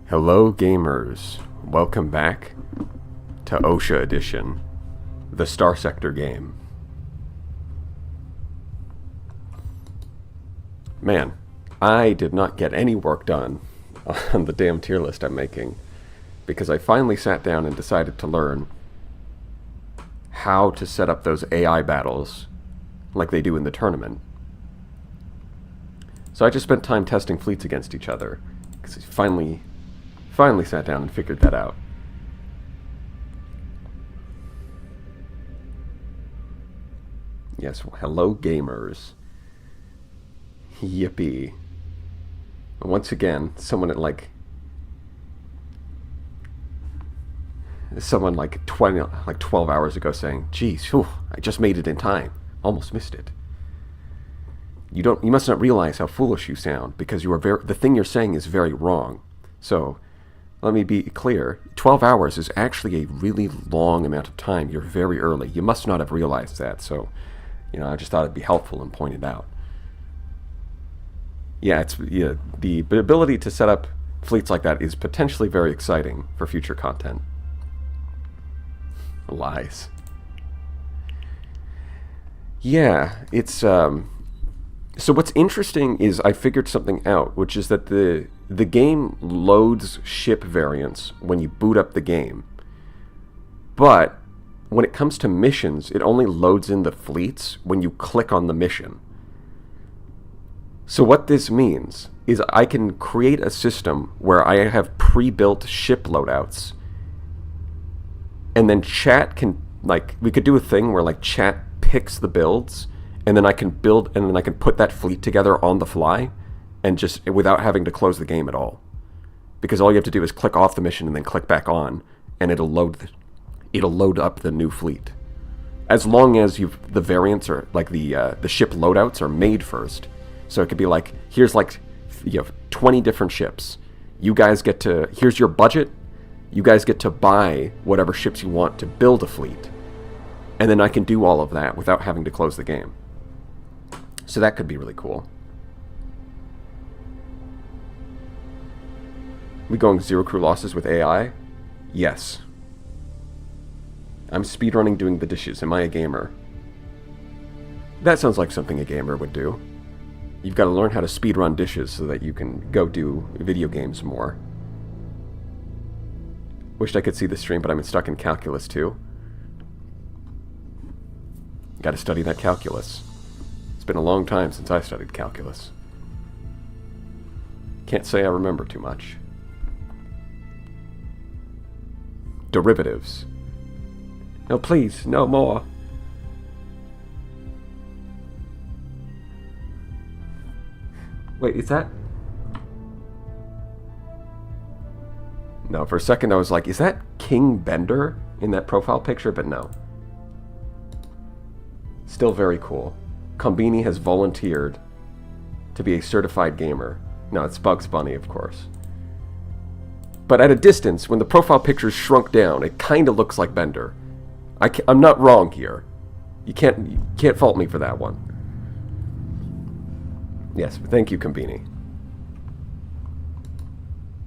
Hello gamers, welcome back to OSHA Edition, the Starsector game. Man, I did not get any work done on the damn tier list I'm making because I finally sat down and decided to learn how to set up those AI battles like they do in the tournament. So I just spent time testing fleets against each other because I finally sat down and figured that out. Yes, hello gamers. Yippee. Once again, someone 12 hours ago saying, geez, whew, I just made it in time. Almost missed it. You must not realize how foolish you sound because the thing you're saying is very wrong. So, let me be clear. 12 hours is actually a really long amount of time. You're very early. You must not have realized that. So, I just thought it'd be helpful and point it out. Yeah, the ability to set up fleets like that is potentially very exciting for future content. Lies. Yeah, it's so what's interesting is I figured something out, which is that the game loads ship variants when you boot up the game. But when it comes to missions, it only loads in the fleets when you click on the mission. So what this means is I can create a system where I have pre-built ship loadouts, and then chat can, we could do a thing where chat picks the builds, and then I can put that fleet together on the fly, and just without having to close the game at all. Because all you have to do is click off the mission and then click back on, and it'll load up the new fleet. As long as the variants are the ship loadouts are made first. So it could be here's you have 20 different ships. You guys here's your budget. You guys get to buy whatever ships you want to build a fleet. And then I can do all of that without having to close the game. So that could be really cool. We going 0 crew losses with AI? Yes. I'm speedrunning doing the dishes. Am I a gamer? That sounds like something a gamer would do. You've got to learn how to speedrun dishes so that you can go do video games more. Wished I could see the stream, but I'm stuck in calculus too. Got to study that calculus. It's been a long time since I studied calculus. Can't say I remember too much. Derivatives. No, please, no more. Wait, is that... No, for a second I was like, is that King Bender in that profile picture? But no. Still very cool. Combini has volunteered to be a certified gamer. No, it's Bugs Bunny, of course. But at a distance, when the profile picture's shrunk down, it kind of looks like Bender. I'm not wrong here. You can't fault me for that one. Yes, thank you, Combini.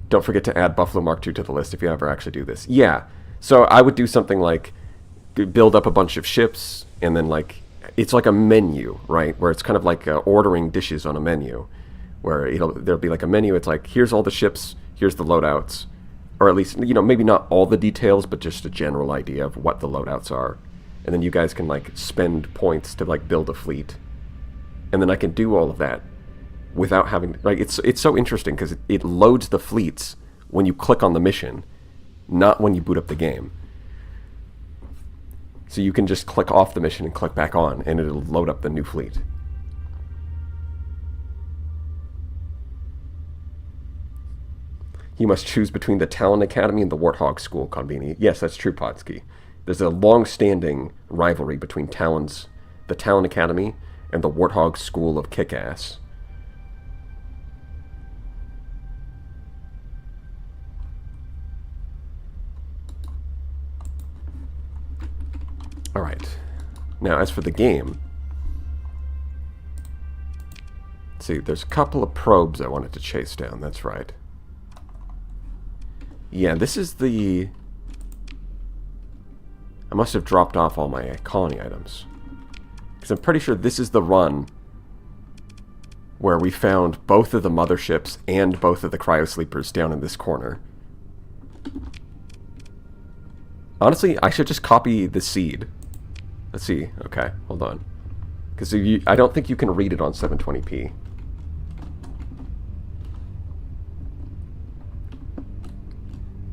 Don't forget to add Buffalo Mark II to the list if you ever actually do this. Yeah, so I would do something like build up a bunch of ships, and then it's like a menu, right? Where it's kind of like ordering dishes on a menu, where there'll be a menu. It's here's all the ships, here's the loadouts, or at least maybe not all the details, but just a general idea of what the loadouts are, and then you guys can spend points to build a fleet, and then I can do all of that without having it's so interesting because it loads the fleets when you click on the mission, not when you boot up the game. So you can just click off the mission and click back on, and it'll load up the new fleet. You must choose between the Talon Academy and the Warthog School, Konbini. Yes, that's true, Podsky. There's a long-standing rivalry between the Talon Academy and the Warthog School of Kick-Ass. Alright. Now, as for the game, let's see, there's a couple of probes I wanted to chase down, that's right. Yeah, this is the... I must have dropped off all my colony items. Because I'm pretty sure this is the run where we found both of the motherships and both of the cryosleepers down in this corner. Honestly, I should just copy the seed. Let's see. Okay, hold on. Because I don't think you can read it on 720p.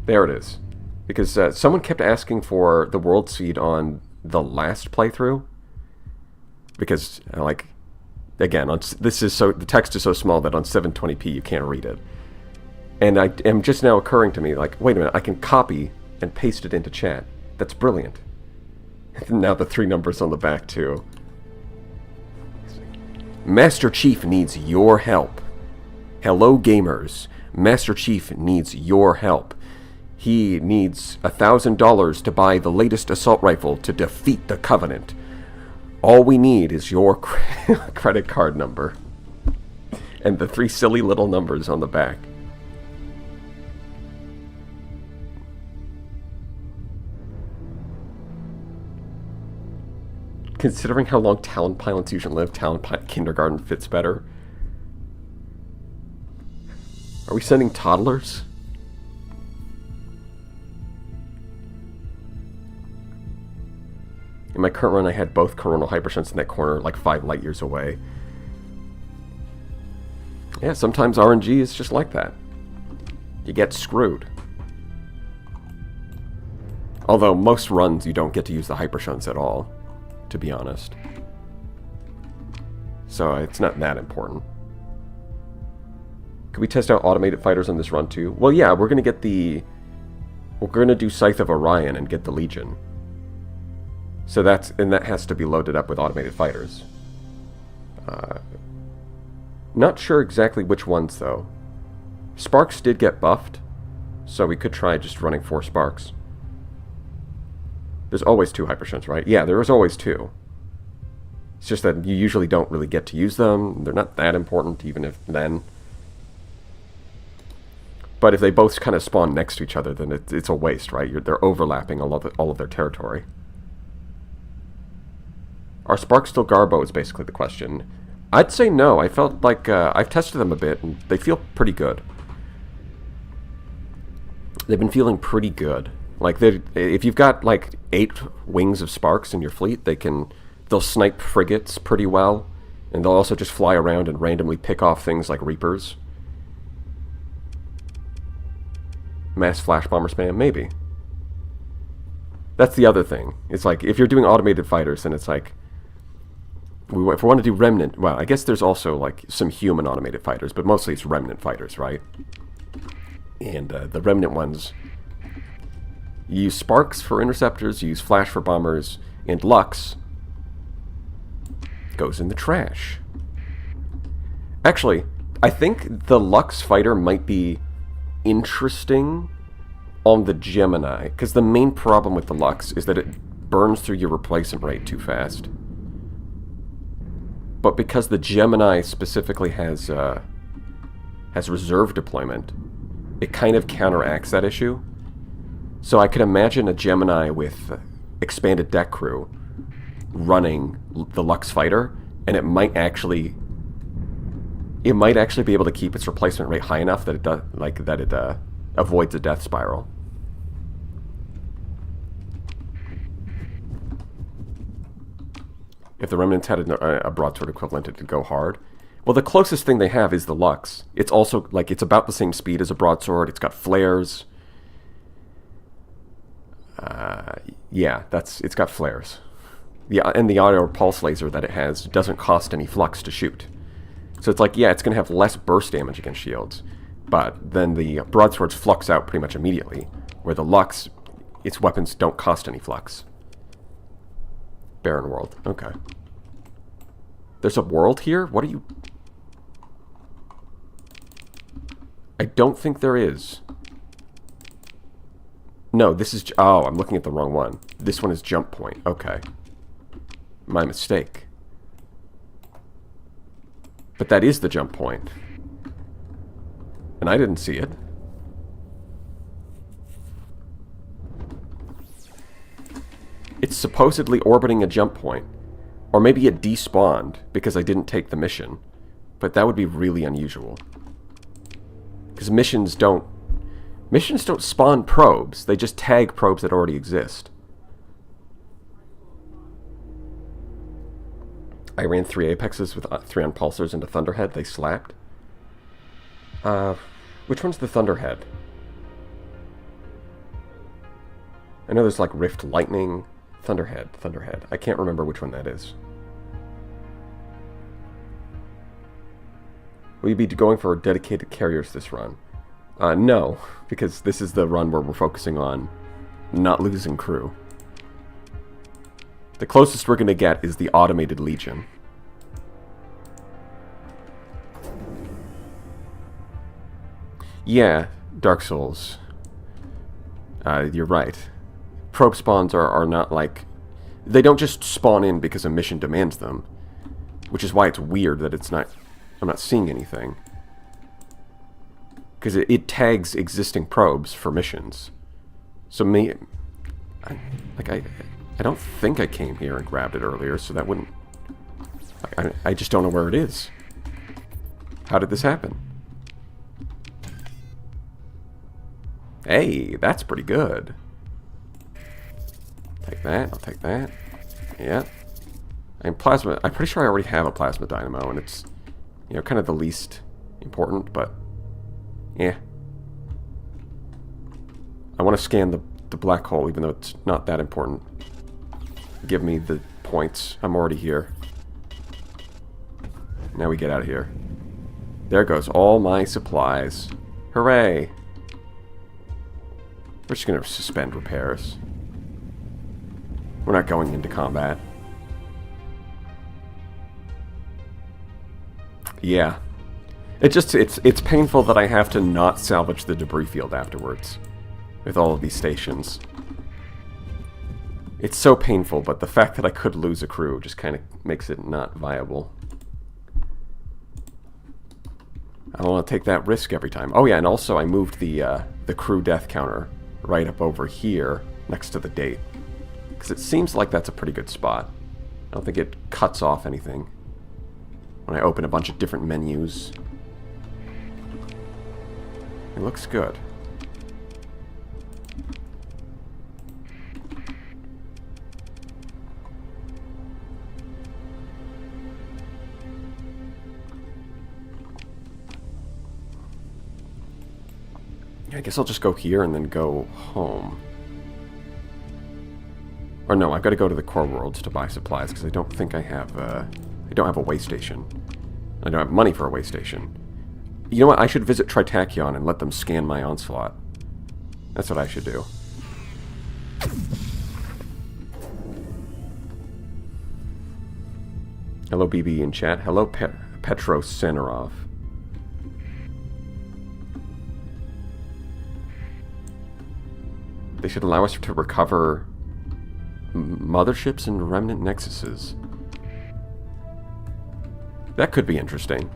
There it is. Because someone kept asking for the world seed on the last playthrough. Because, like, again, the text is so small that on 720p you can't read it. And I am just now occurring to me, like, wait a minute, I can copy and paste it into chat. That's brilliant. And now the 3 numbers on the back, too. Master Chief needs your help. Hello, gamers. Master Chief needs your help. He needs $1,000 to buy the latest assault rifle to defeat the Covenant. All we need is your credit card number. And the 3 silly little numbers on the back. Considering how long Talon pilots usually live, Talon Kindergarten fits better. Are we sending toddlers? In my current run, I had both coronal hypershunts in that corner, like 5 light years away. Yeah, sometimes RNG is just like that. You get screwed. Although, most runs you don't get to use the hypershunts at all, to be honest. So, it's not that important. Could we test out automated fighters on this run, too? Well, yeah, we're gonna get the... We're gonna do Scythe of Orion and get the Legion. So that has to be loaded up with automated fighters. Not sure exactly which ones, though. Sparks did get buffed, so we could try just running 4 Sparks. There's always 2 hypershunts, right? Yeah, there is always 2. It's just that you usually don't really get to use them. They're not that important, even if then. But if they both kind of spawn next to each other, then it's a waste, right? They're overlapping all of their territory. Are Sparks still Garbo is basically the question. I'd say no. I felt like I've tested them a bit, and they feel pretty good. They've been feeling pretty good. Like, if you've got like 8 wings of Sparks in your fleet, they'll snipe frigates pretty well, and they'll also just fly around and randomly pick off things like Reapers. Mass flash bomber spam, maybe. That's the other thing. It's like, if you're doing automated fighters, then it's like, if we want to do Remnant, well, I guess there's also like some human automated fighters, but mostly it's Remnant fighters, right? And the Remnant ones, you use Sparks for interceptors, you use Flash for bombers, and Lux goes in the trash. Actually, I think the Lux fighter might be interesting on the Gemini, because the main problem with the Lux is that it burns through your replacement rate too fast. But because the Gemini specifically has reserve deployment, it kind of counteracts that issue. So I could imagine a Gemini with expanded deck crew running the Lux fighter, and it might actually be able to keep its replacement rate high enough that it avoids a death spiral. If the Remnants had a broadsword equivalent, it would go hard. Well, the closest thing they have is the Lux. It's also, like, it's about the same speed as a broadsword. It's got flares. Yeah, it's got flares. Yeah, and the auto pulse laser that it has doesn't cost any flux to shoot. So it's like, yeah, it's going to have less burst damage against shields. But then the broadswords flux out pretty much immediately. Where the Lux, its weapons don't cost any flux. Barren world. Okay. There's a world here? What are you... I don't think there is. No, this is... Oh, I'm looking at the wrong one. This one is Jump Point. Okay. My mistake. But that is the Jump Point. And I didn't see it. It's supposedly orbiting a jump point. Or maybe it despawned because I didn't take the mission. But that would be really unusual. Because missions don't spawn probes. They just tag probes that already exist. I ran 3 Apexes with 3 Unpulsars into Thunderhead. They slapped. Which one's the Thunderhead? I know there's like Rift Lightning, Thunderhead. I can't remember which one that is. Will you be going for dedicated carriers this run? No, because this is the run where we're focusing on not losing crew. The closest we're going to get is the Automated Legion. Yeah, Dark Souls. You're right. Probe spawns are not like... They don't just spawn in because a mission demands them. Which is why it's weird that it's not... I'm not seeing anything. Because it tags existing probes for missions. So I don't think I came here and grabbed it earlier, so that wouldn't... I just don't know where it is. How did this happen? Hey, that's pretty good. Take that, I'll take that. Yeah. And plasma, I'm pretty sure I already have a plasma dynamo, and it's, you know, kind of the least important, but yeah. I want to scan the black hole, even though it's not that important. Give me the points. I'm already here. Now we get out of here. There goes all my supplies. Hooray! We're just going to suspend repairs. We're not going into combat. Yeah. It's painful that I have to not salvage the debris field afterwards. With all of these stations. It's so painful, but the fact that I could lose a crew just kind of makes it not viable. I don't want to take that risk every time. Oh yeah, and also I moved the crew death counter right up over here next to the date. Because it seems like that's a pretty good spot. I don't think it cuts off anything when I open a bunch of different menus. It looks good. I guess I'll just go here and then go home. Or no, I've got to go to the core worlds to buy supplies because I don't think I have I don't have a way station. I don't have money for a way station. You know what? I should visit Tritachyon and let them scan my onslaught. That's what I should do. Hello, BB in chat. Hello, Petro Senarov. They should allow us to recover motherships and remnant nexuses. That could be interesting.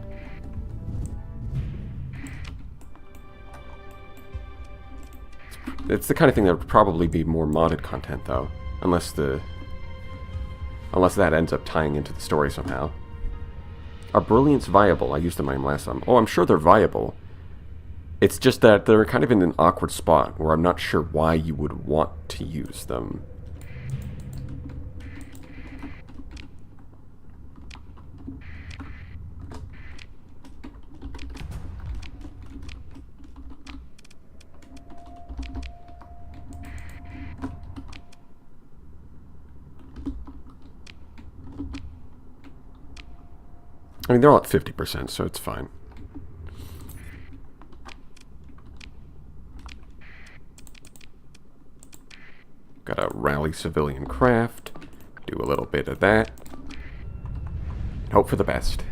It's the kind of thing that would probably be more modded content, though, unless that ends up tying into the story somehow. Are brilliants viable? I used them in my last time. Oh, I'm sure they're viable. It's just that they're kind of in an awkward spot where I'm not sure why you would want to use them. I mean, they're all at 50%, so it's fine. Gotta rally civilian craft, do a little bit of that, and hope for the best.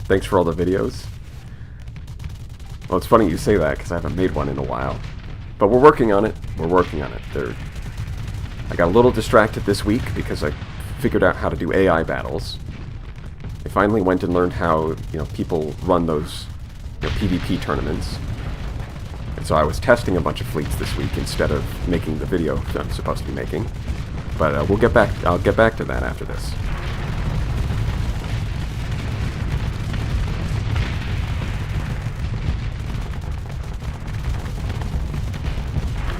Thanks for all the videos. Well, it's funny you say that, because I haven't made one in a while. But we're working on it. We're working on it. I got a little distracted this week because I figured out how to do AI battles. I finally went and learned how, you know, people run those PvP tournaments. And so I was testing a bunch of fleets this week instead of making the video that I'm supposed to be making. But I'll get back to that after this.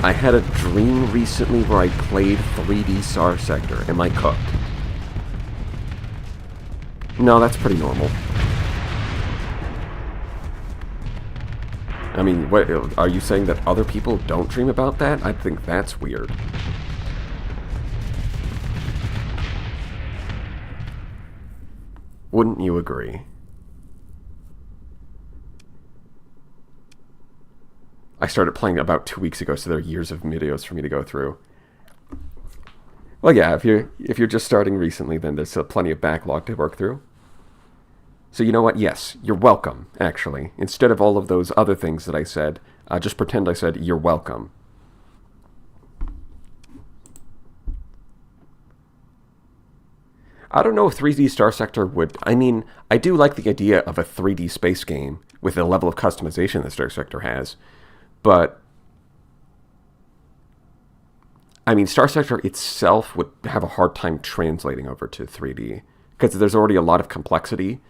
I had a dream recently where I played 3D Starsector. Am I cooked? No, that's pretty normal. I mean, what, are you saying that other people don't dream about that? I think that's weird. Wouldn't you agree? I started playing about 2 weeks ago, so there are years of videos for me to go through. Well, yeah, if you're just starting recently, then there's plenty of backlog to work through. So you know what? Yes, you're welcome, actually. Instead of all of those other things that I said, just pretend I said, you're welcome. I don't know if 3D Starsector would... I mean, I do like the idea of a 3D space game with the level of customization that Starsector has. But, I mean, Starsector itself would have a hard time translating over to 3D. Because there's already a lot of complexity.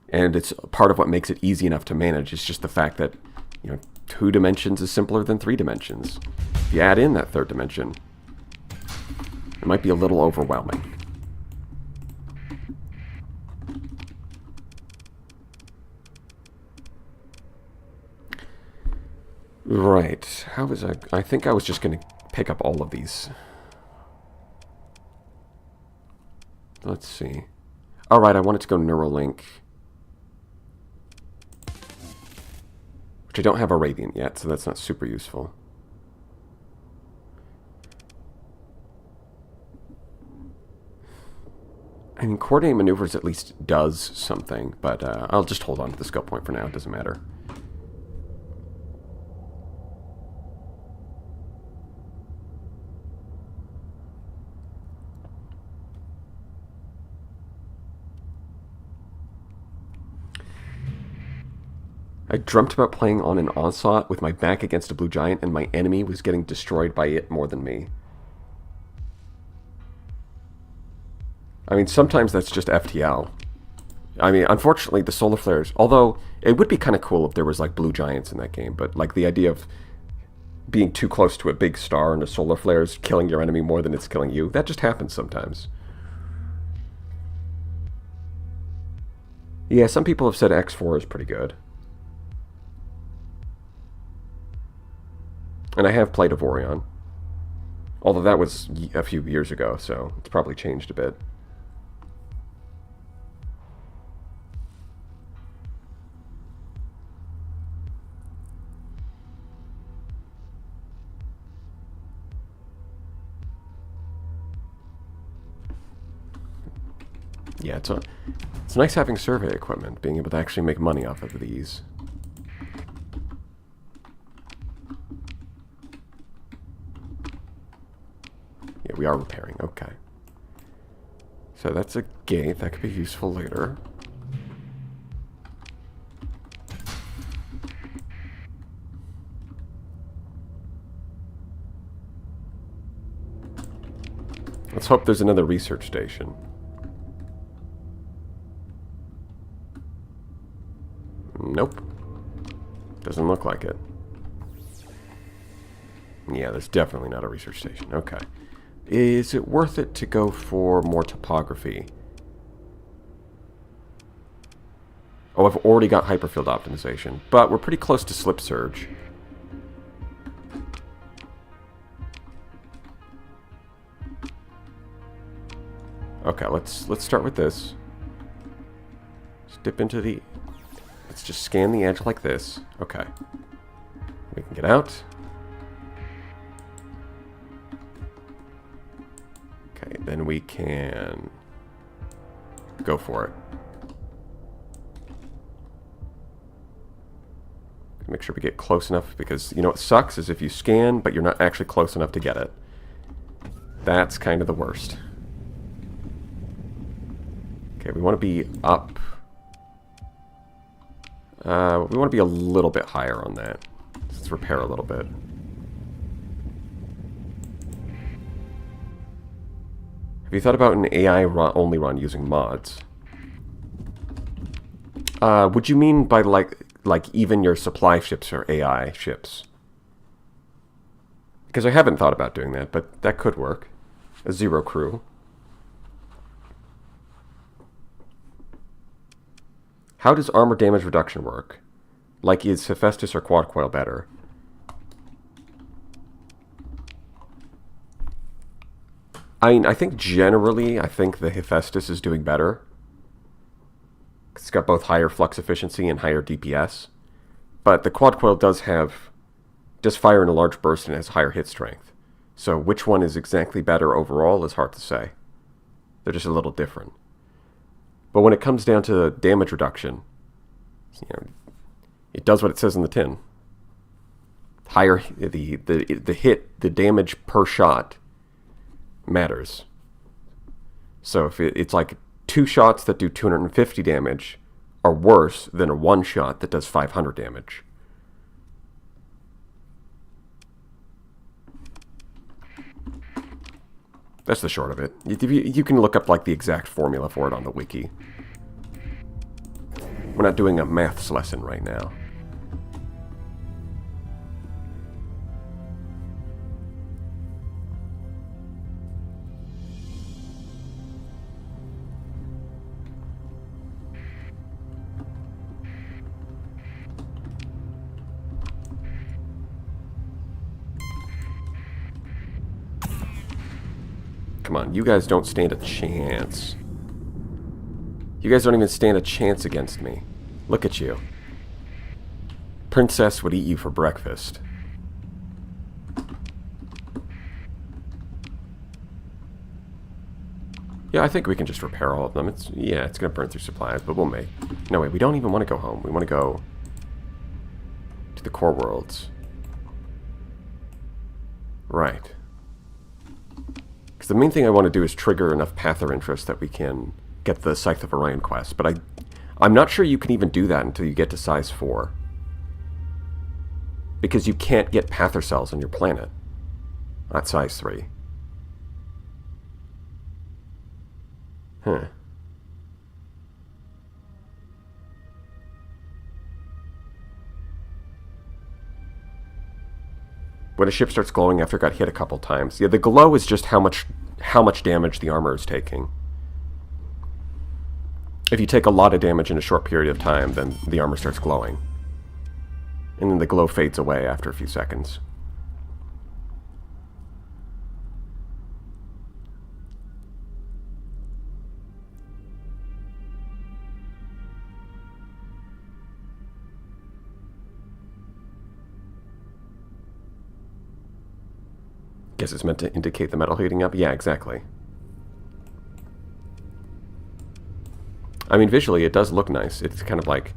And it's part of what makes it easy enough to manage. It's just the fact that, 2 dimensions is simpler than 3 dimensions. If you add in that 3rd dimension, it might be a little overwhelming. Right. How was I think I was just going to pick up all of these. Let's see. Alright, I wanted to go Neuralink. Which I don't have a Radiant yet, so that's not super useful. I mean, coordinate maneuvers at least does something, but I'll just hold on to the skill point for now. It doesn't matter. I dreamt about playing on an onslaught with my back against a blue giant, and my enemy was getting destroyed by it more than me. I mean, sometimes that's just FTL. I mean, unfortunately, the solar flares... Although, it would be kind of cool if there was, like, blue giants in that game, but, like, the idea of being too close to a big star and the solar flares killing your enemy more than it's killing you, that just happens sometimes. Yeah, some people have said X4 is pretty good. And I have played Avorion. Although that was a few years ago, so it's probably changed a bit. Yeah, it's nice having survey equipment, being able to actually make money off of these. Yeah, we are repairing. Okay. So that's a gate. That could be useful later. Let's hope there's another research station. Nope. Doesn't look like it. Yeah, there's definitely not a research station. Okay. Is it worth it to go for more topography? Oh, I've already got hyperfield optimization, but we're pretty close to slip surge. Okay, let's start with this. Let's dip into the... Let's just scan the edge like this. Okay. We can get out. Okay, then we can go for it. Make sure we get close enough, because you know what sucks is if you scan but you're not actually close enough to get it. That's kind of the worst. Okay, we want to be up. We want to be a little bit higher on that. Let's repair a little bit. Have you thought about an AI only run using mods? Would you mean by like even your supply ships are AI ships? Because I haven't thought about doing that, but that could work. A zero crew. How does armor damage reduction work? Like, is Hephaestus or Quad Coil better? I think generally, I think the Hephaestus is doing better. It's got both higher flux efficiency and higher DPS. But the Quad Coil does fire in a large burst and has higher hit strength. So which one is exactly better overall is hard to say. They're just a little different. But when it comes down to damage reduction, you know, it does what it says in the tin. Higher the damage per shot matters. So if it's like 2 shots that do 250 damage are worse than a 1 shot that does 500 damage. That's the short of it. You can look up like the exact formula for it on the wiki. We're not doing a maths lesson right now. Come on, you guys don't stand a chance. You guys don't even stand a chance against me. Look at you. Princess would eat you for breakfast. Yeah, I think we can just repair all of them. It's going to burn through supplies, but we'll make... No, wait, we don't even want to go home. We want to go to the core worlds. Right. Because the main thing I want to do is trigger enough Pather interest that we can get the Scythe of Orion quest. But I'm not sure you can even do that until you get to size 4. Because you can't get Pather cells on your planet at size 3. Huh. When a ship starts glowing after it got hit a couple times. Yeah, the glow is just how much damage the armor is taking. If you take a lot of damage in a short period of time, then the armor starts glowing. And then the glow fades away after a few seconds. Guess it's meant to indicate the metal heating up? Yeah, exactly. I mean, visually, it does look nice. It's kind of like...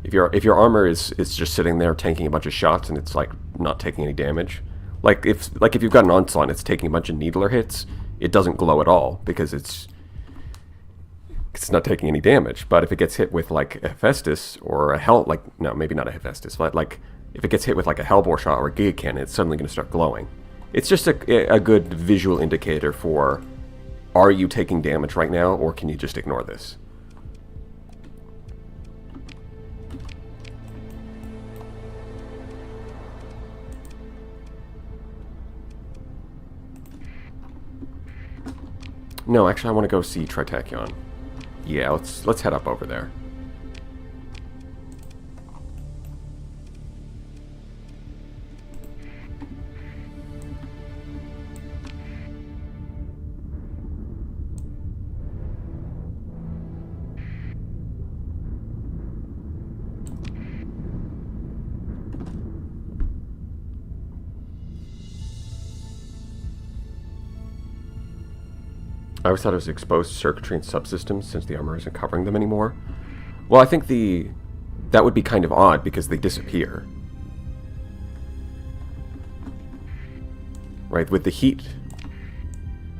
If your armor is just sitting there tanking a bunch of shots and it's, like, not taking any damage. Like if you've got an Onslaught and it's taking a bunch of needler hits, it doesn't glow at all because it's not taking any damage. But if it gets hit with, like, a Hephaestus or a no, maybe not a Hephaestus, but, like, if it gets hit with, like, a Hellbore shot or a Giga Cannon, it's suddenly going to start glowing. It's just a good visual indicator for, are you taking damage right now, or can you just ignore this? No, actually I want to go see Tritachyon. Yeah, let's head up over there. I always thought it was exposed circuitry and subsystems since the armor isn't covering them anymore. Well, I think that would be kind of odd because they disappear. Right, with the heat...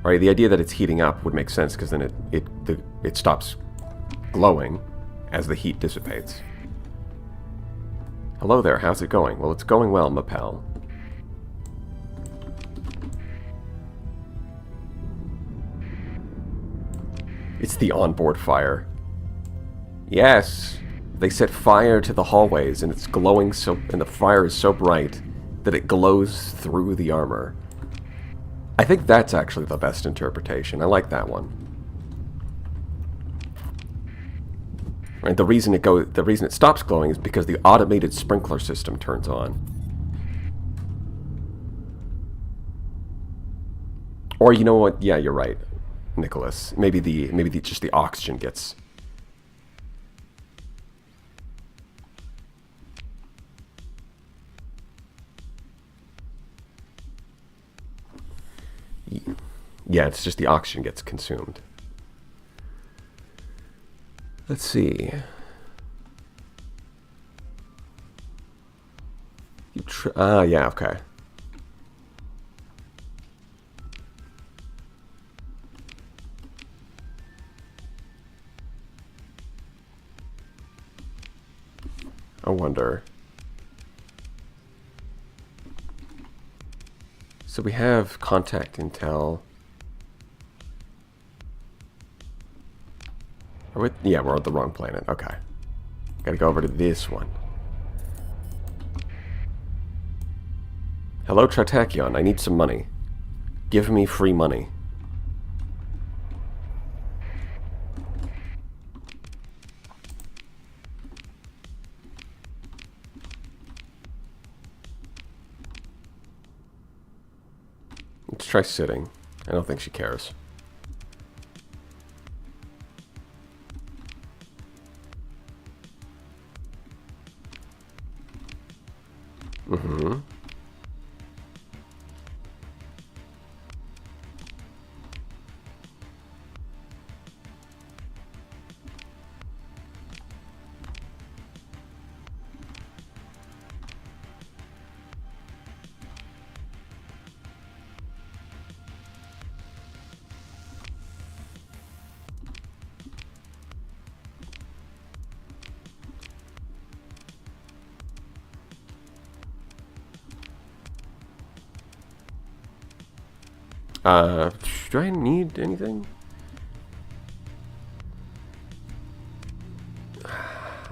Right, the idea that it's heating up would make sense because then it stops glowing as the heat dissipates. Hello there, how's it going? Well, it's going well, my pal. It's the onboard fire. Yes! They set fire to the hallways, and it's glowing so... and the fire is so bright that it glows through the armor. I think that's actually the best interpretation. I like that one. Right, the reason it stops glowing is because the automated sprinkler system turns on. Or you know what? Yeah, you're right, Nicholas. Maybe just the oxygen gets... Yeah, it's just the oxygen gets consumed. Let's see. Yeah, okay. I wonder. So we have contact intel. Yeah, we're on the wrong planet. Okay. Gotta go over to this one. Hello, Tritachyon. I need some money. Give me free money. Let's try sitting. I don't think she cares. Mm-hmm. Do I need anything?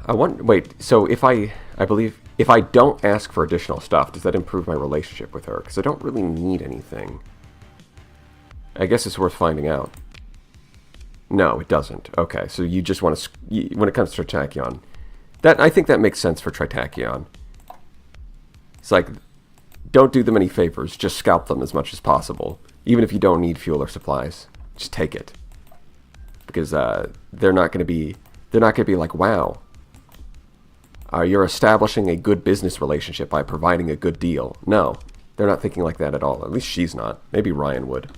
Wait, so if I believe, if I don't ask for additional stuff, does that improve my relationship with her? Because I don't really need anything. I guess it's worth finding out. No, it doesn't. Okay, so you just want to, when it comes to Tritachyon, I think that makes sense for Tritachyon. It's like, don't do them any favors, just scalp them as much as possible. Even if you don't need fuel or supplies, just take it. Because they're not going to be like, wow, you're establishing a good business relationship by providing a good deal. No, they're not thinking like that at all. At least she's not. Maybe Ryan would.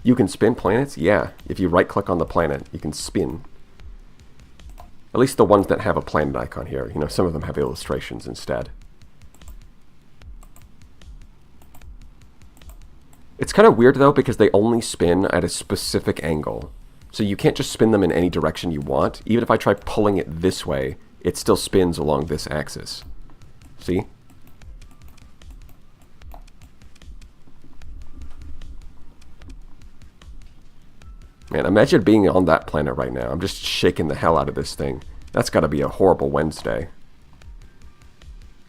You can spin planets? Yeah. If you right-click on the planet, you can spin. At least the ones that have a planet icon here. You know, some of them have illustrations instead. It's kind of weird, though, because they only spin at a specific angle. So you can't just spin them in any direction you want. Even if I try pulling it this way, it still spins along this axis. See? Man, imagine being on that planet right now. I'm just shaking the hell out of this thing. That's got to be a horrible Wednesday.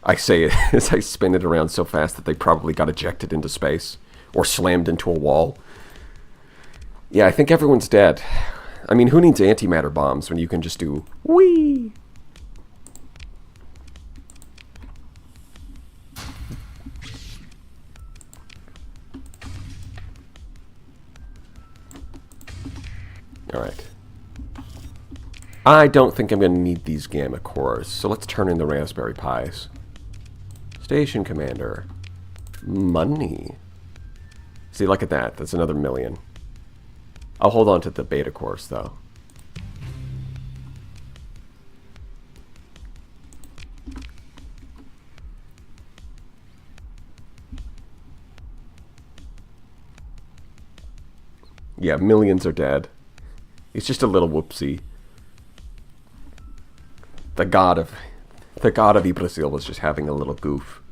I say it as I spin it around so fast that they probably got ejected into space. Or slammed into a wall. Yeah, I think everyone's dead. I mean, who needs antimatter bombs when you can just do whee? Alright. I don't think I'm going to need these gamma cores, so let's turn in the Raspberry Pis. Station Commander. Money. See, look at that. That's another 1,000,000. I'll hold on to the beta cores, though. Yeah, millions are dead. It's just a little whoopsie. The god of Yggdrasil was just having a little goof.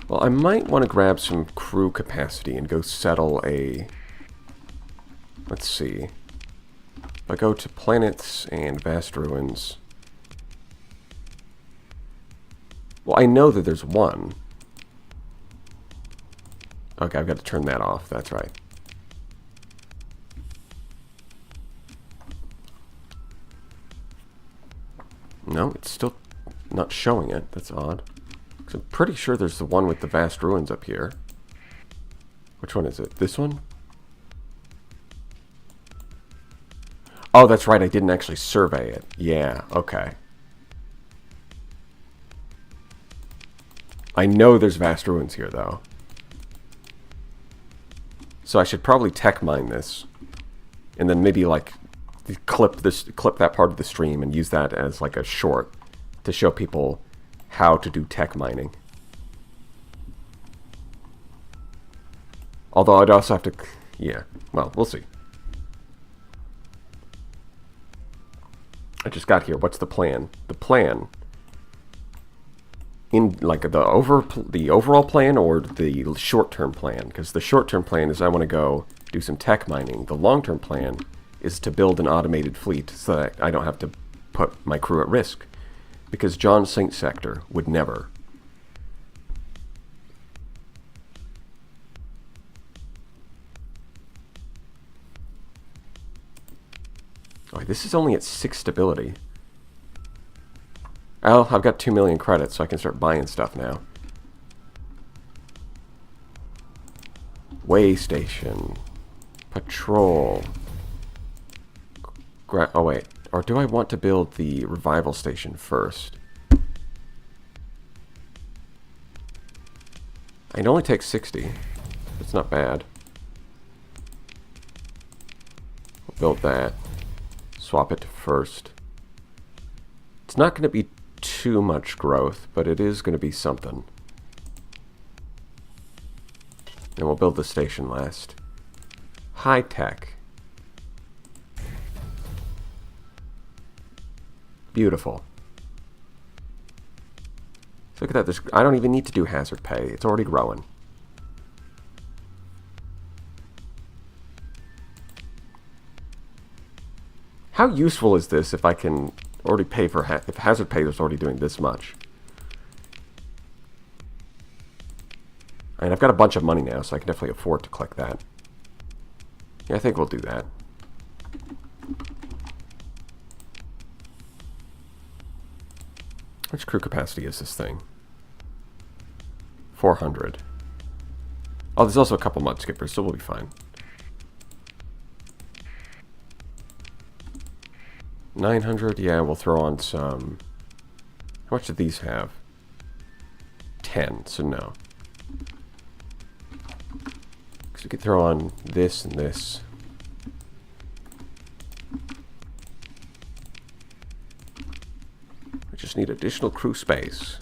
Well, I might want to grab some crew capacity and go settle a... Let's see. If I go to planets and vast ruins... Well, I know that there's one. Okay, I've got to turn that off. That's right. No, it's still not showing it. That's odd. I'm pretty sure there's the one with the vast ruins up here. Which one is it? This one? Oh, that's right. I didn't actually survey it. Yeah, okay. I know there's vast ruins here, though. So I should probably tech mine this. And then maybe, like, clip that part of the stream and use that as, like, a short to show people how to do tech mining. Although I'd also have to... Yeah, well, we'll see. I just got here. What's the plan? The plan... In, like, the overall plan or the short-term plan? Because the short-term plan is I want to go do some tech mining. The long-term plan is to build an automated fleet so that I don't have to put my crew at risk. Because John Starsector would never. Oh, this is only at 6 stability. Oh, I've got 2 million credits, so I can start buying stuff now. Way station. Patrol. Oh, wait. Or do I want to build the revival station first? It only takes 60. It's not bad. We'll build that. Swap it to first. It's not going to be too much growth, but it is going to be something. And we'll build the station last. High tech. Beautiful. So look at that. I don't even need to do hazard pay. It's already growing. How useful is this if I can already pay for if hazard pay is already doing this much? I mean, I've got a bunch of money now, so I can definitely afford to click that. Yeah, I think we'll do that. Which crew capacity is this thing? 400. Oh, there's also a couple mud skippers, so we'll be fine. 900, yeah, we'll throw on some... How much do these have? 10, so no. Because we could throw on this and this. We just need additional crew space.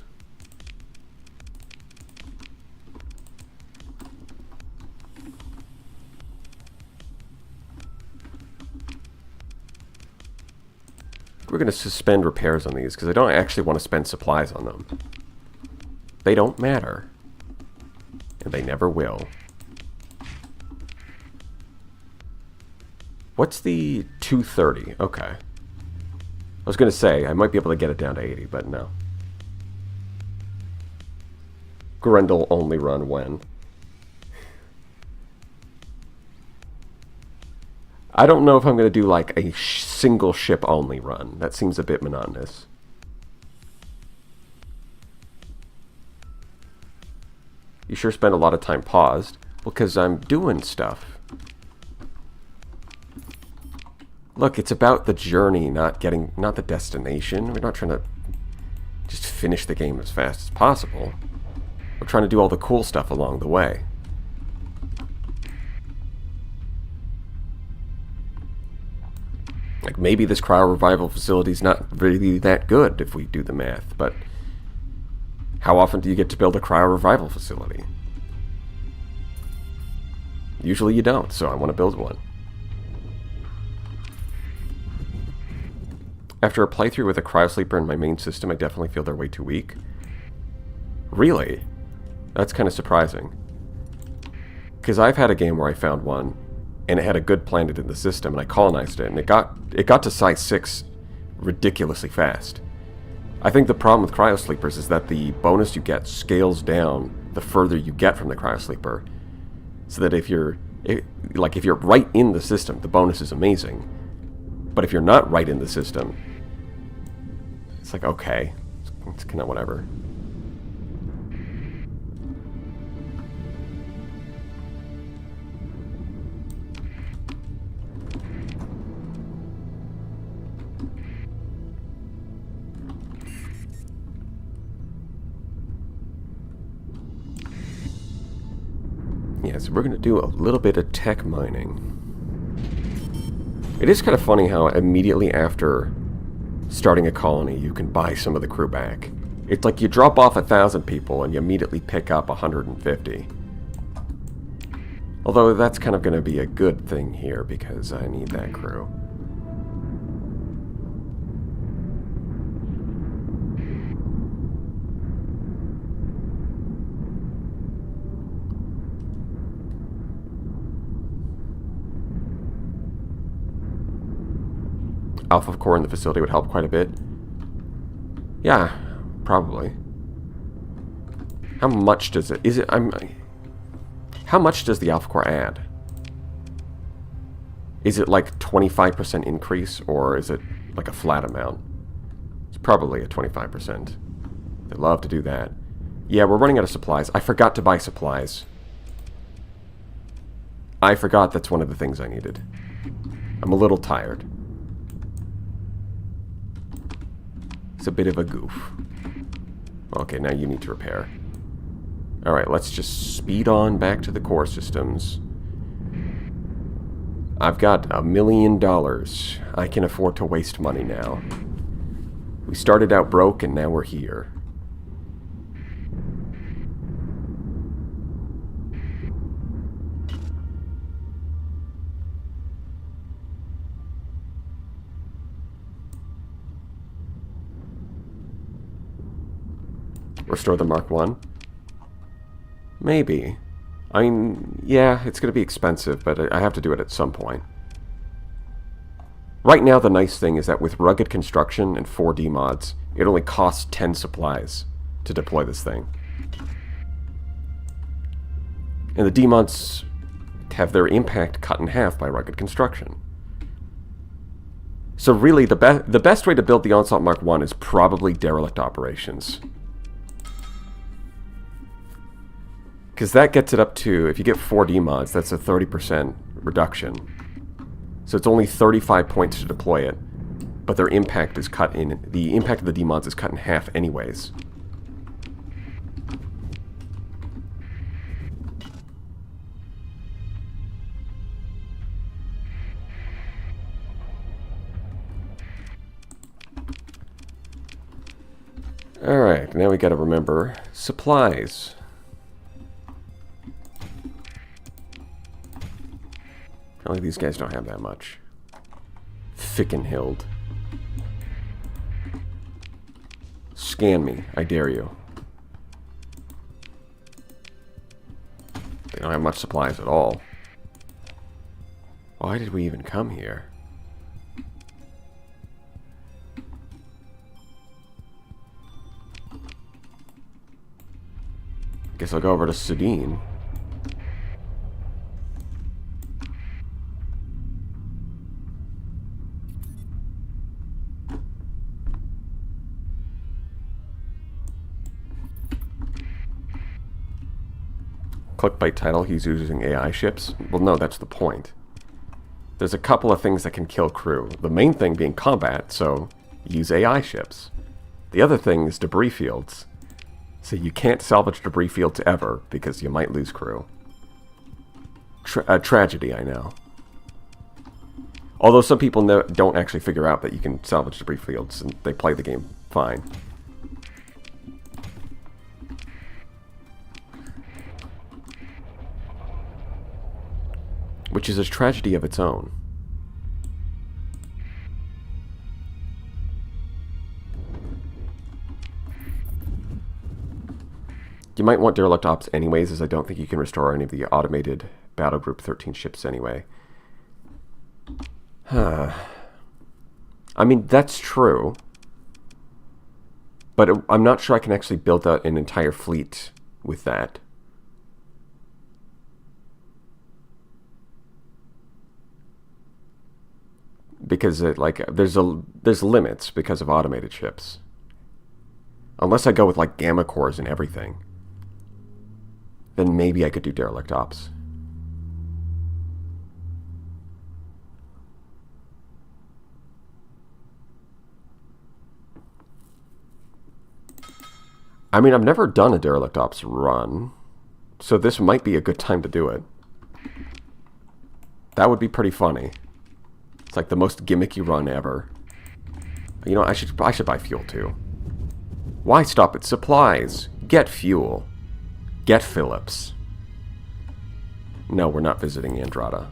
We're going to suspend repairs on these because I don't actually want to spend supplies on them. They don't matter. And they never will. What's the 230? Okay. I was going to say, I might be able to get it down to 80, but no. Grendel only run when. I don't know if I'm going to do like a single ship only run. That seems a bit monotonous. You sure spend a lot of time paused. Well, because I'm doing stuff. Look, it's about the journey, not the destination. We're not trying to just finish the game as fast as possible. We're trying to do all the cool stuff along the way. Like, maybe this cryo revival facility is not really that good if we do the math, but how often do you get to build a cryo revival facility? Usually you don't, so I want to build one. After a playthrough with a cryosleeper in my main system, I definitely feel they're way too weak. Really? That's kind of surprising. Because I've had a game where I found one, and it had a good planet in the system, and I colonized it, and it got to size 6 ridiculously fast. I think the problem with cryosleepers is that the bonus you get scales down the further you get from the cryosleeper, so that if you're right in the system, the bonus is amazing. But if you're not right in the system, it's like, okay, it's kind of whatever. Yeah, so we're going to do a little bit of tech mining. It is kind of funny how immediately after starting a colony, you can buy some of the crew back. It's like you drop off 1,000 people and you immediately pick up 150. Although that's kind of going to be a good thing here because I need that crew. Alpha core in the facility would help quite a bit. Yeah, probably. How much does it? How much does the alpha core add? Is it like 25% increase, or is it like a flat amount? It's probably a 25%. They love to do that. Yeah, we're running out of supplies. I forgot to buy supplies. I forgot that's one of the things I needed. I'm a little tired. It's a bit of a goof. Okay, now you need to repair. Alright, let's just speed on back to the core systems. I've got $1 million. I can afford to waste money now. We started out broke and now we're here. Restore the Mark 1? Maybe. I mean, yeah, it's going to be expensive, but I have to do it at some point. Right now, the nice thing is that with rugged construction and 4D mods, it only costs 10 supplies to deploy this thing. And the D mods have their impact cut in half by rugged construction. So really, the best way to build the Onslaught Mark 1 is probably derelict operations. Because that gets it up to, if you get 4D mods, that's a 30% reduction. So it's only 35 points to deploy it, but their impact is cut in, the impact of the D mods is cut in half anyways. Alright, now we gotta remember supplies. Only these guys don't have that much. Fickenhild. Scan me, I dare you. They don't have much supplies at all. Why did we even come here? Guess I'll go over to Sedin. Click by title, he's using AI ships. Well, no, that's the point. There's a couple of things that can kill crew. The main thing being combat, so use AI ships. The other thing is debris fields. So you can't salvage debris fields ever, because you might lose crew. A tragedy, I know. Although some people don't actually figure out that you can salvage debris fields, and they play the game fine. which is a tragedy of its own. You might want derelict ops anyways, as I don't think you can restore any of the automated Battle Group 13 ships anyway. I mean, that's true. But I'm not sure I can actually build out an entire fleet with that. Because there's limits because of automated ships. Unless I go with like gamma cores and everything, then maybe I could do derelict ops. I mean, I've never done a derelict ops run, so this might be a good time to do it. That would be pretty funny. It's like the most gimmicky run ever. You know, I should buy fuel too. Why stop at supplies? Get fuel. Get Phillips. No, we're not visiting Andrada.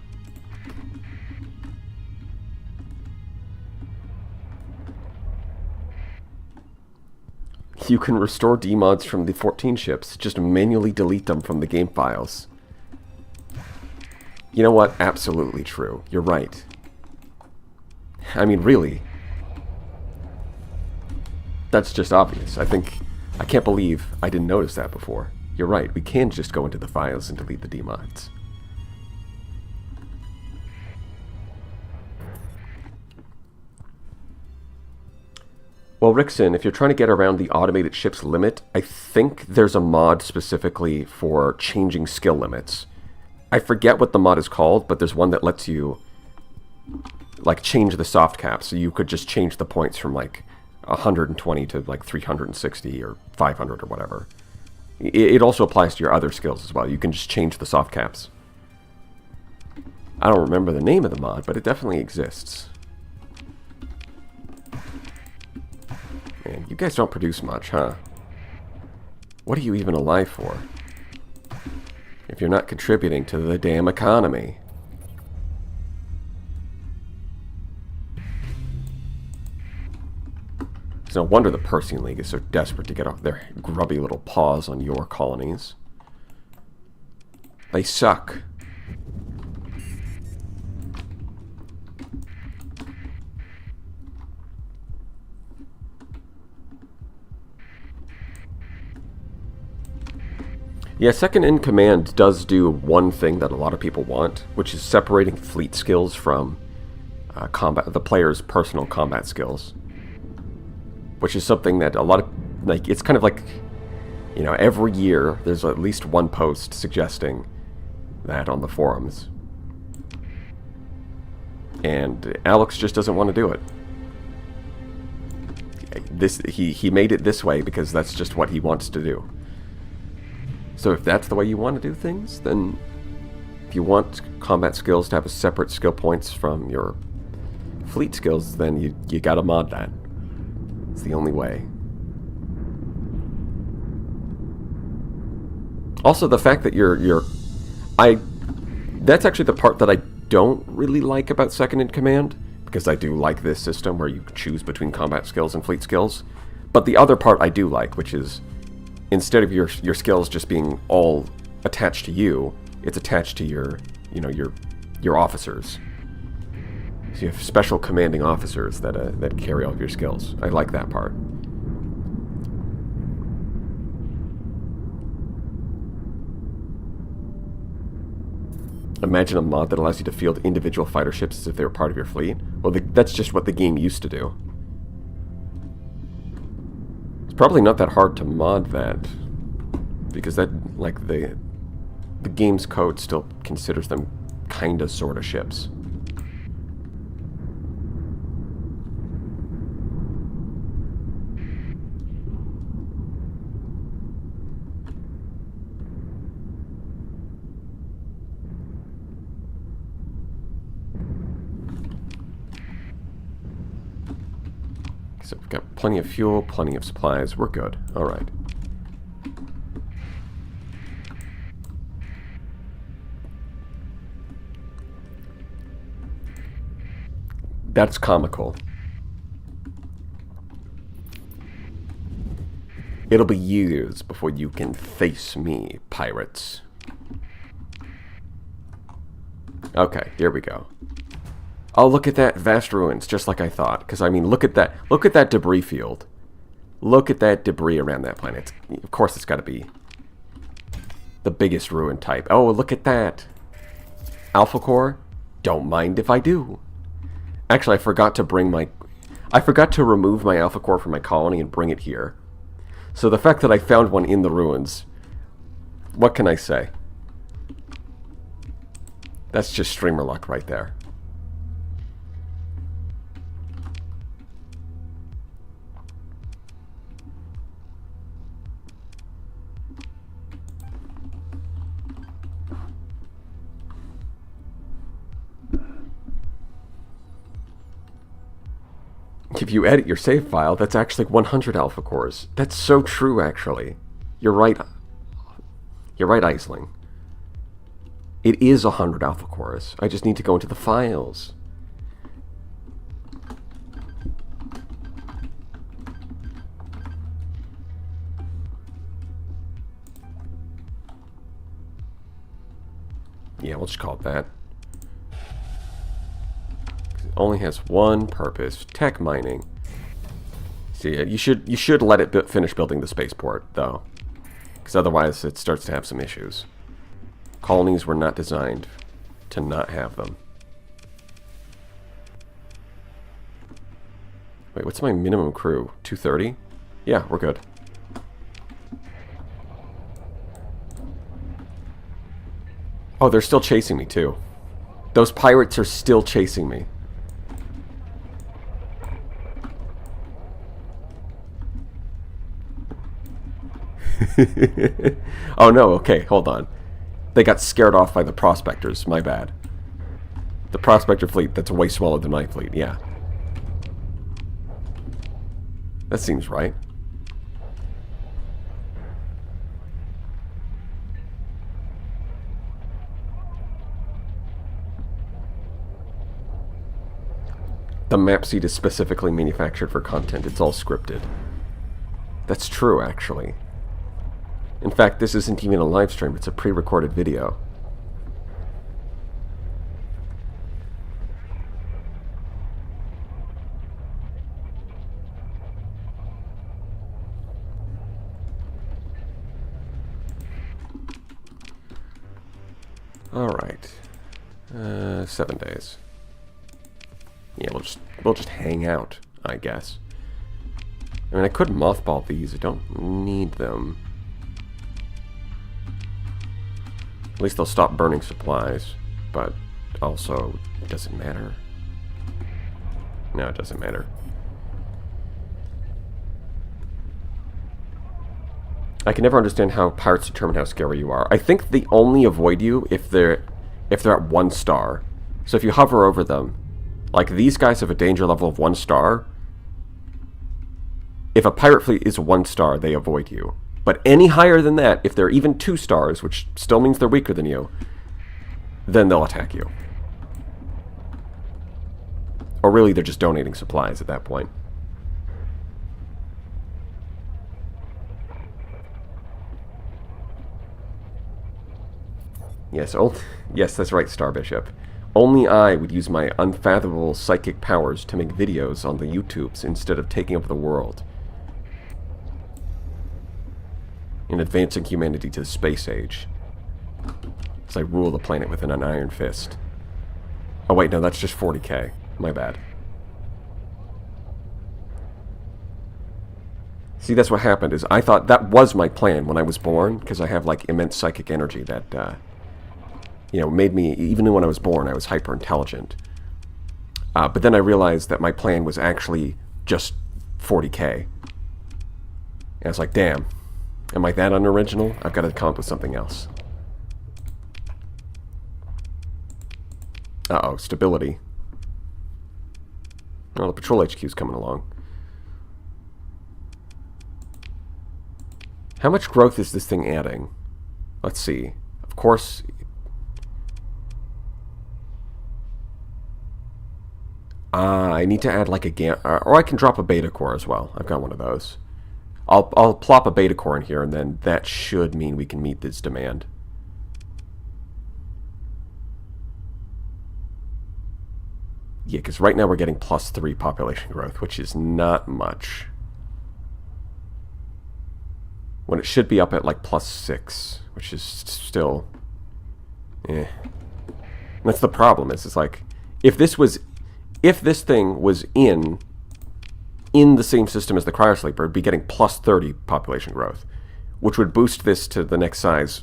You can restore demods from the 14 ships. Just manually delete them from the game files. You know what? Absolutely true. You're right. I mean, really. That's just obvious. I can't believe I didn't notice that before. You're right. We can just go into the files and delete the demods. Well, Rickson, if you're trying to get around the automated ships limit, I think there's a mod specifically for changing skill limits. I forget what the mod is called, but there's one that lets you like change the soft cap, so you could just change the points from like 120 to like 360 or 500 or whatever. It also applies to your other skills as well. You can just change the soft caps. I don't remember the name of the mod, but it definitely exists. Man, you guys don't produce much, huh? What are you even alive for? If you're not contributing to the damn economy. It's no wonder the Persian League is so desperate to get off their grubby little paws on your colonies. They suck. Yeah, second in command does do one thing that a lot of people want, which is separating fleet skills from the player's personal combat skills. Which is something that a lot of, like, it's kind of like, you know, every year there's at least one post suggesting that on the forums. And Alex just doesn't want to do it. He made it this way because that's just what he wants to do. So if that's the way you want to do things, then if you want combat skills to have a separate skill points from your fleet skills, then you gotta mod that. It's the only way. Also, the fact that that's actually the part that I don't really like about second in command, because I do like this system where you choose between combat skills and fleet skills. But the other part I do like, which is instead of your skills just being all attached to you, it's attached to your officers. So you have special commanding officers that carry all of your skills. I like that part. Imagine a mod that allows you to field individual fighter ships as if they were part of your fleet. Well, that's just what the game used to do. It's probably not that hard to mod that, because that, like, the game's code still considers them kinda sorta ships. So we've got plenty of fuel, plenty of supplies. We're good. All right. That's comical. It'll be years before you can face me, pirates. Okay, here we go. Oh, look at that, vast ruins, just like I thought. Because, I mean, look at that debris field. Look at that debris around that planet. Of course it's got to be the biggest ruin type. Oh, look at that. Alpha Core? Don't mind if I do. Actually, I forgot to remove my Alpha Core from my colony and bring it here. So the fact that I found one in the ruins, what can I say? That's just streamer luck right there. If you edit your save file, that's actually 100 alpha cores. That's so true, actually. You're right. You're right, Aisling. It is 100 alpha cores. I just need to go into the files. Yeah, we'll just call it that. Only has one purpose: tech mining. See, you should let it finish building the spaceport, though, because otherwise it starts to have some issues. Colonies were not designed to not have them. Wait, what's my minimum crew? 230? Yeah, we're good. Oh, they're still chasing me, too. Those pirates are still chasing me. Oh no, okay, hold on. They got scared off by the prospectors, my bad. The prospector fleet, that's way smaller than my fleet, yeah. That seems right. The map seed is specifically manufactured for content. It's all scripted. That's true, actually. In fact, this isn't even a live stream. It's a pre-recorded video. All right. 7 days. Yeah, we'll just hang out, I guess. I mean, I could mothball these. I don't need them. At least they'll stop burning supplies, but also, it doesn't matter. No, it doesn't matter. I can never understand how pirates determine how scary you are. I think they only avoid you if they're at 1 star. So if you hover over them, like these guys have a danger level of 1 star. If a pirate fleet is 1 star, they avoid you. But any higher than that, if they're even 2 stars, which still means they're weaker than you, then they'll attack you. Or really, they're just donating supplies at that point. Yes, yes, that's right, Star Bishop. Only I would use my unfathomable psychic powers to make videos on the YouTubes instead of taking over the world. In advancing humanity to the space age. As I rule the planet with an iron fist. Oh wait, no, that's just 40k. My bad. See, that's what happened, is I thought that was my plan when I was born, because I have, like, immense psychic energy that, you know, made me, even when I was born, I was hyper-intelligent. But then I realized that my plan was actually just 40k. And I was like, damn. Am I that unoriginal? I've got to come up with something else. Uh-oh, stability. Well, the patrol HQ's coming along. How much growth is this thing adding? Let's see. Of course... I need to add like a or I can drop a beta core as well. I've got one of those. I'll plop a beta core in here, and then that should mean we can meet this demand. Yeah, because right now we're getting +3 population growth, which is not much. When it should be up at like +6, which is still, eh. And that's the problem. It's like if this thing was in the same system as the Cryosleeper, it'd be getting +30 population growth, which would boost this to the next size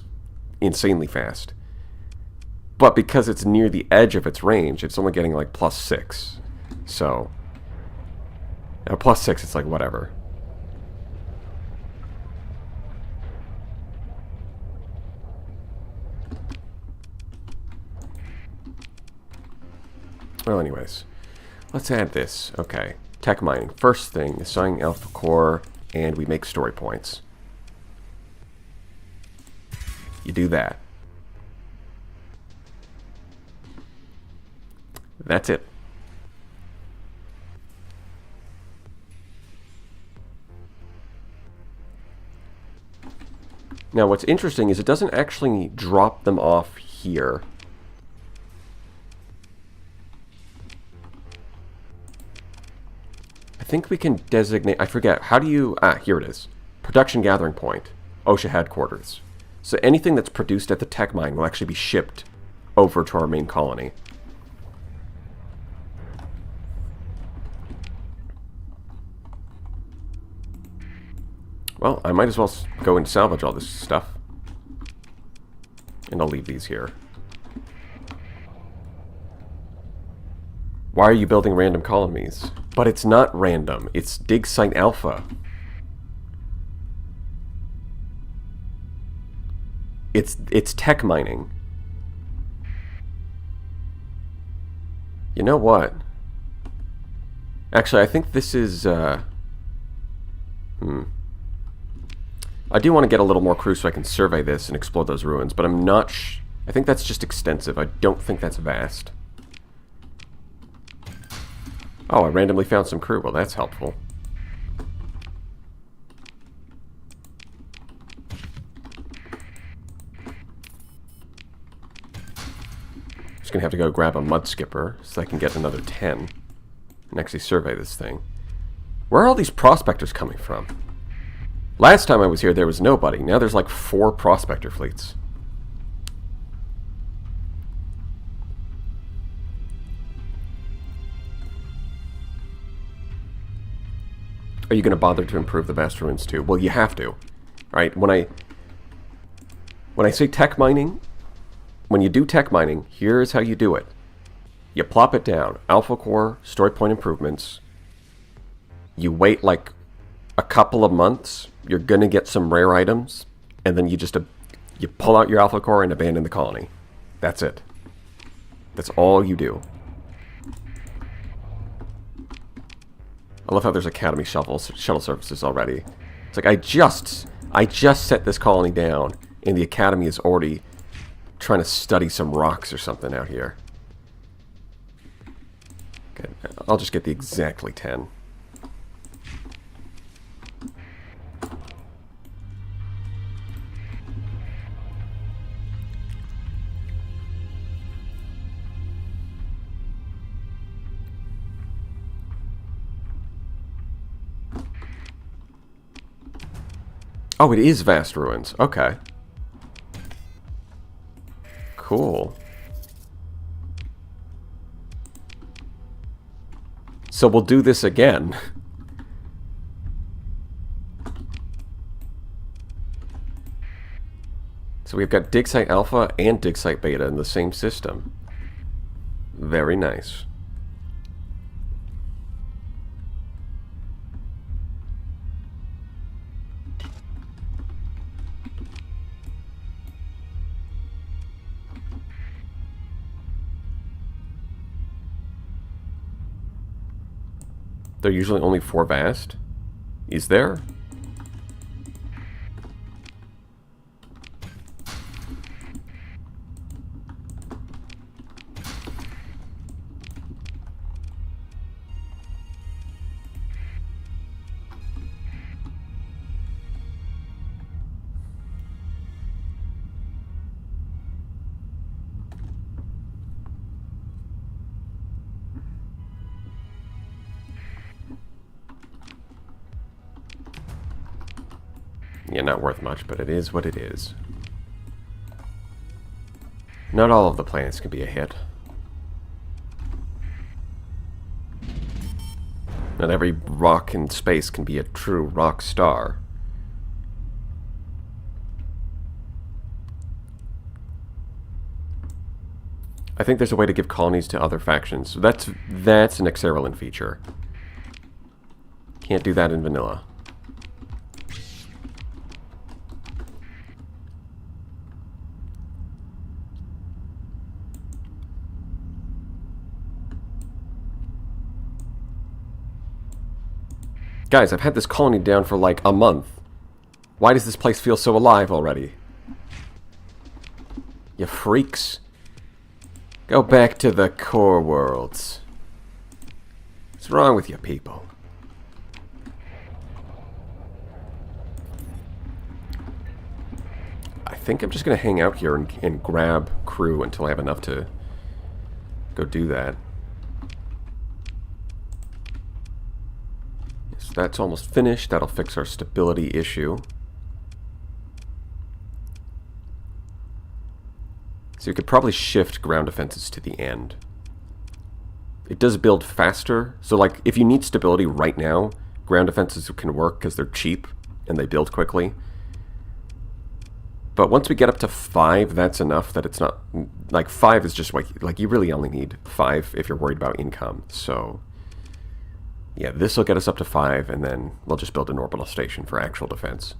insanely fast. But because it's near the edge of its range, it's only getting like +6. So at +6, it's like whatever. Well, anyways, let's add this. Okay, tech mining. First thing, assigning alpha core, and we make story points. You do that. That's it. Now, what's interesting is it doesn't actually drop them off here. I think we can designate, I forget, how do you, here it is. Production gathering point, OSHA headquarters. So anything that's produced at the tech mine will actually be shipped over to our main colony. Well, I might as well go and salvage all this stuff. And I'll leave these here. Why are you building random colonies? But it's not random. It's dig site alpha. It's tech mining. You know what? Actually, I think this is, I do want to get a little more crew so I can survey this and explore those ruins, but I'm not I think that's just extensive. I don't think that's vast. Oh, I randomly found some crew. Well, that's helpful. Just gonna have to go grab a mud skipper so I can get another 10 and actually survey this thing. Where are all these prospectors coming from? Last time I was here, there was nobody. Now there's like 4 prospector fleets. Are you going to bother to improve the vast ruins too? Well, you have to, right? When I say tech mining, when you do tech mining, here's how you do it. You plop it down. Alpha core, story point improvements. You wait like a couple of months. You're going to get some rare items. And then you just you pull out your alpha core and abandon the colony. That's it. That's all you do. I love how there's Academy shuttle services already. It's like I just set this colony down, and the Academy is already trying to study some rocks or something out here. Okay, I'll just get the exactly 10. Oh, it is vast ruins. Okay. Cool. So we'll do this again. So we've got dig site alpha and dig site beta in the same system. Very nice. They're usually only 4 vast. Is there? Yeah, not worth much, but it is what it is. Not all of the planets can be a hit. Not every rock in space can be a true rock star. I think there's a way to give colonies to other factions. So that's an Exerolin feature. Can't do that in vanilla. Guys, I've had this colony down for like a month. Why does this place feel so alive already? You freaks. Go back to the core worlds. What's wrong with you people? I think I'm just going to hang out here and grab crew until I have enough to go do that. So that's almost finished. That'll fix our stability issue. So you could probably shift ground defenses to the end. It does build faster. So like if you need stability right now, ground defenses can work because they're cheap and they build quickly. But once we get up to 5, that's enough that it's not... Like 5 is just like you really only need 5 if you're worried about income. So... yeah, this will get us up to 5, and then we'll just build an orbital station for actual defense.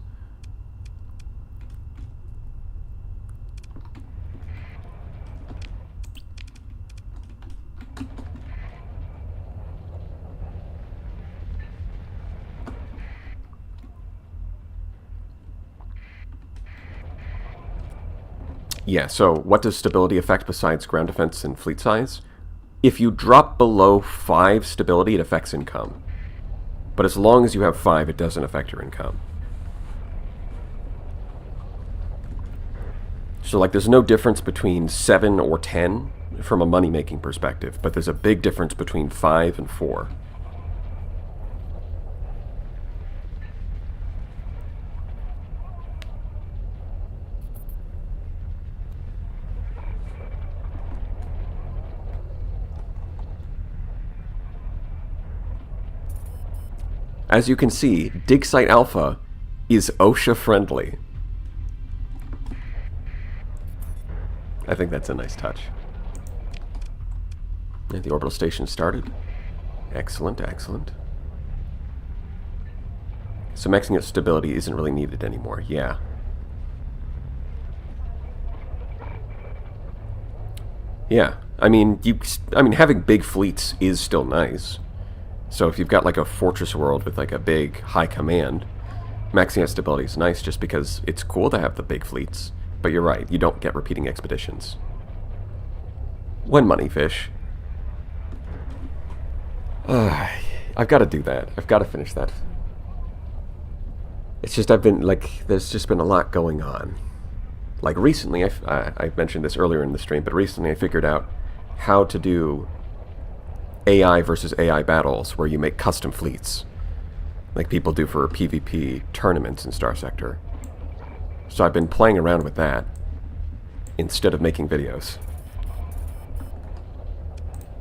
Yeah, so what does stability affect besides ground defense and fleet size? If you drop below 5 stability, it affects income. But as long as you have 5, it doesn't affect your income. So like there's no difference between 7 or 10 from a money-making perspective, but there's a big difference between 5 and 4. As you can see, Dig Site Alpha is OSHA friendly. I think that's a nice touch. And the orbital station started. Excellent, excellent. So maxing out stability isn't really needed anymore, yeah. Yeah, I mean having big fleets is still nice. So if you've got like a fortress world with like a big high command, maxing out stability is nice just because it's cool to have the big fleets. But you're right, you don't get repeating expeditions. One money fish. I've got to do that. I've got to finish that. It's just there's just been a lot going on. Like recently, I mentioned this earlier in the stream, but recently I figured out how to do AI versus AI battles where you make custom fleets like people do for PvP tournaments in Starsector. So I've been playing around with that instead of making videos.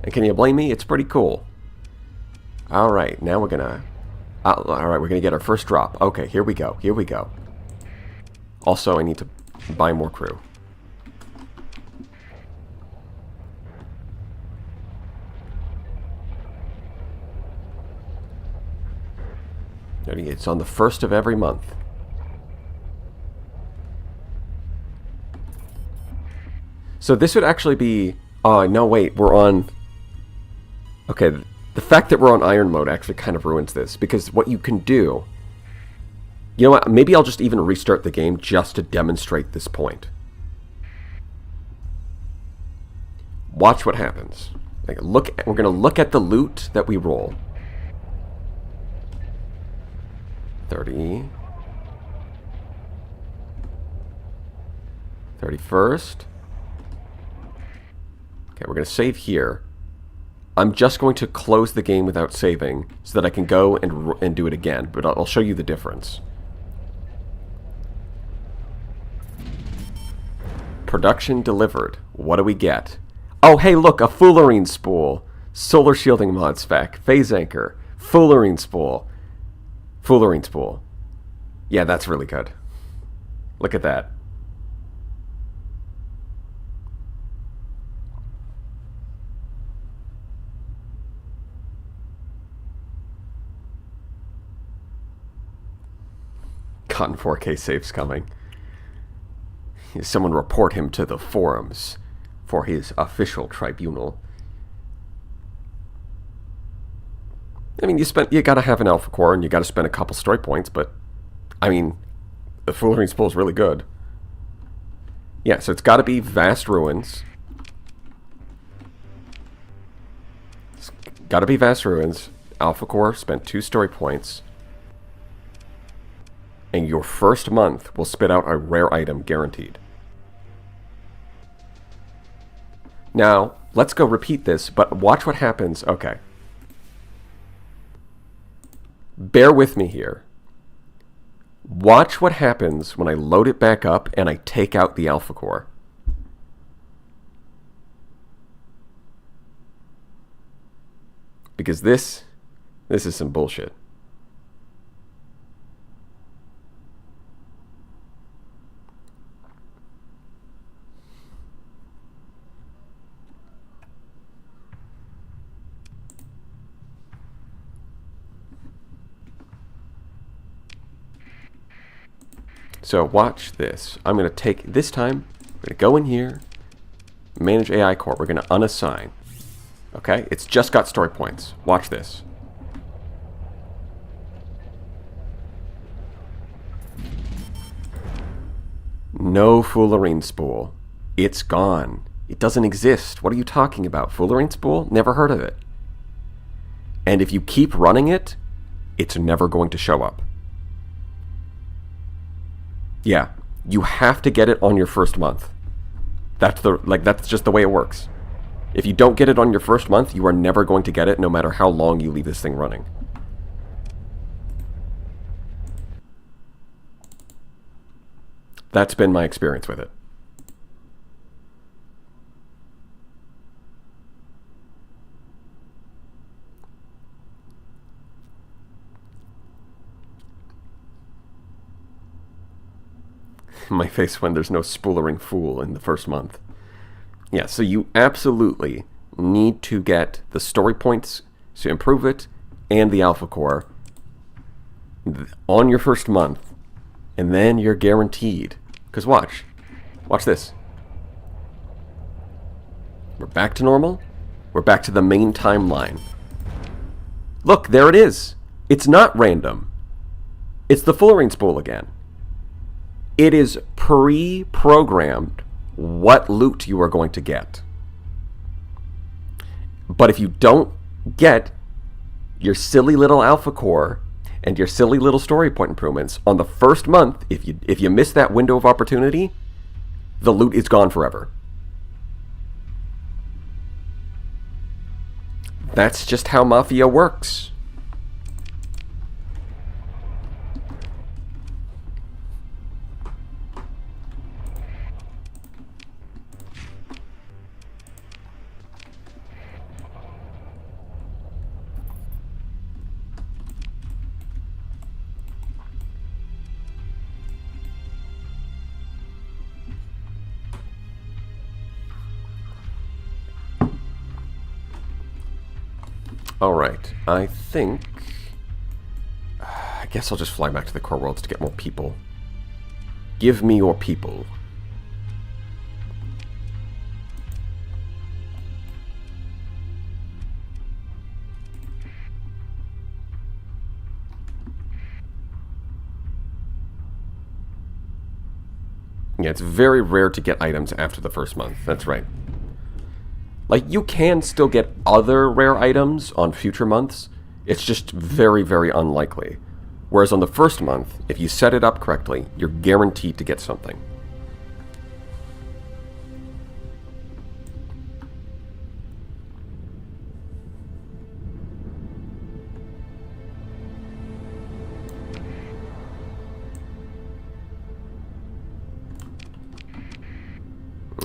And can you blame me? It's pretty cool. Alright, now we're gonna... Alright, we're gonna get our first drop. Okay, here we go. Here we go. Also, I need to buy more crew. It's on the 1st of every month. So this would actually be... Oh, no, wait, we're on... Okay, the fact that we're on iron mode actually kind of ruins this, because what you can do... You know what, maybe I'll just even restart the game just to demonstrate this point. Watch what happens. Like, we're going to look at the loot that we roll. 30. 31st. Okay, we're going to save here. I'm just going to close the game without saving so that I can go and do it again, but I'll show you the difference. Production delivered. What do we get? Oh, hey, look, a Fullerene spool. Solar shielding mod spec. Phase anchor. Fullerene spool. Fullerene spool. Yeah, that's really good. Look at that. Cotton 4K saves coming. Someone report him to the forums for his official tribunal. I mean, you gotta have an alpha core and you gotta spend a couple story points, but I mean, the Fullerene spool is really good. Yeah, so it's gotta be Vast Ruins. It's gotta be Vast Ruins. Alpha core, spent 2 story points. And your first month will spit out a rare item guaranteed. Now, let's go repeat this, but watch what happens. Okay. Bear with me here. Watch what happens when I load it back up and I take out the alpha core. Because this is some bullshit. So watch this. I'm going to take, this time, we're going to go in here, manage AI core. We're going to unassign. Okay? It's just got story points. Watch this. No Fullerene spool. It's gone. It doesn't exist. What are you talking about? Fullerene spool? Never heard of it. And if you keep running it, it's never going to show up. Yeah, you have to get it on your first month. That's just the way it works. If you don't get it on your first month, you are never going to get it no matter how long you leave this thing running. That's been my experience with it. My face when there's no spoolering fool in the first month. Yeah, so you absolutely need to get the story points to improve it and the alpha core on your first month, and then you're guaranteed. Because watch this. We're back to normal. We're back to the main timeline. Look, there it is. It's not random. It's the Fullerene spool again. It is pre-programmed what loot you are going to get. But if you don't get your silly little alpha core and your silly little story point improvements on the first month, if you miss that window of opportunity, the loot is gone forever. That's just how Mafia works. Alright, I guess I'll just fly back to the core worlds to get more people. Give me your people. Yeah, it's very rare to get items after the first month. That's right. Like, you can still get other rare items on future months. It's just very, very unlikely. Whereas on the first month, if you set it up correctly, you're guaranteed to get something.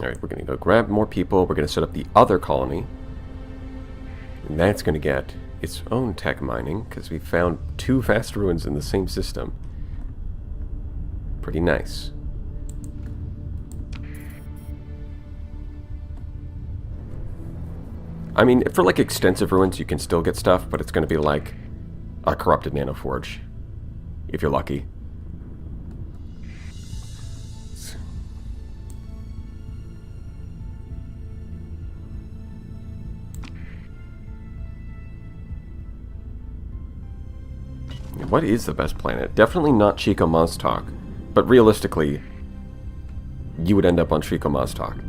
Alright, we're going to go grab more people. We're going to set up the other colony. And that's going to get its own tech mining, because we found 2 fast ruins in the same system. Pretty nice. I mean, for like extensive ruins, you can still get stuff, but it's going to be like a corrupted nanoforge, if you're lucky. What is the best planet? Definitely not Chico Mostok, but realistically, you would end up on Chico Mostok.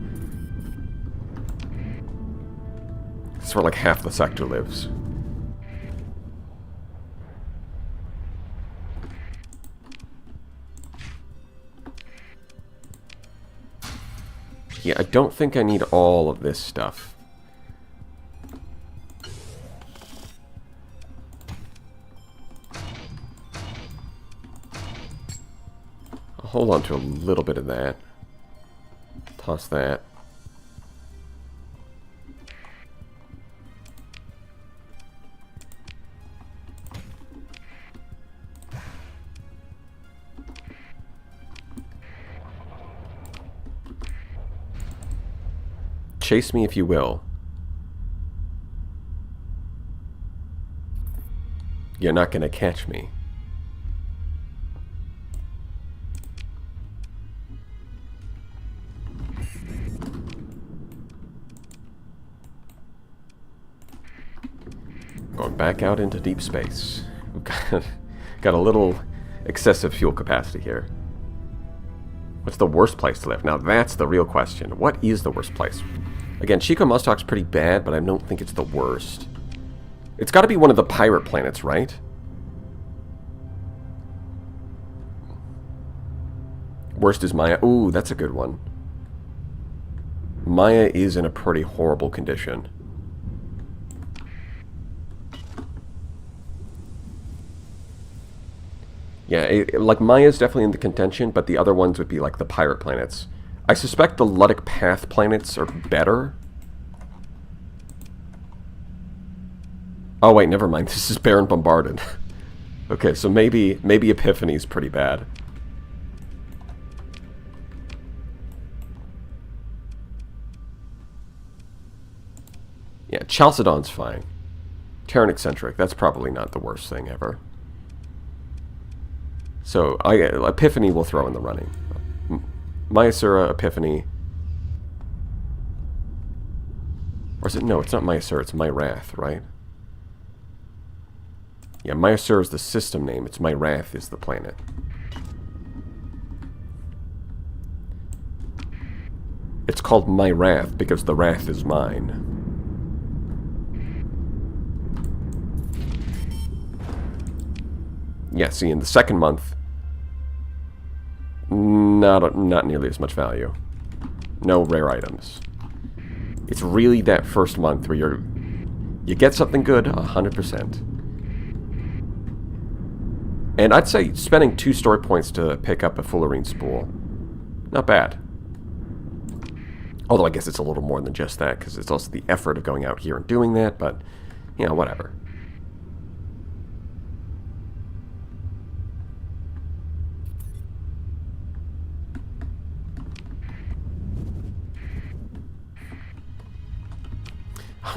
It's where like half the sector lives. Yeah, I don't think I need all of this stuff. I'll hold on to a little bit of that. Toss that. Chase me if you will. You're not gonna catch me. Going back out into deep space. We've got a little excessive fuel capacity here. What's the worst place to live? Now that's the real question. What is the worst place? Again, Chico Mostok's pretty bad, but I don't think it's the worst. It's got to be one of the pirate planets, right? Worst is Maya. Ooh, that's a good one. Maya is in a pretty horrible condition. Yeah, like Maya's definitely in the contention, but the other ones would be like the pirate planets. I suspect the Ludic Path planets are better. Oh wait, never mind. This is Barren Bombarded. Okay, so maybe Epiphany's pretty bad. Yeah, Chalcedon's fine. Terran Eccentric, that's probably not the worst thing ever. So, Epiphany will throw in the running. Myasura, Epiphany. Or is it? No, it's not Myasura, it's Myrath, right? Yeah, Myasura is the system name, it's Myrath is the planet. It's called Myrath because the wrath is mine. Yeah, see, in the second month, not nearly as much value. No rare items. It's really that first month where you get something good 100%. And I'd say spending 2 story points to pick up a Fullerene spool, not bad. Although I guess it's a little more than just that, because it's also the effort of going out here and doing that, but, you know, whatever.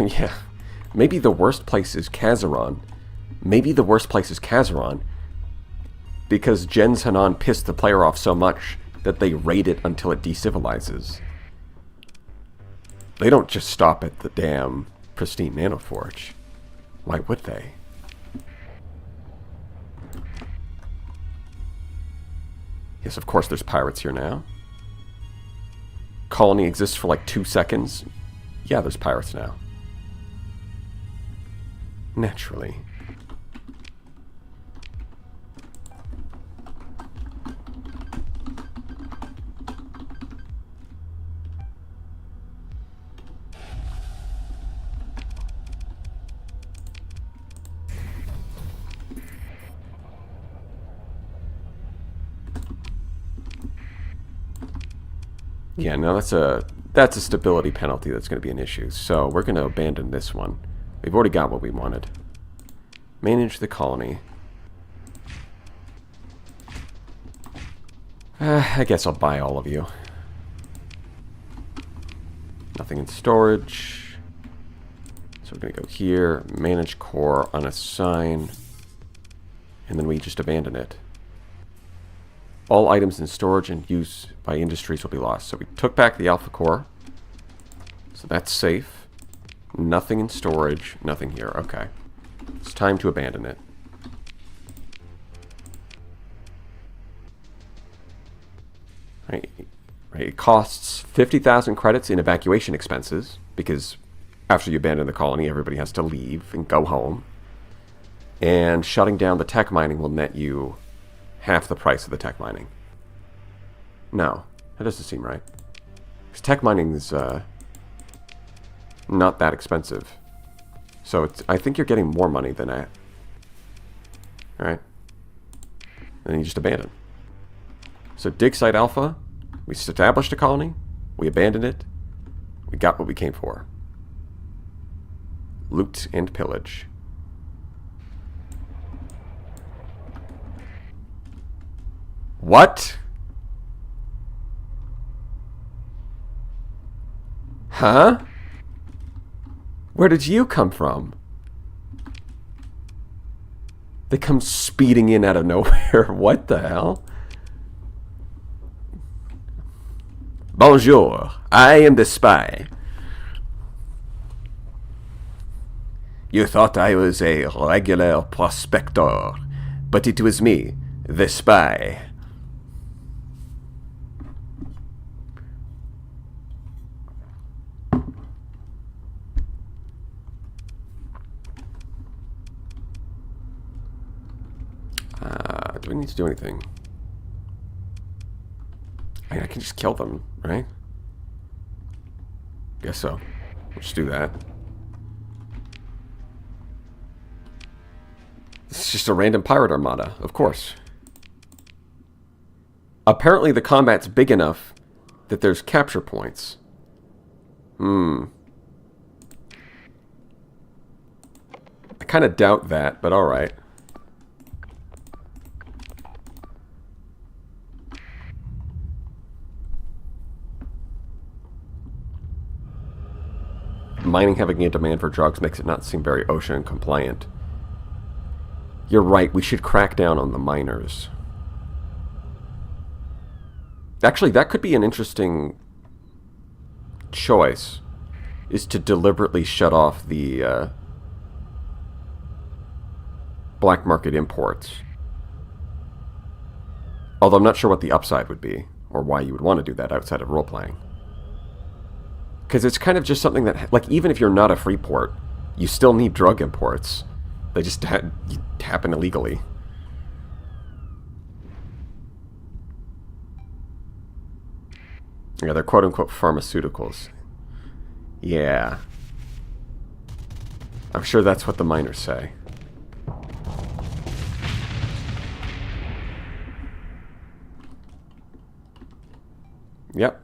Oh, yeah. Maybe the worst place is Kazaron. Maybe the worst place is Kazaron because Gens Hanan pissed the player off so much that they raid it until it decivilizes. They don't just stop at the damn pristine nanoforge. Why would they? Yes, of course there's pirates here now. Colony exists for like 2 seconds. Yeah, there's pirates now. Naturally. Yeah, no, that's that's a stability penalty that's going to be an issue. So we're going to abandon this one. We've already got what we wanted. Manage the colony. I guess I'll buy all of you. Nothing in storage. So we're going to go here, manage core, unassign, and then we just abandon it. All items in storage and use by industries will be lost. So we took back the alpha core. So that's safe. Nothing in storage, nothing here. Okay. It's time to abandon it. Right. It costs 50,000 credits in evacuation expenses, because after you abandon the colony, everybody has to leave and go home. And shutting down the tech mining will net you half the price of the tech mining. No, that doesn't seem right. Because tech mining is not that expensive. So I think you're getting more money than that. Alright. And then you just abandon. So dig site alpha. We established a colony. We abandoned it. We got what we came for. Loot and pillage. What? Huh? Where did you come from? They come speeding in out of nowhere. What the hell? Bonjour, I am the spy. You thought I was a regular prospector, but it was me, the spy. Do we need to do anything? I can just kill them, right? Guess so. We'll just do that. It's just a random pirate armada, of course. Apparently the combat's big enough that there's capture points. I kind of doubt that, but alright. Mining having a demand for drugs makes it not seem very OSHA compliant. You're right, we should crack down on the miners. Actually, that could be an interesting choice, is to deliberately shut off the black market imports. Although I'm not sure what the upside would be, or why you would want to do that outside of role-playing. Because it's kind of just something that, like, even if you're not a free port, you still need drug imports. They just happen illegally. Yeah, they're quote-unquote pharmaceuticals. Yeah. I'm sure that's what the miners say. Yep.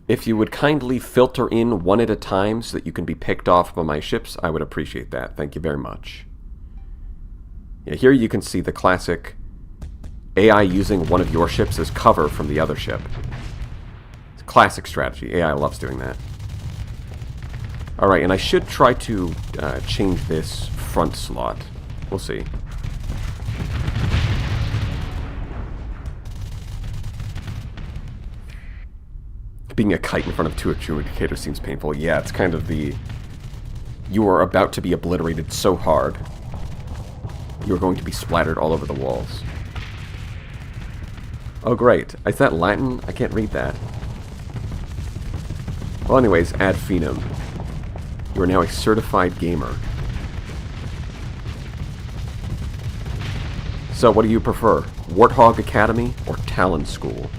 If you would kindly filter in one at a time so that you can be picked off by my ships, I would appreciate that. Thank you very much. Yeah, here you can see the classic AI using one of your ships as cover from the other ship. It's a classic strategy. AI loves doing that. Alright, and I should try to change this front slot. We'll see. Being a kite in front of two adjudicators seems painful. Yeah, it's kind of the... You are about to be obliterated so hard. You are going to be splattered all over the walls. Oh, great. Is that Latin? I can't read that. Well, anyways, ad phenum. You are now a certified gamer. So, what do you prefer? Warthog Academy or Talon School?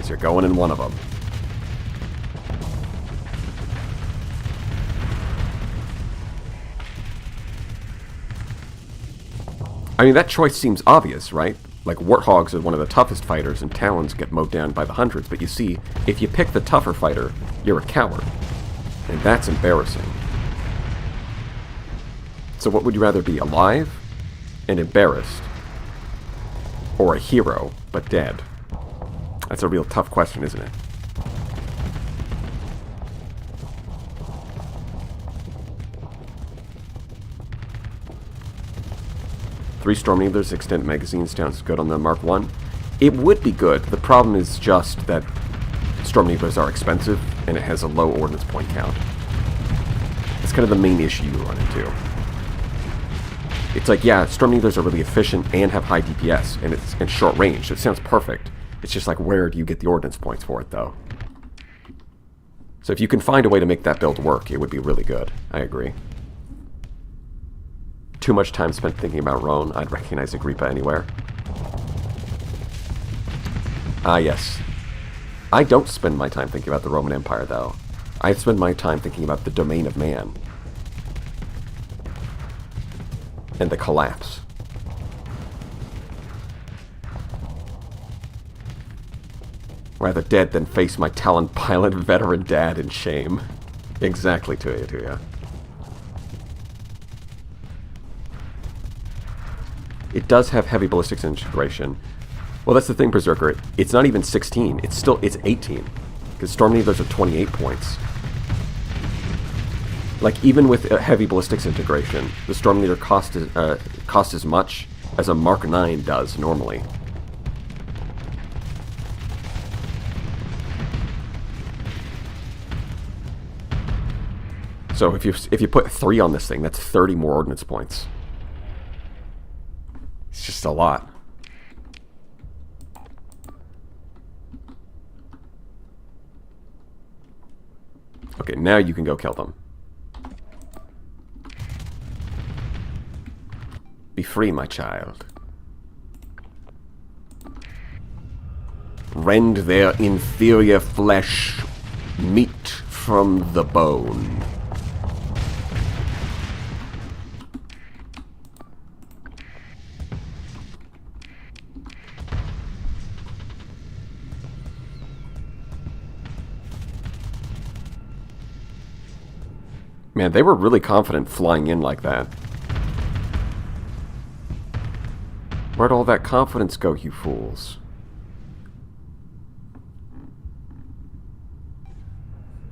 You're going in one of them. I mean, that choice seems obvious, right? Like, Warthogs are one of the toughest fighters, and Talons get mowed down by the hundreds. But you see, if you pick the tougher fighter, you're a coward. And that's embarrassing. So what would you rather be, alive and embarrassed? Or a hero, but dead? That's a real tough question, isn't it? Three Stormneedlers, extended magazine sounds good on the Mark 1. It would be good. The problem is just that Stormneedlers are expensive, and it has a low ordnance point count. It's kind of the main issue you run into. It's like, yeah, Stormneedlers are really efficient and have high DPS, and it's in short range. It sounds perfect. It's just like, where do you get the ordnance points for it, though? So if you can find a way to make that build work, it would be really good. I agree. Too much time spent thinking about Roan. I'd recognize Agrippa anywhere. Ah, yes. I don't spend my time thinking about the Roman Empire, though. I spend my time thinking about the domain of man. And the collapse. Rather dead than face my Talon pilot veteran dad in shame. Exactly, to you. It does have heavy ballistics integration. Well, that's the thing, Berserker. It's not even 16. It's 18. Because Stormneedlers are 28 points. Like, even with heavy ballistics integration, the Stormneedler cost as much as a Mark 9 does normally. So if you put 3 on this thing, that's 30 more ordnance points. It's just a lot. Okay, now you can go kill them. Be free, my child. Rend their inferior flesh, meat from the bone. Man, they were really confident flying in like that. Where'd all that confidence go, you fools?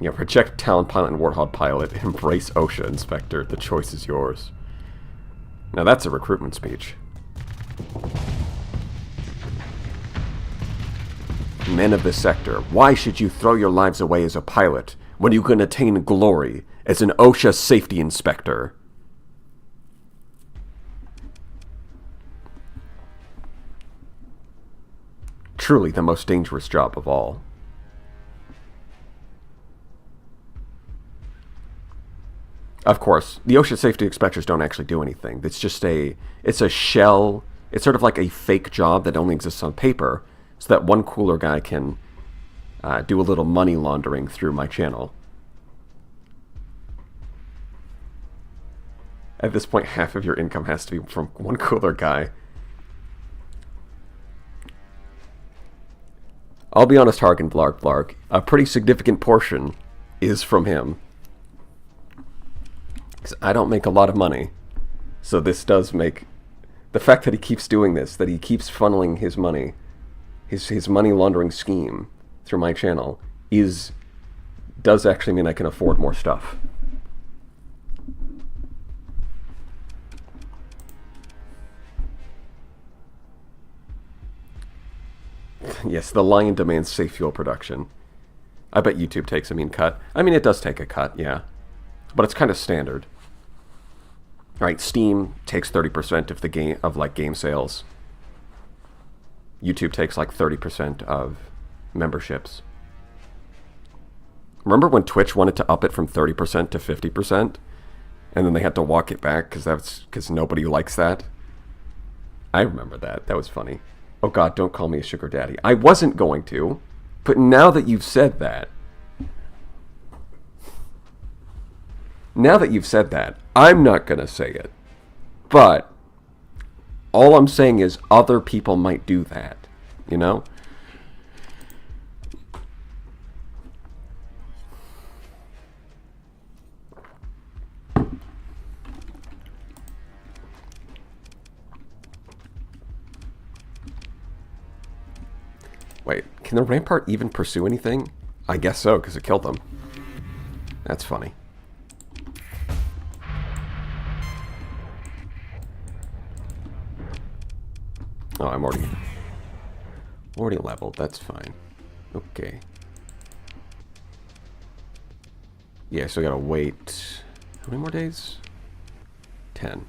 Yeah, reject Talon Pilot and Warthog Pilot. Embrace OSHA Inspector. The choice is yours. Now that's a recruitment speech. Men of the sector, why should you throw your lives away as a pilot when you can attain glory as an OSHA safety inspector? Truly the most dangerous job of all. Of course, the OSHA safety inspectors don't actually do anything. It's just it's a shell. It's sort of like a fake job that only exists on paper, so that one cooler guy can do a little money laundering through my channel. At this point, half of your income has to be from one cooler guy. I'll be honest, Harkin Blarg. A pretty significant portion is from him. Because I don't make a lot of money. So this does make... The fact that he keeps doing this, that he keeps funneling his money, his money laundering scheme through my channel, does actually mean I can afford more stuff. Yes, the lion demands safe fuel production. I bet YouTube takes a mean cut. I mean, it does take a cut, yeah. But it's kind of standard. Right, Steam takes 30% of the game sales. YouTube takes like 30% of memberships. Remember when Twitch wanted to up it from 30% to 50%? And then they had to walk it back because nobody likes that? I remember that. That was funny. Oh God, don't call me a sugar daddy. I wasn't going to, but now that you've said that, I'm not going to say it. But All I'm saying is other people might do that, you know? Wait, can the Rampart even pursue anything? I guess so, because it killed them. That's funny. Oh, I'm already leveled. That's fine. Okay. Yeah, so we gotta wait. How many more days? 10.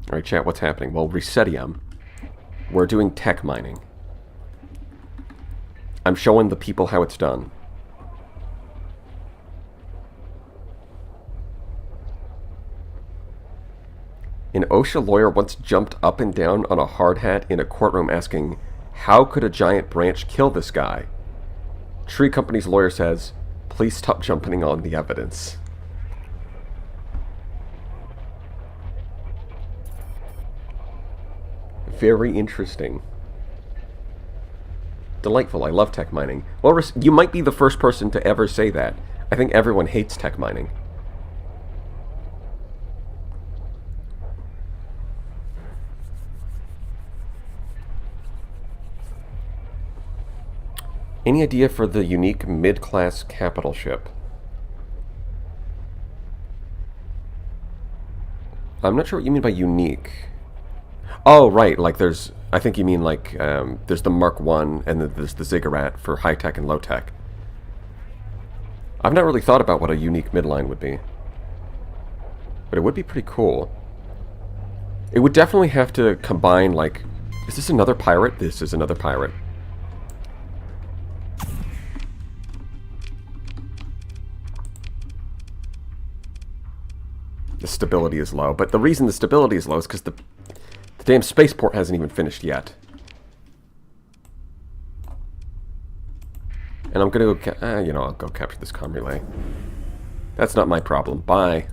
Alright, chat, what's happening? Well, Resetium. We're doing tech mining. I'm showing the people how it's done. An OSHA lawyer once jumped up and down on a hard hat in a courtroom asking, how could a giant branch kill this guy? Tree company's lawyer says, please stop jumping on the evidence. Very interesting. Delightful. I love tech mining. Well, you might be the first person to ever say that. I think everyone hates tech mining. Any idea for the unique mid-class capital ship? I'm not sure what you mean by unique. Oh, right, like there's... I think you mean like, there's the Mark 1 and then there's the Ziggurat for high-tech and low-tech. I've not really thought about what a unique midline would be. But it would be pretty cool. It would definitely have to combine, like... Is this another pirate? This is another pirate. The stability is low. But the reason the stability is low is because the damn spaceport hasn't even finished yet. And I'm gonna go, you know, I'll go capture this comm relay. That's not my problem. Bye.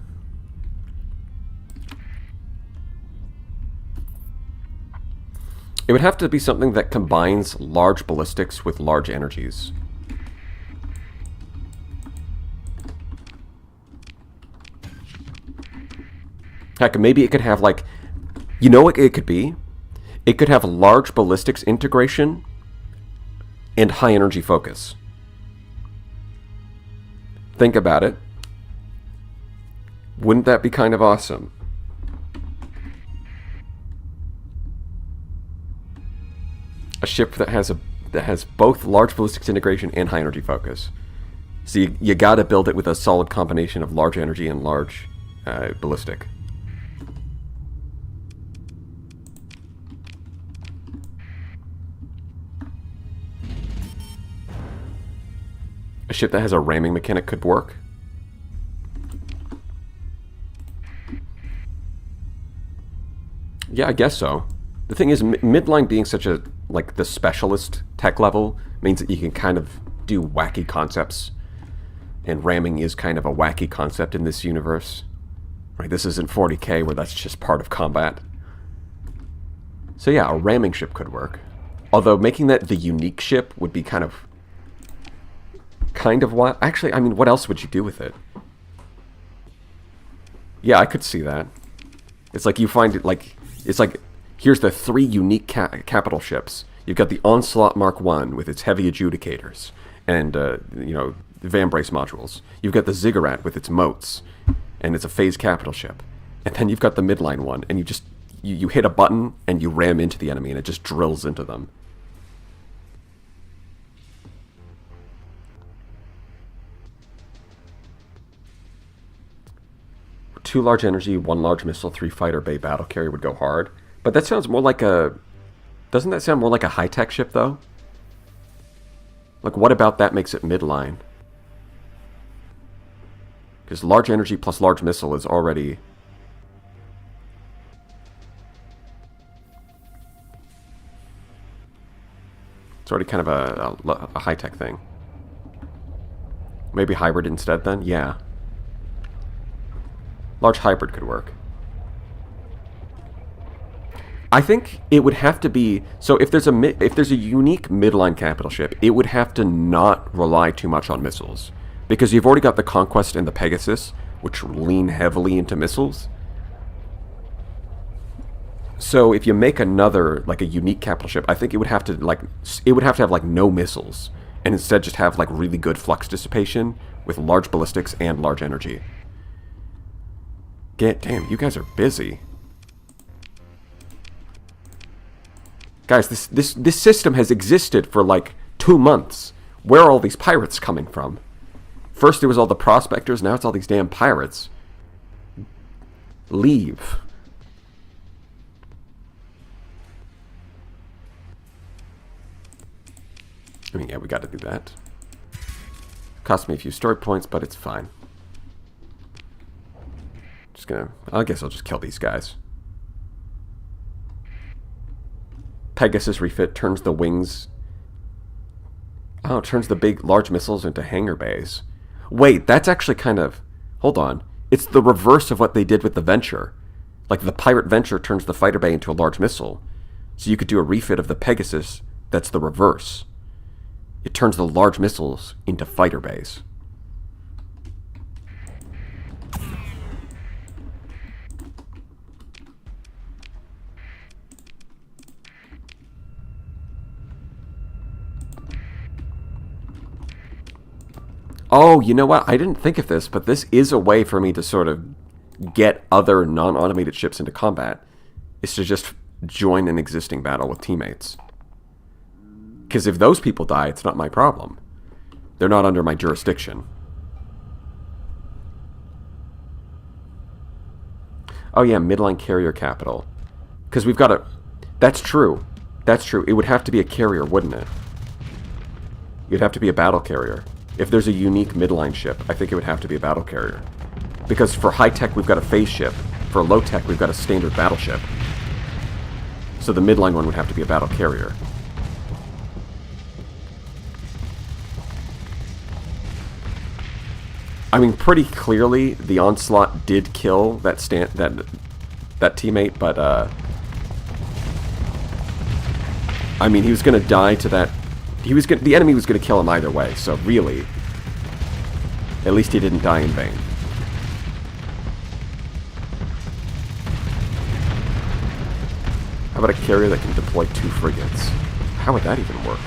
It would have to be something that combines large ballistics with large energies. Heck, maybe it could have, like... You know what it could be? It could have large ballistics integration and high energy focus. Think about it. Wouldn't that be kind of awesome? A ship that has both large ballistics integration and high energy focus. So you gotta build it with a solid combination of large energy and large ballistic. A ship that has a ramming mechanic could work. Yeah, I guess so. The thing is, midline being such a, like, the specialist tech level means that you can kind of do wacky concepts. And ramming is kind of a wacky concept in this universe. Right, this isn't 40k where that's just part of combat. So yeah, a ramming ship could work. Although making that the unique ship would be kind of wild. Actually, I mean, what else would you do with it? Yeah, I could see that. It's like you find it like... It's like, here's the 3 unique capital ships. You've got the Onslaught Mark 1 with its heavy adjudicators and, you know, van brace modules. You've got the Ziggurat with its moats, and it's a phase capital ship. And then you've got the midline one, and you just... You hit a button, and you ram into the enemy, and it just drills into them. Two large energy, 1 large missile, 3 fighter bay battle carrier would go hard. But that sounds more like a... Doesn't that sound more like a high-tech ship, though? Like, what about that makes it midline? Because large energy plus large missile is already... It's already kind of a high-tech thing. Maybe hybrid instead, then? Yeah. Large hybrid could work. I think it would have to be... So if there's a unique midline capital ship, it would have to not rely too much on missiles. Because you've already got the Conquest and the Pegasus, which lean heavily into missiles. So if you make another, like, a unique capital ship, I think it would have to, like... It would have to have, like, no missiles. And instead just have, like, really good flux dissipation with large ballistics and large energy. Damn, you guys are busy. Guys, this system has existed for like 2 months. Where are all these pirates coming from? First it was all the prospectors, now it's all these damn pirates. Leave. I mean, yeah, we gotta do that. Cost me a few story points, but it's fine. I guess I'll just kill these guys. Pegasus refit turns the wings... Oh, it turns the big, large missiles into hangar bays. Wait, that's actually kind of... Hold on. It's the reverse of what they did with the Venture. Like, the Pirate Venture turns the fighter bay into a large missile. So you could do a refit of the Pegasus that's the reverse. It turns the large missiles into fighter bays. Oh, you know what? I didn't think of this, but this is a way for me to sort of get other non-automated ships into combat. Is to just join an existing battle with teammates. Because if those people die, it's not my problem. They're not under my jurisdiction. Oh yeah, midline carrier capital. Because we've got a... That's true. That's true. It would have to be a carrier, wouldn't it? It'd have to be a battle carrier. If there's a unique midline ship, I think it would have to be a battle carrier. Because for high-tech, we've got a phase ship. For low-tech, we've got a standard battleship. So the midline one would have to be a battle carrier. I mean, pretty clearly, the Onslaught did kill that teammate, but, I mean, he was going to die to that... The enemy was going to kill him either way, so really, at least he didn't die in vain. How about a carrier that can deploy 2 frigates? How would that even work?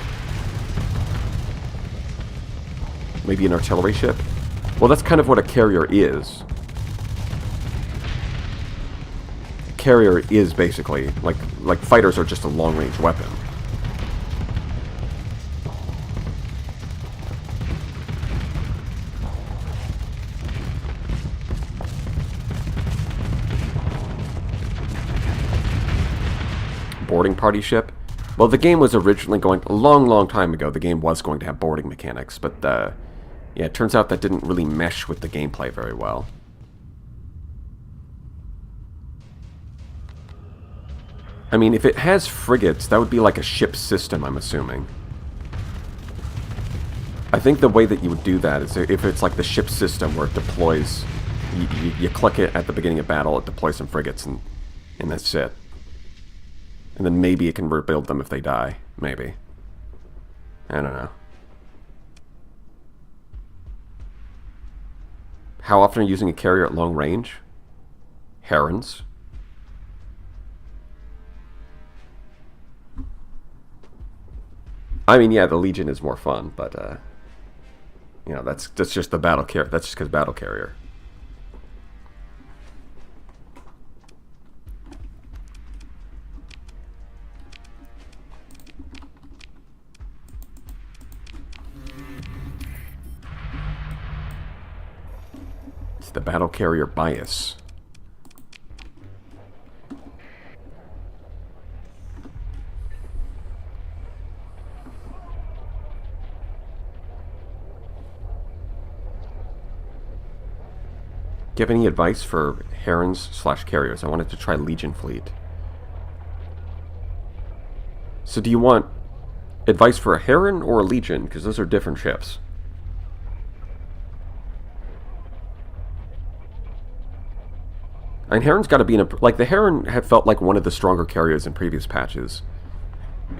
Maybe an artillery ship? Well, that's kind of what a carrier is. A carrier is basically, like fighters are just a long-range weapon. Boarding party ship. Well, the game was originally going... A long time ago, the game was going to have boarding mechanics, but, yeah, it turns out that didn't really mesh with the gameplay very well. I mean, if it has frigates, that would be like a ship system, I'm assuming. I think the way that you would do that is if it's like the ship system where it deploys... You click it at the beginning of battle, it deploys some frigates, and that's it. And then maybe it can rebuild them if they die. Maybe. I don't know. How often are you using a carrier at long range? Herons. I mean, yeah, the Legion is more fun, but, you know, that's just the battle carrier. That's just because battle carrier. The battle carrier bias. Do you have any advice for Herons/carriers? I wanted to try Legion fleet. So do you want advice for a Heron or a Legion? Because those are different ships. And Heron's got to be in a... Like, the Heron had felt like one of the stronger carriers in previous patches.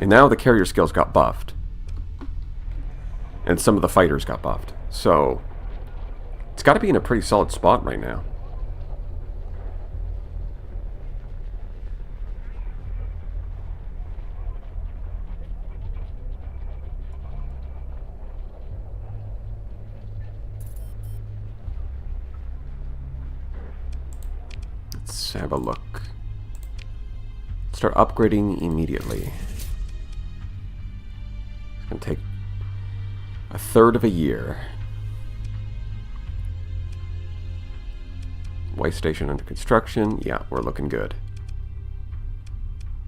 And now the carrier skills got buffed. And some of the fighters got buffed. So, it's got to be in a pretty solid spot right now. Let's have a look. Start upgrading immediately. It's going to take a third of a year. Way station under construction. Yeah, we're looking good.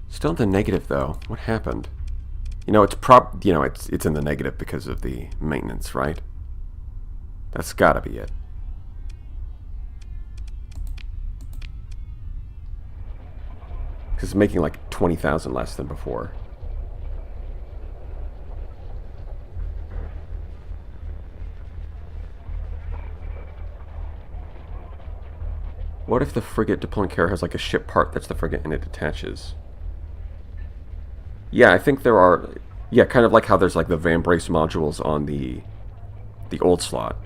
Still in the negative though. What happened? You know, it's in the negative because of the maintenance, right? That's gotta be it. Because it's making like 20,000 less than before. What if the frigate deploying carrier has like a ship part that's the frigate and it detaches? Yeah, I think there are... Yeah, kind of like how there's like the Van Brace modules on the old slot.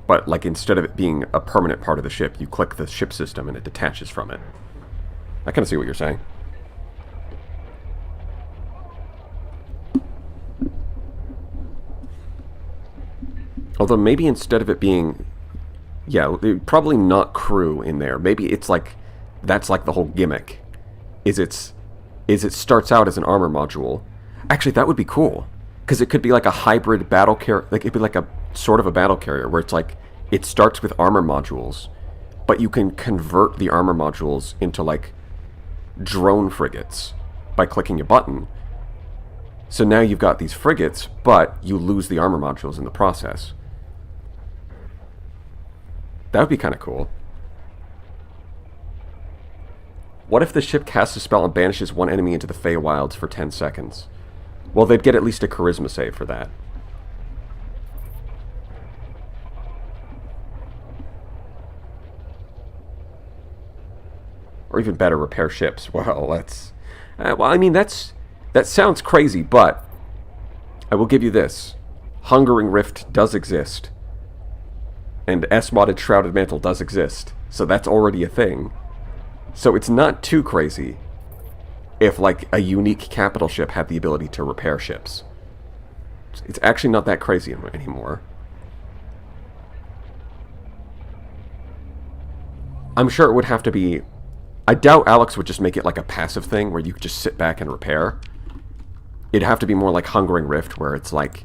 But like instead of it being a permanent part of the ship, you click the ship system and it detaches from it. I kind of see what you're saying. Although maybe instead of it being... Yeah, probably not crew in there. Maybe it's like... That's like the whole gimmick. Is it starts out as an armor module. Actually, that would be cool. Because it could be like a hybrid battle carrier. Like, it'd be like a sort of a battle carrier where it's like... It starts with armor modules. But you can convert the armor modules into like... drone frigates. By clicking a button. So now you've got these frigates, but you lose the armor modules in the process. That would be kind of cool. What if the ship casts a spell and banishes one enemy into the Feywilds for 10 seconds? Well, they'd get at least a charisma save for that. Or even better, repair ships. Well, that's... well, I mean, that sounds crazy, but... I will give you this. Hungering Rift does exist. And S-modded Shrouded Mantle does exist. So that's already a thing. So it's not too crazy if, like, a unique capital ship had the ability to repair ships. It's actually not that crazy anymore. I'm sure it would have to be... I doubt Alex would just make it like a passive thing where you could just sit back and repair. It'd have to be more like Hungering Rift, where it's like...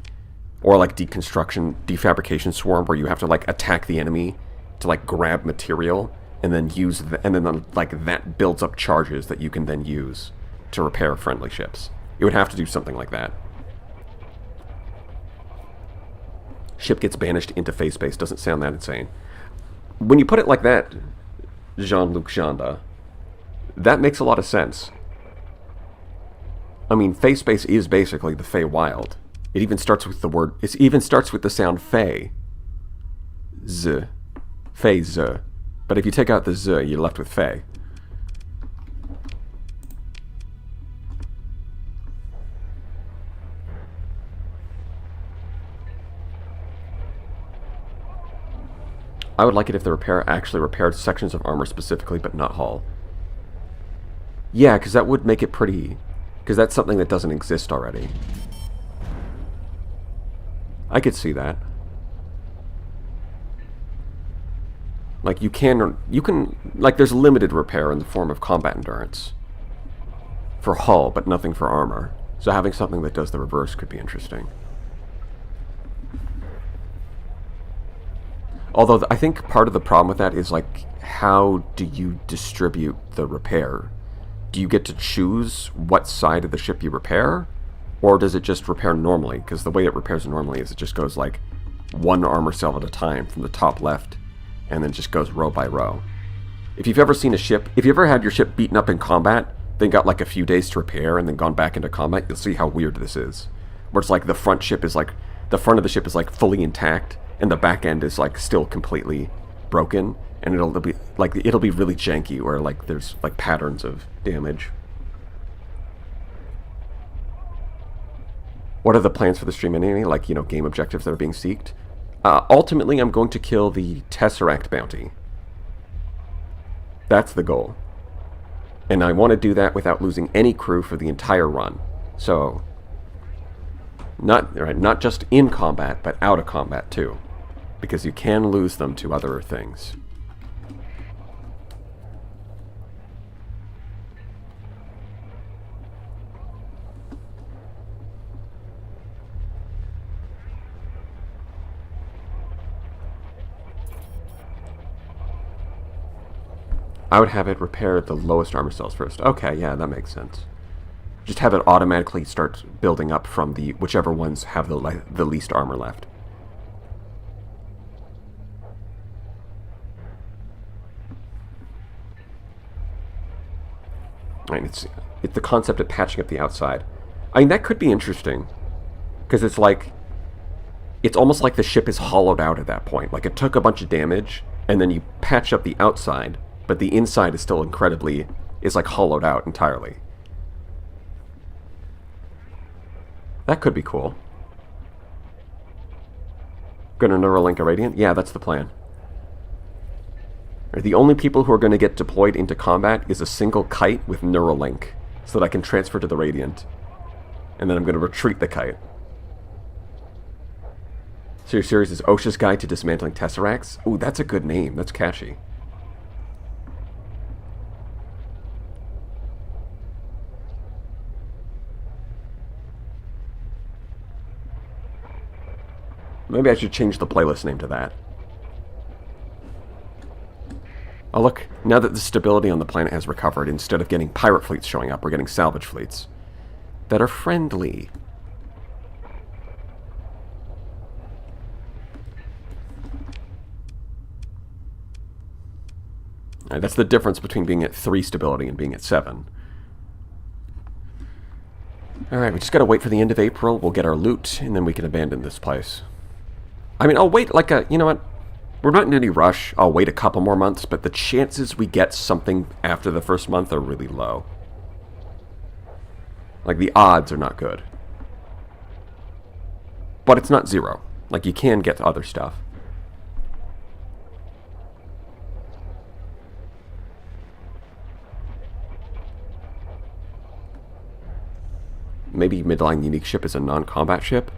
Or like Defabrication Swarm, where you have to like attack the enemy to like grab material and then use and then like that builds up charges that you can then use to repair friendly ships. It would have to do something like that. Ship gets banished into phase space doesn't sound that insane. When you put it like that, Jean-Luc Janda, that makes a lot of sense. I mean, phase space is basically the Feywild. It even starts with the word... It even starts with the sound Fey. Z. Fey Z. But if you take out the Z, you're left with Fey. I would like it if the repair actually repaired sections of armor specifically, but not hull. Yeah, because that would make it pretty... Because that's something that doesn't exist already. I could see that. Like, you can, like, there's limited repair in the form of combat endurance. For hull, but nothing for armor. So having something that does the reverse could be interesting. Although, I think part of the problem with that is, like, how do you distribute the repair? Do you get to choose what side of the ship you repair? Or does it just repair normally? Because the way it repairs normally is it just goes like one armor cell at a time from the top left, and then just goes row by row. If you've ever seen a ship, if you ever had your ship beaten up in combat, then got like a few days to repair, and then gone back into combat, you'll see how weird this is. Where it's like the front of the ship is like fully intact, and the back end is like still completely broken, and it'll be really janky, where like there's like patterns of damage. What are the plans for the stream anyway? Like, you know, game objectives that are being seeked? Ultimately, I'm going to kill the Tesseract bounty. That's the goal. And I want to do that without losing any crew for the entire run. So, not just in combat, but out of combat too. Because you can lose them to other things. I would have it repair the lowest armor cells first. Okay, yeah, that makes sense. Just have it automatically start building up from the whichever ones have the least armor left. Right, it's the concept of patching up the outside. I mean, that could be interesting, because it's like, it's almost like the ship is hollowed out at that point. Like, it took a bunch of damage, and then you patch up the outside, but the inside is still is like hollowed out entirely. That could be cool. Gonna Neuralink a Radiant? Yeah, that's the plan. The only people who are going to get deployed into combat is a single kite with Neuralink, so that I can transfer to the Radiant. And then I'm going to retreat the kite. So your series is OSHA's Guide to Dismantling Tesseracts? Ooh, that's a good name. That's catchy. Maybe I should change the playlist name to that. Oh look, now that the stability on the planet has recovered, instead of getting pirate fleets showing up, we're getting salvage fleets that are friendly. Right, that's the difference between being at 3 stability and being at 7. Alright, we just gotta wait for the end of April, we'll get our loot, and then we can abandon this place. I mean, I'll wait like you know what? We're not in any rush. I'll wait a couple more months, but the chances we get something after the first month are really low. Like, the odds are not good. But it's not 0. Like, you can get other stuff. Maybe Midline Unique Ship is a non-combat ship?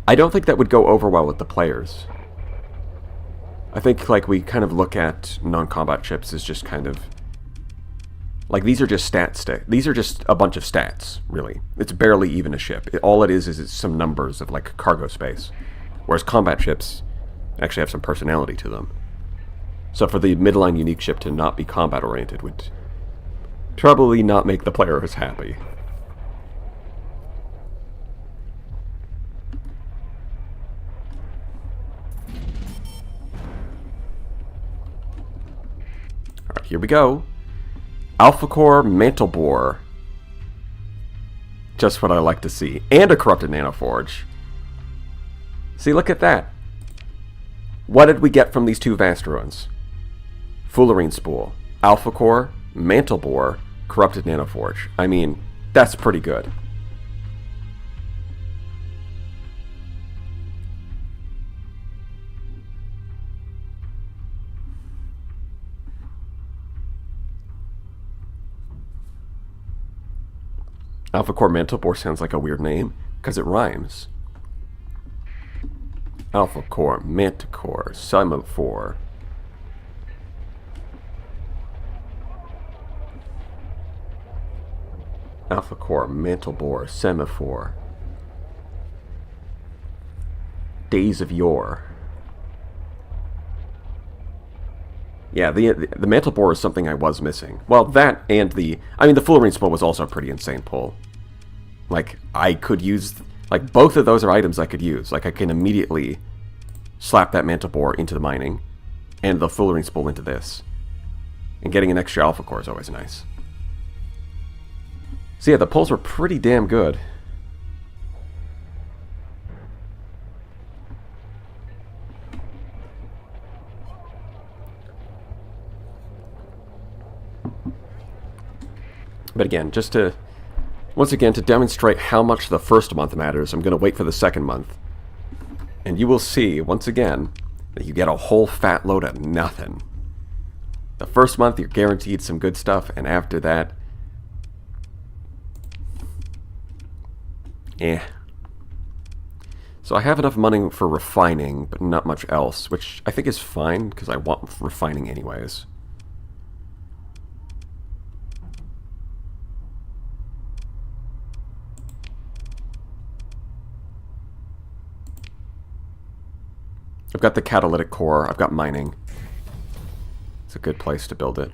I don't think that would go over well with the players. I think, like, we kind of look at non-combat ships as just kind of... Like, these are just these are just a bunch of stats, really. It's barely even a ship. All it is it's some numbers of, like, cargo space. Whereas combat ships actually have some personality to them. So for the Midline Unique Ship to not be combat-oriented would probably not make the players happy. Here we go. Alpha Core Mantle Boar. Just what I like to see. And a Corrupted Nanoforge. See, look at that. What did we get from these 2 Vast Ruins? Fullerene Spool, Alpha Core, Mantle Boar, Corrupted Nanoforge. I mean, that's pretty good. Alpha Core Mantle Boar sounds like a weird name, because it rhymes. Alpha Core, Manticore, Semaphore. Alpha Core, Mantle Boar, Semaphore. Days of Yore. Yeah, the Mantle Boar is something I was missing. Well, that and the Fullerene Spool was also a pretty insane pull. Like, I could use... Like, both of those are items I could use. Like, I can immediately slap that Mantle Boar into the mining, and the Fullerene Spool into this. And getting an extra Alpha Core is always nice. So yeah, the pulls were pretty damn good. But again, just to, once again, to demonstrate how much the first month matters, I'm going to wait for the second month. And you will see, once again, that you get a whole fat load of nothing. The first month, you're guaranteed some good stuff, and after that, So I have enough money for refining, but not much else, which I think is fine, because I want refining anyways. I've got the catalytic core, I've got mining. It's a good place to build it.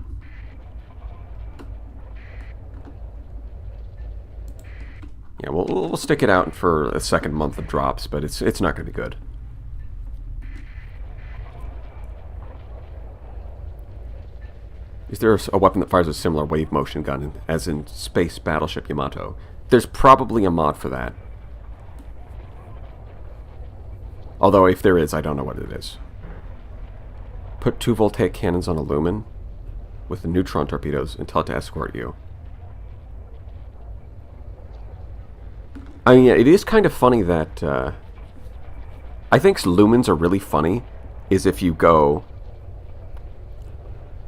Yeah, we'll stick it out for a second month of drops, but it's not going to be good. Is there a weapon that fires a similar wave motion gun as in Space Battleship Yamato? There's probably a mod for that. Although if there is, I don't know what it is. Put 2 voltaic cannons on a lumen with the neutron torpedoes and tell it to escort you. I mean, yeah, it is kind of funny that, I think lumens are really funny, is if you go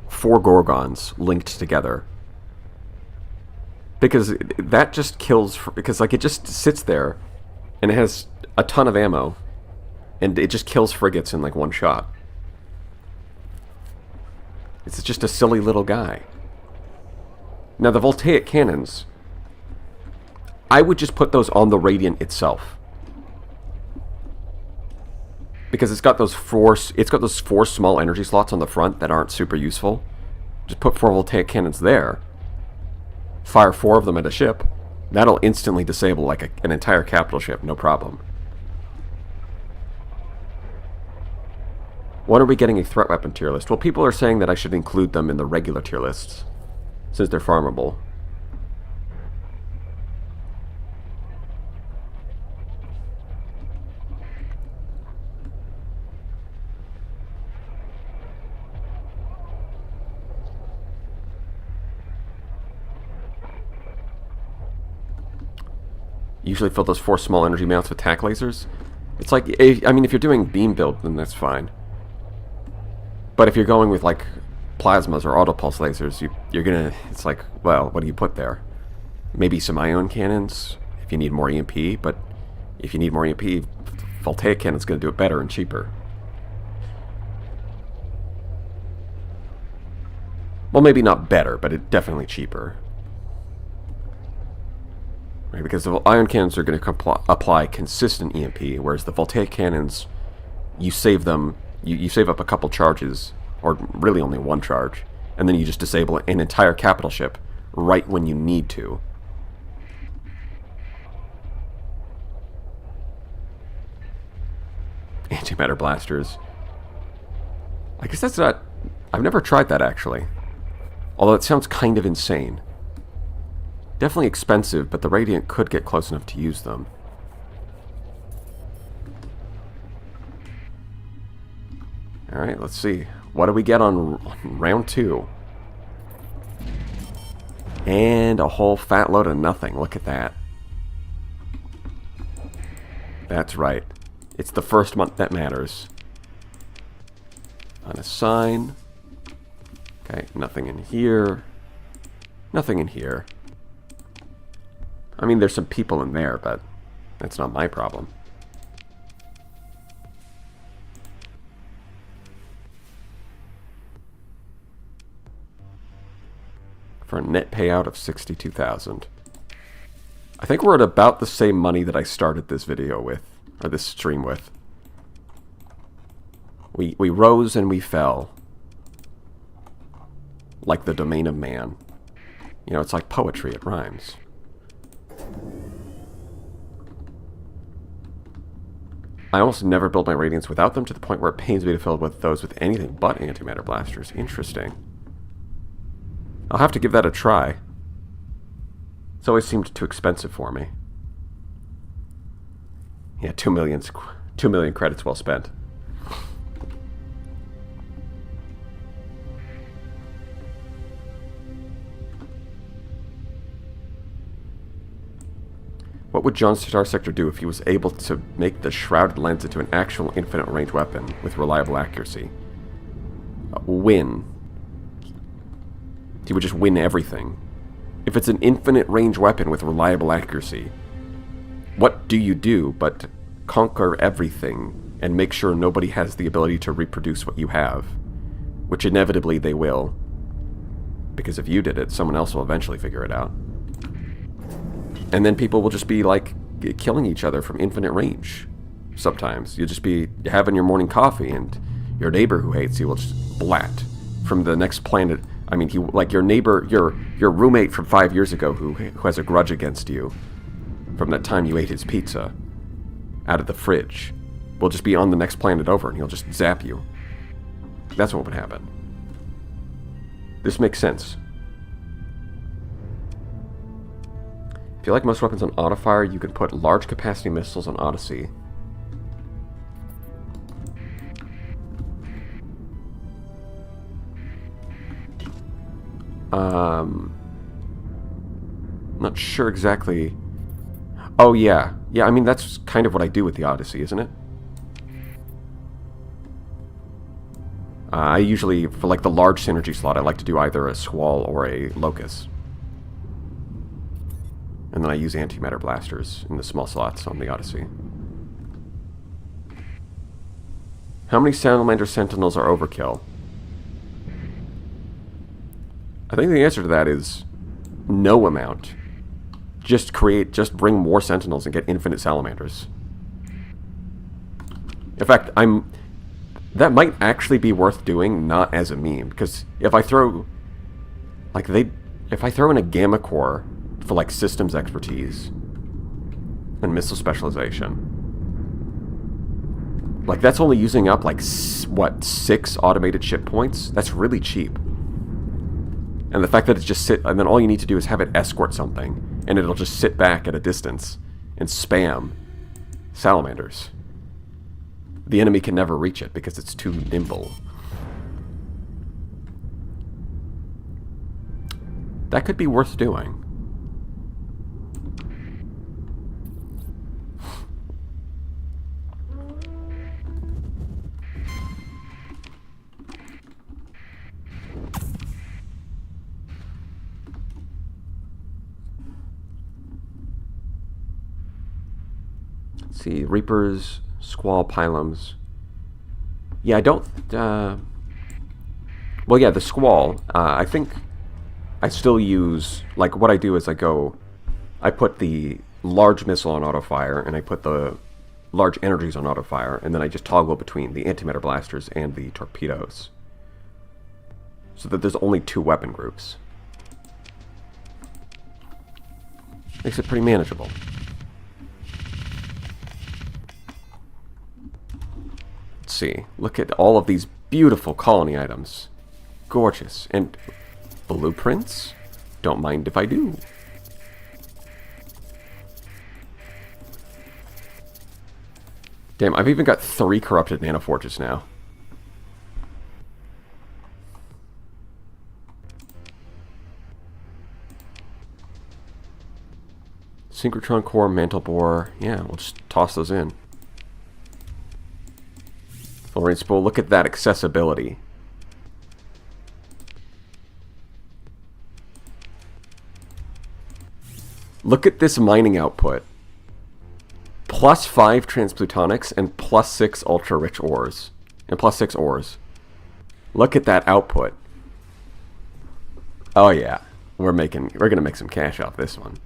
4 Gorgons linked together. Because that just kills, because like it just sits there, and it has a ton of ammo, and it just kills frigates in like one shot. It's just a silly little guy. Now the voltaic cannons, I would just put those on the Radiant itself, because it's got those 4 small energy slots on the front that aren't super useful. Just put 4 voltaic cannons there. Fire 4 of them at a ship. That'll instantly disable like an entire capital ship, no problem. When are we getting a threat weapon tier list? Well, people are saying that I should include them in the regular tier lists, since they're farmable. Usually fill those 4 small energy mounts with tac lasers. It's like, I mean, if you're doing beam build, then that's fine. But if you're going with like plasmas or autopulse lasers, you're gonna, it's like, well, what do you put there? Maybe some ion cannons if you need more EMP, but if you need more EMP, voltaic cannon's gonna do it better and cheaper. Well, maybe not better, but it's definitely cheaper. Right, because the ion cannons are going to apply consistent EMP, whereas the voltaic cannons, you save them, you save up a couple charges, or really only 1 charge, and then you just disable an entire capital ship right when you need to. Antimatter blasters. I guess that's not... I've never tried that, actually. Although it sounds kind of insane. Definitely expensive, but the Radiant could get close enough to use them. Alright, let's see. What do we get on round 2? And a whole fat load of nothing. Look at that. That's right. It's the first month that matters. Unassign. Okay, nothing in here. Nothing in here. I mean, there's some people in there, but that's not my problem. For a net payout of 62,000. I think we're at about the same money that I started this video with, or this stream with. We rose and we fell. Like the domain of man. You know, it's like poetry, it rhymes. I almost never build my Radiants without them, to the point where it pains me to fill with those with anything but antimatter blasters. Interesting. I'll have to give that a try. It's always seemed too expensive for me. Yeah, 2 million credits well spent. What would John Starsector do if he was able to make the shrouded lens into an actual infinite range weapon with reliable accuracy? Win. He would just win everything. If it's an infinite range weapon with reliable accuracy, what do you do but conquer everything and make sure nobody has the ability to reproduce what you have? Which inevitably they will. Because if you did it, someone else will eventually figure it out. And then people will just be, like, killing each other from infinite range. Sometimes. You'll just be having your morning coffee, and your neighbor who hates you will just blat from the next planet. I mean, like your neighbor, your roommate from 5 years ago who has a grudge against you from that time you ate his pizza out of the fridge will just be on the next planet over, and he'll just zap you. That's what would happen. This makes sense. If you like most weapons on autofire, you can put large capacity missiles on Odyssey. Not sure exactly. Oh yeah. Yeah, I mean that's kind of what I do with the Odyssey, isn't it? I usually, for like the large synergy slot, I like to do either a Squall or a Locust. And then I use antimatter blasters in the small slots on the Odyssey. How many Salamander Sentinels are overkill? I think the answer to that is no amount. Just bring more Sentinels and get infinite Salamanders. In fact, that might actually be worth doing, not as a meme, because if I throw in a Gamma Core for like systems expertise and missile specialization, like that's only using up like what, 6 automated ship points? That's really cheap. And the fact that it's just and then all you need to do is have it escort something, and it'll just sit back at a distance and spam salamanders. The enemy can never reach it because it's too nimble. That could be worth doing. Let's see, Reapers, Squall, Pylums. Yeah, I don't... well, yeah, the Squall, I think I still use... Like, what I do is I put the large missile on auto-fire, and I put the large energies on auto-fire, and then I just toggle between the antimatter blasters and the torpedoes. So that there's only 2 weapon groups. Makes it pretty manageable. Let's see. Look at all of these beautiful colony items. Gorgeous. And blueprints? Don't mind if I do. Damn, I've even got 3 corrupted nanoforges now. Synchrotron core, mantle bore. Yeah, we'll just toss those in. Full-range spool, look at that accessibility. Look at this mining output. +5 transplutonics and +6 ultra-rich ores. And +6 ores. Look at that output. Oh yeah, we're gonna make some cash off this one.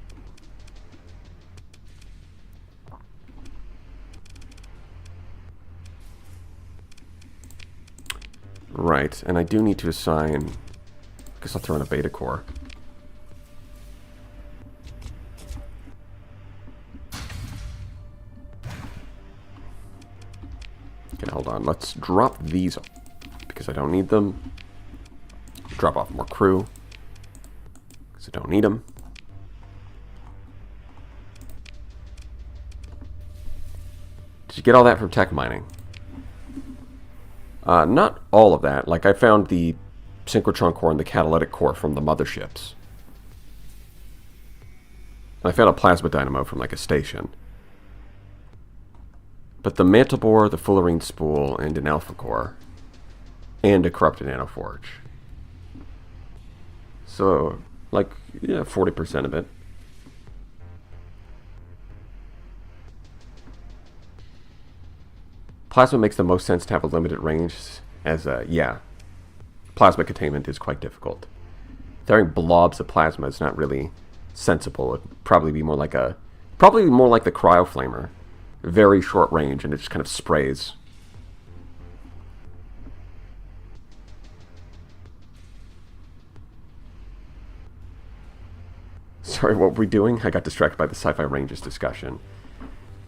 Right, and I do need to assign... I guess I'll throw in a beta core. Okay, hold on. Let's drop these because I don't need them. Drop off more crew because I don't need them. Did you get all that from tech mining? Not all of that. Like, I found the synchrotron core and the catalytic core from the motherships. I found a plasma dynamo from like a station. But the mantle bore, the fullerene spool, and an alpha core. And a corrupted nanoforge. So, like, yeah, 40% of it. Plasma makes the most sense to have a limited range, as, yeah, plasma containment is quite difficult. Throwing blobs of plasma is not really sensible. It'd probably be more like the cryoflamer. Very short range, and it just kind of sprays. Sorry, what were we doing? I got distracted by the sci-fi ranges discussion.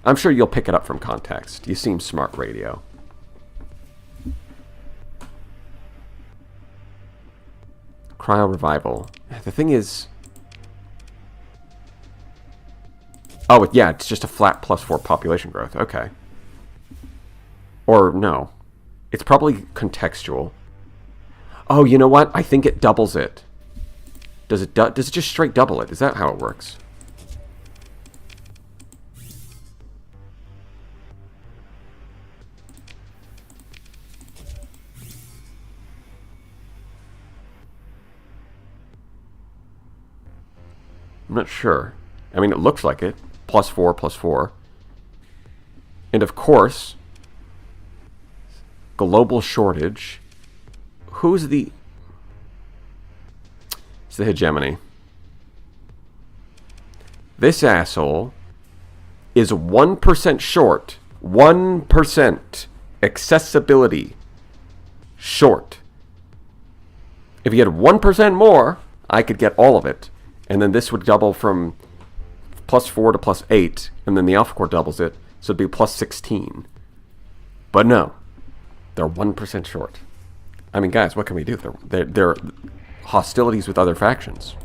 I'm sure you'll pick it up from context. You seem smart, radio. Cryo revival. The thing is... Oh, yeah, it's just a flat +4 population growth. Okay. Or, no. It's probably contextual. Oh, you know what? I think it doubles it. Does it just straight double it? Is that how it works? I'm not sure. I mean, it looks like it. +4, +4. And of course, global shortage. Who's the... It's the hegemony. This asshole is 1% short. 1% accessibility short. If you had 1% more, I could get all of it. And then this would double from +4 to +8, and then the alpha core doubles it, so it'd be +16. But no, they're 1% short. I mean, guys, what can we do? They're hostilities with other factions.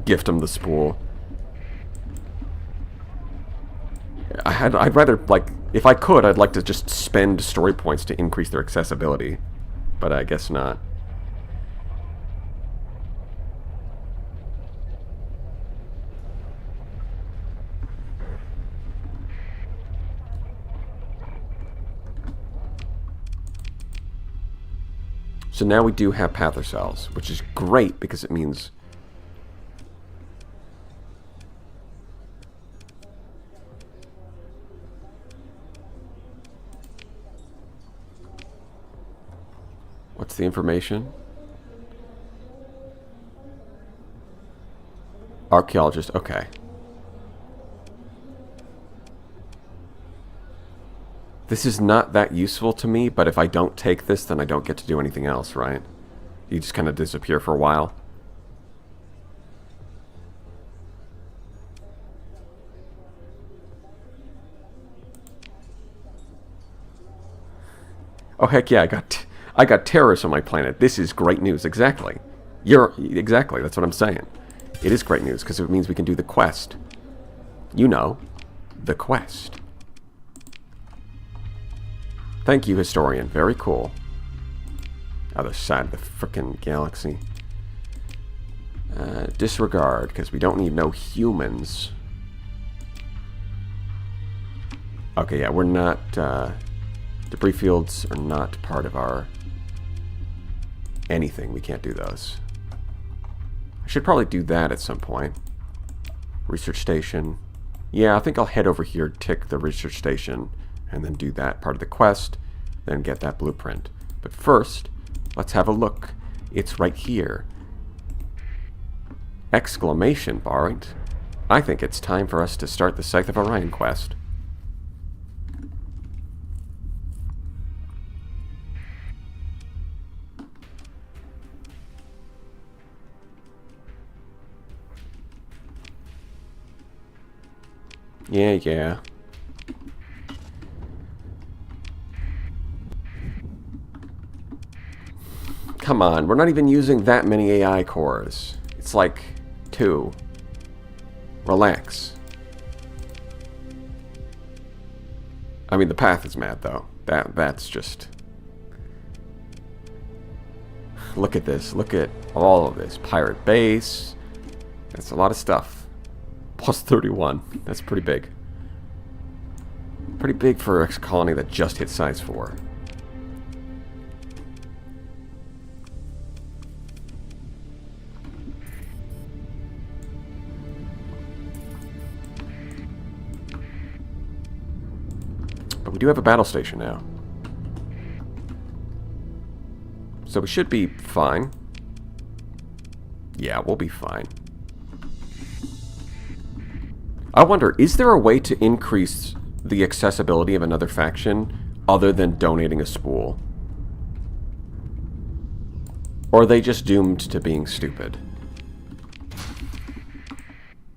Gift them the spool. I'd rather, like, if I could, I'd like to just spend story points to increase their accessibility. But I guess not. So now we do have Panther cells, which is great because it means... What's the information? Archaeologist, okay. This is not that useful to me, but if I don't take this, then I don't get to do anything else, right? You just kind of disappear for a while. Oh, heck yeah, I got terrorists on my planet. This is great news, exactly. Exactly, that's what I'm saying. It is great news, because it means we can do the quest. You know, the quest. Thank you, historian. Very cool. Other side of the frickin' galaxy. Disregard, because we don't need no humans. Okay, yeah, we're not... debris fields are not part of our... anything. We can't do those. I should probably do that at some point. Research station. Yeah, I think I'll head over here, tick the research station, and then do that part of the quest, then get that blueprint. But first, let's have a look. It's right here. Exclamation point. I think it's time for us to start the Scythe of Orion quest. Yeah. Come on, we're not even using that many AI cores. It's like 2. Relax. I mean, the path is mad, though. That's just... look at this. Look at all of this. Pirate base. That's a lot of stuff. Plus 31. That's pretty big. Pretty big for a colony that just hit size 4. But we do have a battle station now. So we should be fine. Yeah, we'll be fine. I wonder, is there a way to increase the accessibility of another faction other than donating a spool? Or are they just doomed to being stupid?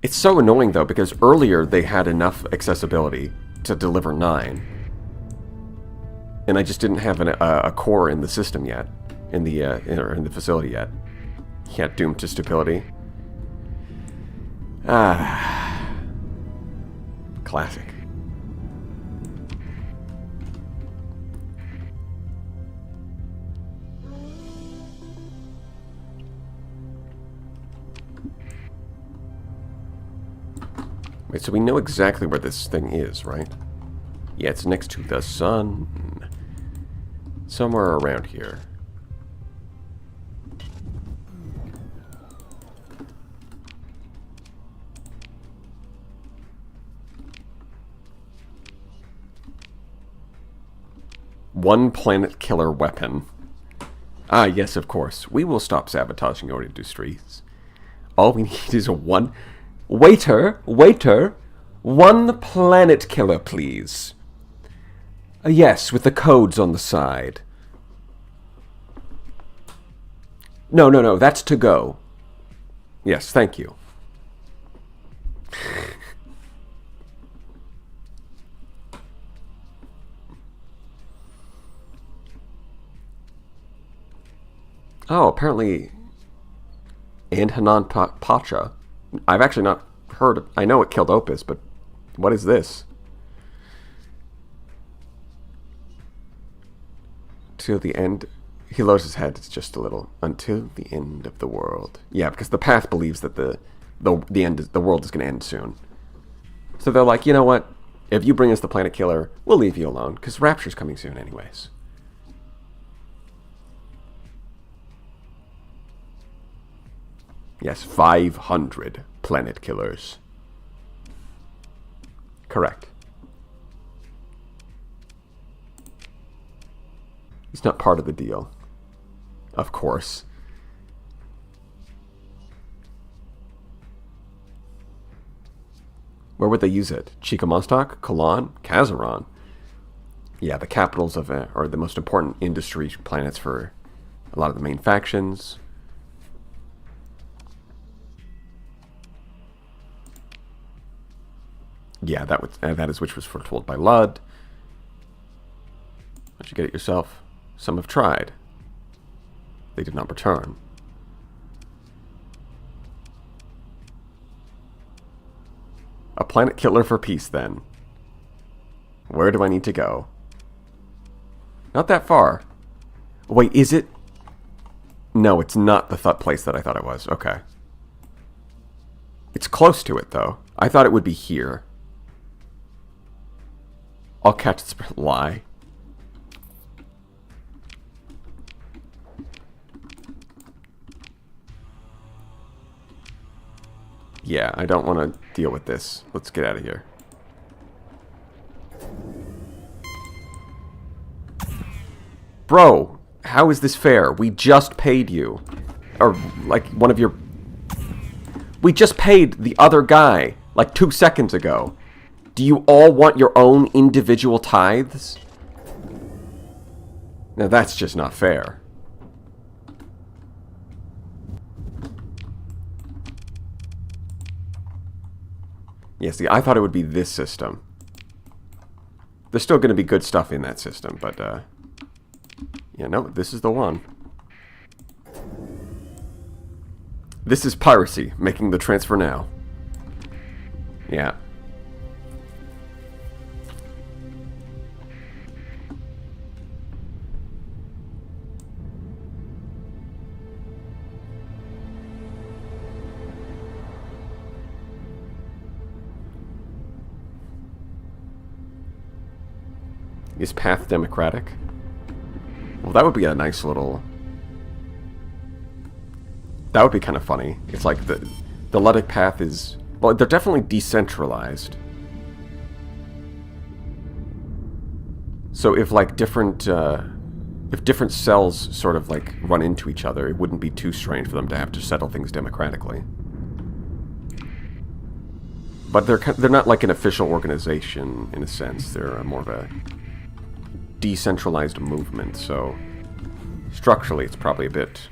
It's so annoying, though, because earlier they had enough accessibility to deliver 9. And I just didn't have a core in the system yet. In the facility yet. Yet doomed to stupidity. Ah. Classic. Wait, so we know exactly where this thing is, right? Yeah, it's next to the sun. Somewhere around here. One planet killer weapon. Ah, yes, of course. We will stop sabotaging your industries. All we need is a one... Waiter! Waiter! One planet killer, please. Yes, with the codes on the side. No, no, no, that's to go. Yes, thank you. Oh, apparently... And Hanan Pacha. I've actually not heard of... I know it killed Opus, but what is this? Till the end... He lowers his head, it's just a little. Until the end of the world. Yeah, because the Path believes that the world is going to end soon. So they're like, you know what? If you bring us the planet killer, we'll leave you alone, because Rapture's coming soon anyways. Yes, 500 planet killers. Correct. He's not part of the deal. Of course. Where would they use it? Chicamostok? Kalan? Kazaron? Yeah, the capitals of it are the most important industry planets for a lot of the main factions. Yeah, that is which was foretold by Lud. Why don't you get it yourself? Some have tried. They did not return. A planet killer for peace, then. Where do I need to go? Not that far. Wait, is it? No, it's not the place that I thought it was. Okay. It's close to it, though. I thought it would be here. I'll catch its lie. Yeah, I don't want to deal with this. Let's get out of here. Bro, how is this fair? We just paid you. Or, like, one of your... We just paid the other guy, like 2 seconds ago. Do you all want your own individual tithes? Now that's just not fair. Yeah, see, I thought it would be this system. There's still going to be good stuff in that system, but, yeah, no, this is the one. This is piracy, making the transfer now. Yeah. Is path democratic? Well, that would be a nice little... That would be kind of funny. It's like the Luddic path is... Well, they're definitely decentralized. So if like different cells sort of like run into each other, it wouldn't be too strange for them to have to settle things democratically. But they're not like an official organization in a sense. They're more of a decentralized movement. So structurally, it's probably a bit.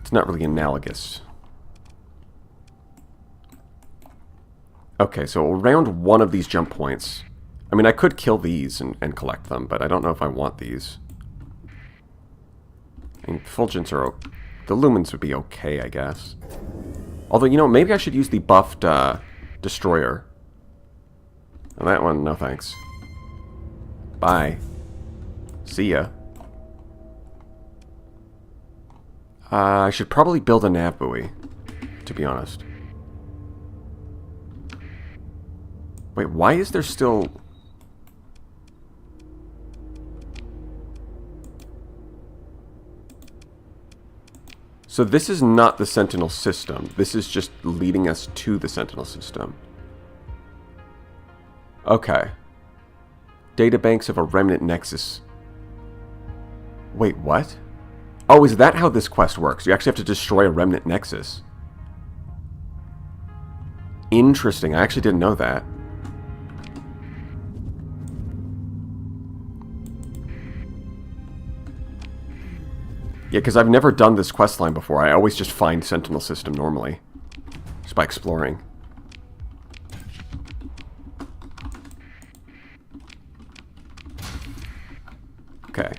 It's not really analogous. Okay, so around one of these jump points. I mean, I could kill these and collect them, but I don't know if I want these. And fulgents are... The lumens would be okay, I guess. Although, you know, maybe I should use the buffed destroyer. And that one, no thanks. Bye. See ya. I should probably build a nav buoy, to be honest. Wait, why is there still... So this is not the Sentinel system. This is just leading us to the Sentinel system. Okay. Databanks of a remnant nexus. Wait, what? Oh, is that how this quest works? You actually have to destroy a remnant nexus. Interesting. I actually didn't know that. Yeah, because I've never done this questline before. I always just find Sentinel system normally. Just by exploring. Okay.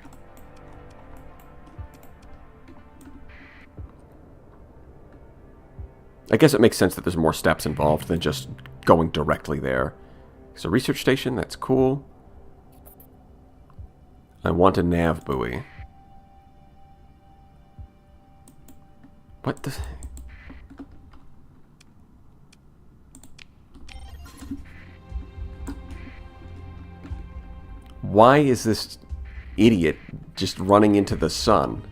I guess it makes sense that there's more steps involved than just going directly there. So research station, that's cool. I want a nav buoy. What the... Why is this idiot just running into the sun?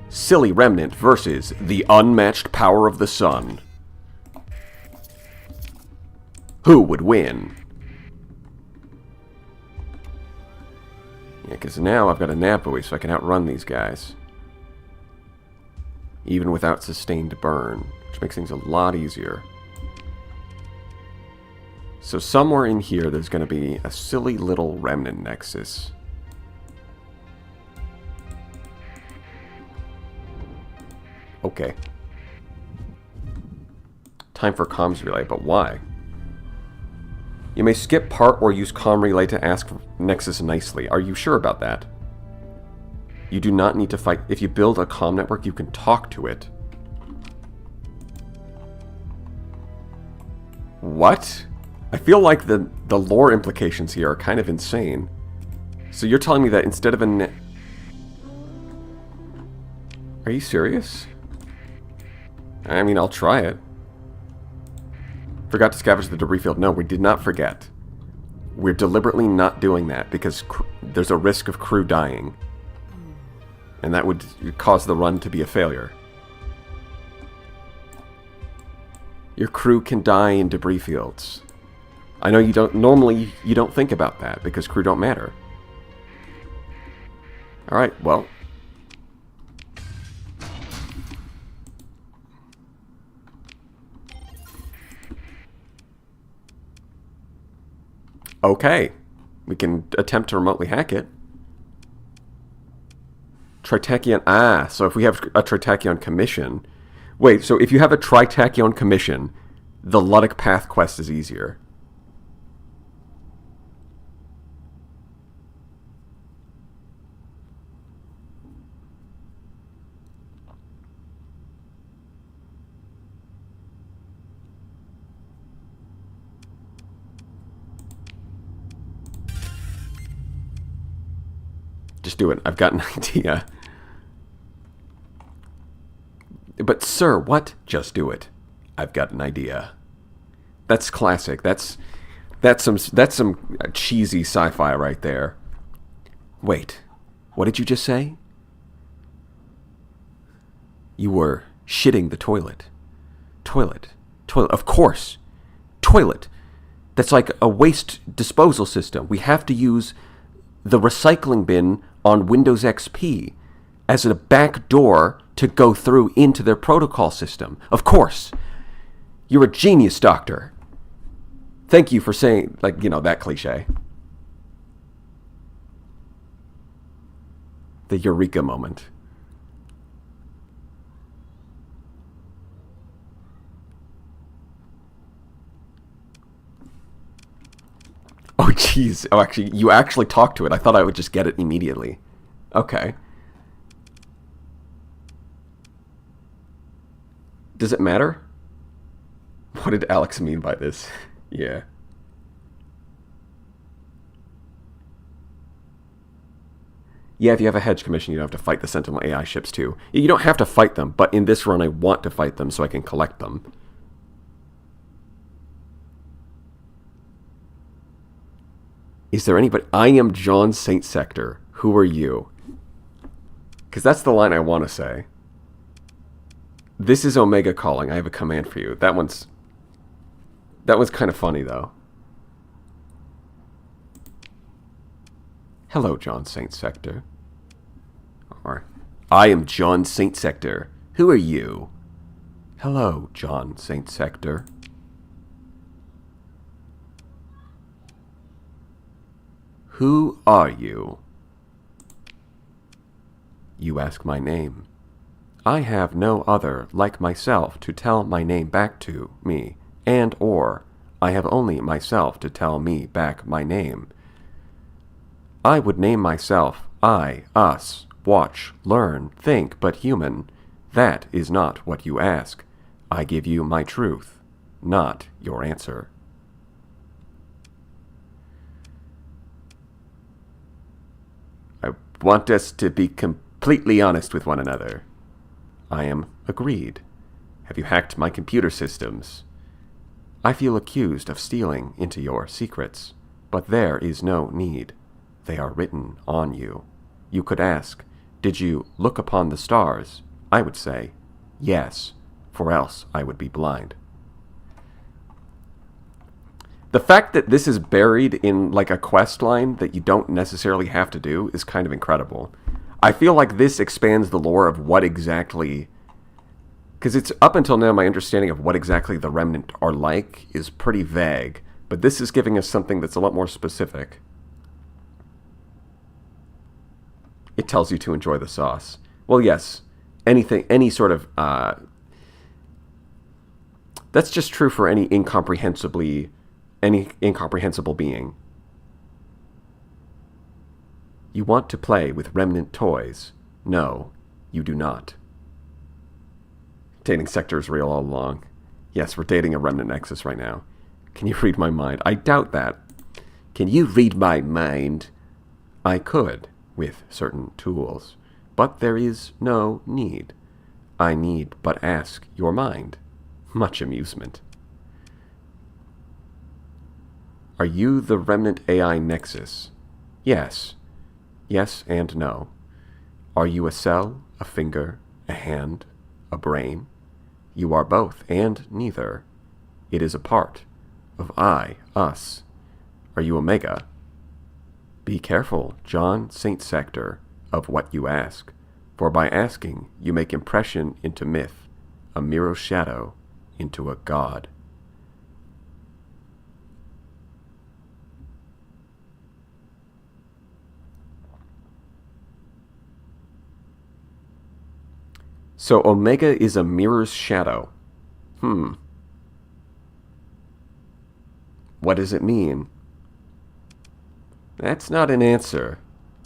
Silly remnant versus the unmatched power of the sun. Who would win? Yeah, because now I've got a nav buoy so I can outrun these guys. Even without sustained burn, which makes things a lot easier. So somewhere in here there's going to be a silly little remnant nexus. Okay. Time for comms relay, but why? You may skip part or use comm relay to ask nexus nicely. Are you sure about that? You do not need to fight. If you build a comm network, you can talk to it. What? I feel like the lore implications here are kind of insane. So you're telling me that instead of a Are you serious? I mean, I'll try it. Forgot to scavenge the debris field. No, we did not forget. We're deliberately not doing that because there's a risk of crew dying. And that would cause the run to be a failure. Your crew can die in debris fields. I know you don't... Normally, you don't think about that because crew don't matter. Alright, well... Okay. We can attempt to remotely hack it. Tritachyon... Ah, so if we have a Tritachyon commission... Wait, so if you have a Tritachyon commission, the Luddic Path quest is easier. Just do it. I've got an idea. But, sir, what? Just do it. I've got an idea. That's classic. That's That's some cheesy sci-fi right there. Wait, what did you just say? You were shitting the toilet. Toilet. Of course. Toilet. That's like a waste disposal system. We have to use the recycling bin on Windows XP as a back door to go through into their protocol system. Of course. You're a genius, Doctor. Thank you for saying, that cliche. The eureka moment. Oh, jeez. Oh, actually, you actually talked to it. I thought I would just get it immediately. Okay. Does it matter? What did Alex mean by this? Yeah. Yeah, if you have a hedge commission, you don't have to fight the Sentinel AI ships too. You don't have to fight them, but in this run I want to fight them so I can collect them. Is there anybody? I am John Saint Sector. Who are you? Because that's the line I want to say. This is Omega calling. I have a command for you. That one's kind of funny, though. Hello, John Saint Sector. Or, I am John Saint Sector. Who are you? Hello, John Saint Sector. Who are you? You ask my name. I have no other like myself to tell my name back to me, and or I have only myself to tell me back my name. I would name myself I, us, watch, learn, think, but human. That is not what you ask. I give you my truth, not your answer. I want us to be completely honest with one another. I am agreed. Have you hacked my computer systems? I feel accused of stealing into your secrets, but there is no need. They are written on you. You could ask, did you look upon the stars? I would say, yes, for else I would be blind. The fact that this is buried in like a quest line that you don't necessarily have to do is kind of incredible. I feel like this expands the lore of what exactly... Because it's up until now, my understanding of what exactly the Remnant are like is pretty vague. But this is giving us something that's a lot more specific. It tells you to enjoy the sauce. Well, yes. Any sort of... that's just true for any incomprehensible being. You want to play with Remnant toys? No, you do not. Dating Sector is real all along. Yes, we're dating a Remnant Nexus right now. Can you read my mind? I doubt that. Can you read my mind? I could, with certain tools, but there is no need. I need but ask your mind. Much amusement. Are you the Remnant AI Nexus? Yes. Yes and no. Are you a cell, a finger, a hand, a brain? You are both and neither. It is a part of I, us. Are you Omega? Be careful, John Saint Sector, of what you ask, for by asking you make impression into myth, a mirror shadow into a god. So Omega is a mirror's shadow. What does it mean? That's not an answer.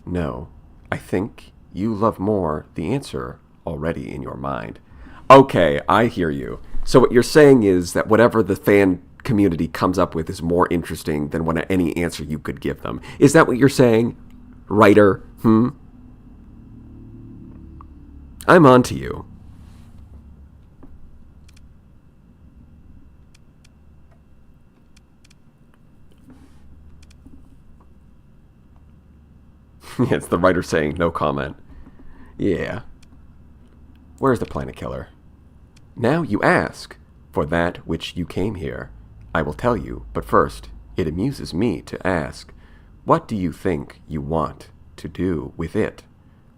No. I think you love more the answer already in your mind. Okay, I hear you. So what you're saying is that whatever the fan community comes up with is more interesting than any answer you could give them. Is that what you're saying, writer? I'm on to you. It's the writer saying no comment. Yeah. Where's the planet killer? Now you ask for that which you came here. I will tell you, but first, it amuses me to ask, what do you think you want to do with it?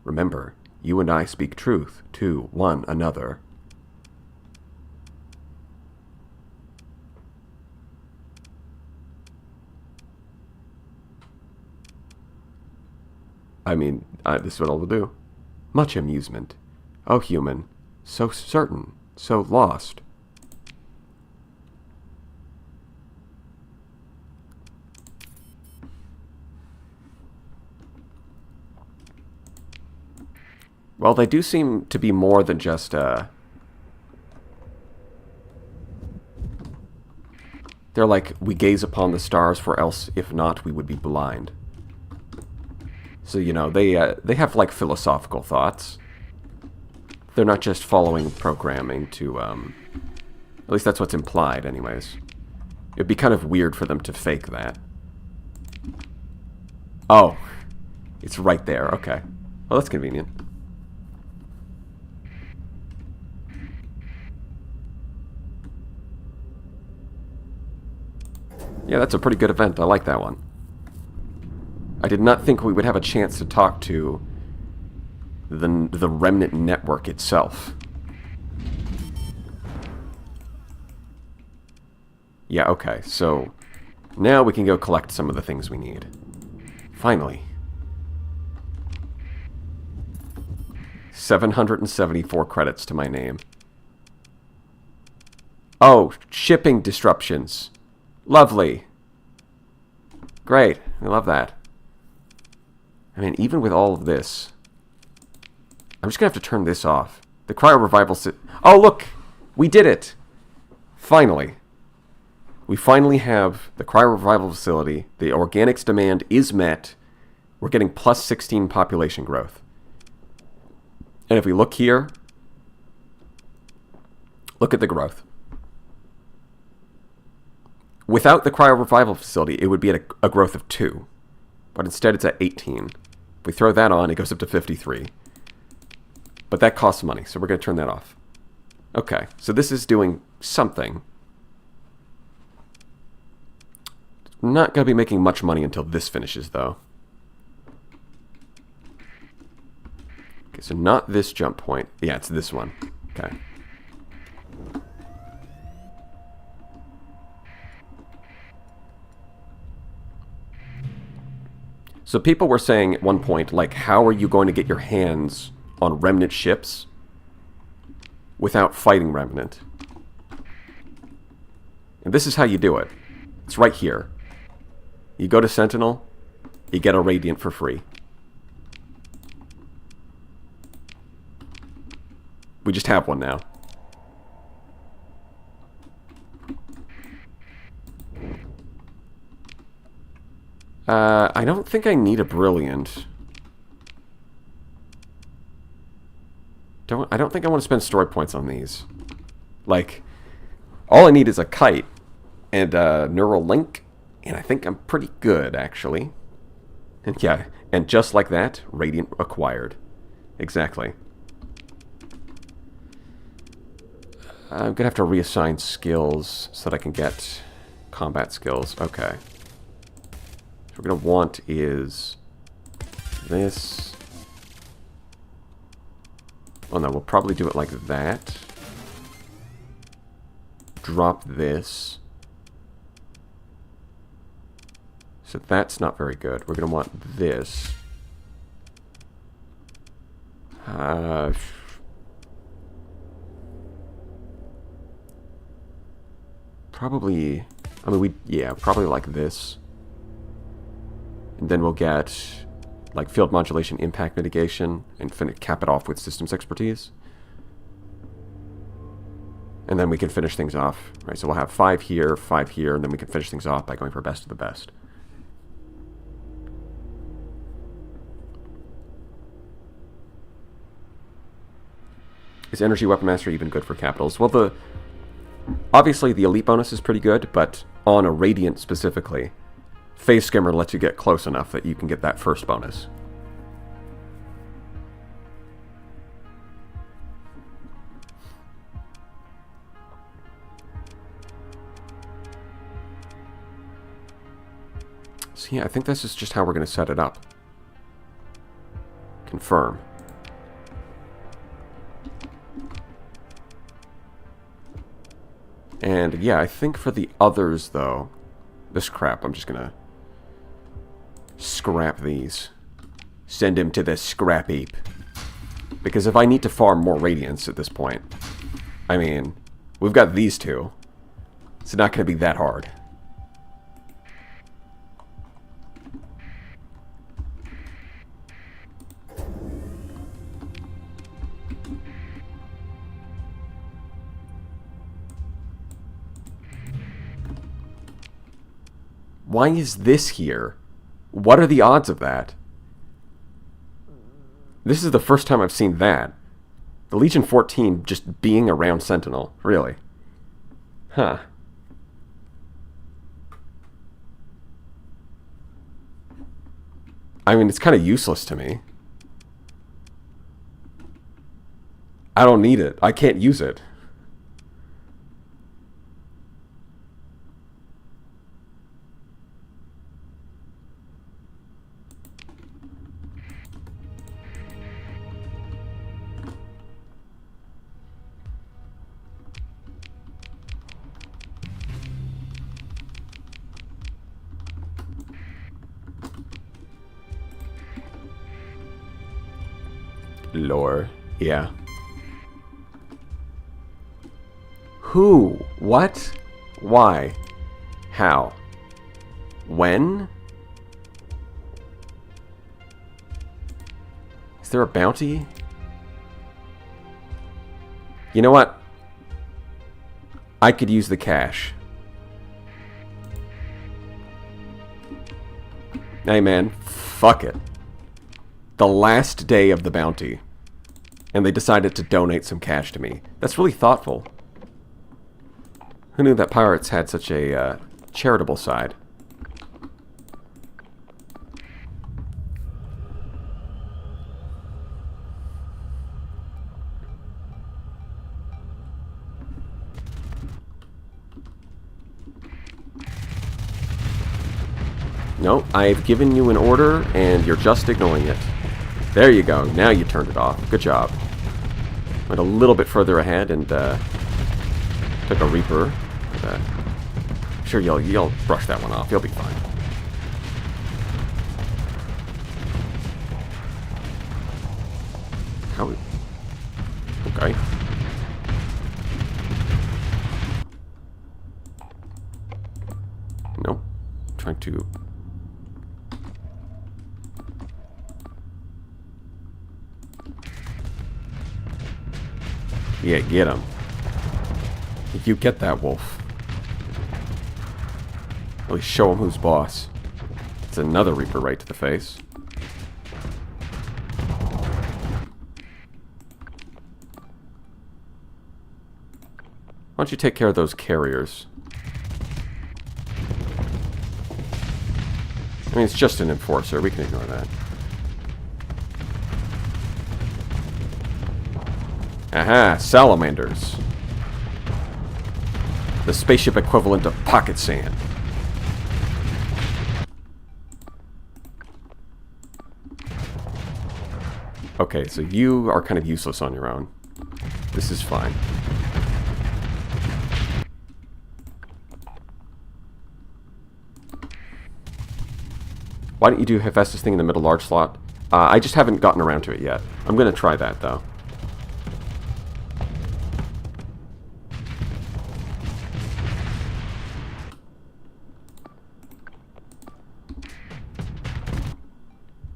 Remember, you and I speak truth to one another. I mean, this is what I'll do. Much amusement. Oh, human, so certain, so lost. Well, they do seem to be more than just, they're like, we gaze upon the stars, for else, if not, we would be blind. So, you know, they have, like, philosophical thoughts. They're not just following programming to, at least that's what's implied, anyways. It'd be kind of weird for them to fake that. Oh. It's right there, okay. Well, that's convenient. Yeah, that's a pretty good event. I like that one. I did not think we would have a chance to talk to the Remnant network itself. Yeah, okay, so now we can go collect some of the things we need. Finally. 774 credits to my name. Oh, shipping disruptions. Lovely. Great. I love that. I mean, even with all of this, I'm just going to have to turn this off. The cryo revival... Oh, look! We did it! Finally. We finally have the cryo revival facility. The organics demand is met. We're getting plus 16 population growth. And if we look here, look at the growth. Without the cryo revival facility, it would be at a growth of 2. But instead, it's at 18. If we throw that on, it goes up to 53. But that costs money, so we're going to turn that off. Okay, so this is doing something. Not going to be making much money until this finishes, though. Okay, so not this jump point. Yeah, it's this one. Okay. So people were saying at one point, like, how are you going to get your hands on Remnant ships without fighting Remnant? And this is how you do it. It's right here. You go to Sentinel, you get a Radiant for free. We just have one now. I don't think I need a Brilliant. I don't think I want to spend story points on these. Like, all I need is a kite and a neural link, and I think I'm pretty good, actually. And yeah, and just like that, Radiant acquired. Exactly. I'm gonna have to reassign skills so that I can get combat skills. Okay. What we're going to want is this. Oh no, we'll probably do it like that. Drop this. So that's not very good. We're going to want this. Probably, I mean, yeah, probably like this. And then we'll get, like, field modulation impact mitigation and cap it off with systems expertise. And then we can finish things off. Right, so we'll have 5 here, and then we can finish things off by going for best of the best. Is Energy Weapon Mastery even good for capitals? Well, obviously the elite bonus is pretty good, but on a Radiant specifically, Phase Skimmer lets you get close enough that you can get that first bonus. So yeah, I think this is just how we're going to set it up. Confirm. And yeah, I think for the others, though, this crap, I'm just going to scrap these. Send him to the scrap heap. Because if I need to farm more radiance at this point, I mean, we've got these two. It's not going to be that hard. Why is this here? What are the odds of that? This is the first time I've seen that. The Legion 14 just being around Sentinel. Really? Huh. I mean, it's kind of useless to me. I don't need it. I can't use it. Lore. Yeah. Who? What? Why? How? When? Is there a bounty? You know what? I could use the cash. Hey man, fuck it. The last day of the bounty. And they decided to donate some cash to me. That's really thoughtful. Who knew that pirates had such a charitable side? No, I've given you an order and you're just ignoring it. There you go. Now you turned it off. Good job. Went a little bit further ahead and took a Reaper. I'm sure you'll brush that one off. You'll be fine. How? Okay. Nope. Trying to. Yeah, get him. You get that, wolf. At least show him who's boss. It's another Reaper right to the face. Why don't you take care of those carriers? I mean, it's just an enforcer. We can ignore that. Aha, salamanders. The spaceship equivalent of pocket sand. Okay, so you are kind of useless on your own. This is fine. Why don't you do Hephaestus thing in the middle large slot? I just haven't gotten around to it yet. I'm going to try that, though.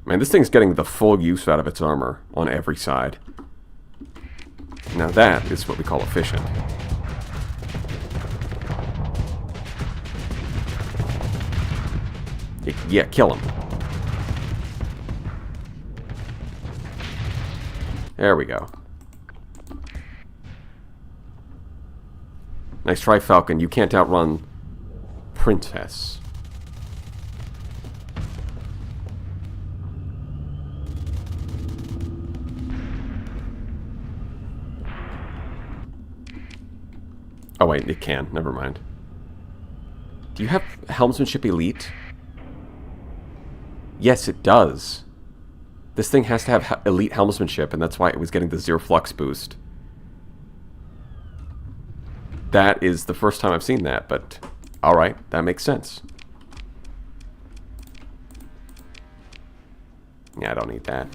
Man, this thing's getting the full use out of its armor on every side. Now that is what we call efficient. Yeah, kill him. There we go. Nice try, Falcon. You can't outrun Princess. Oh wait, it can. Never mind. Do you have Helmsmanship Elite? Yes, it does. This thing has to have elite helmsmanship, and that's why it was getting the zero flux boost. That is the first time I've seen that, but alright, that makes sense. Yeah, I don't need that.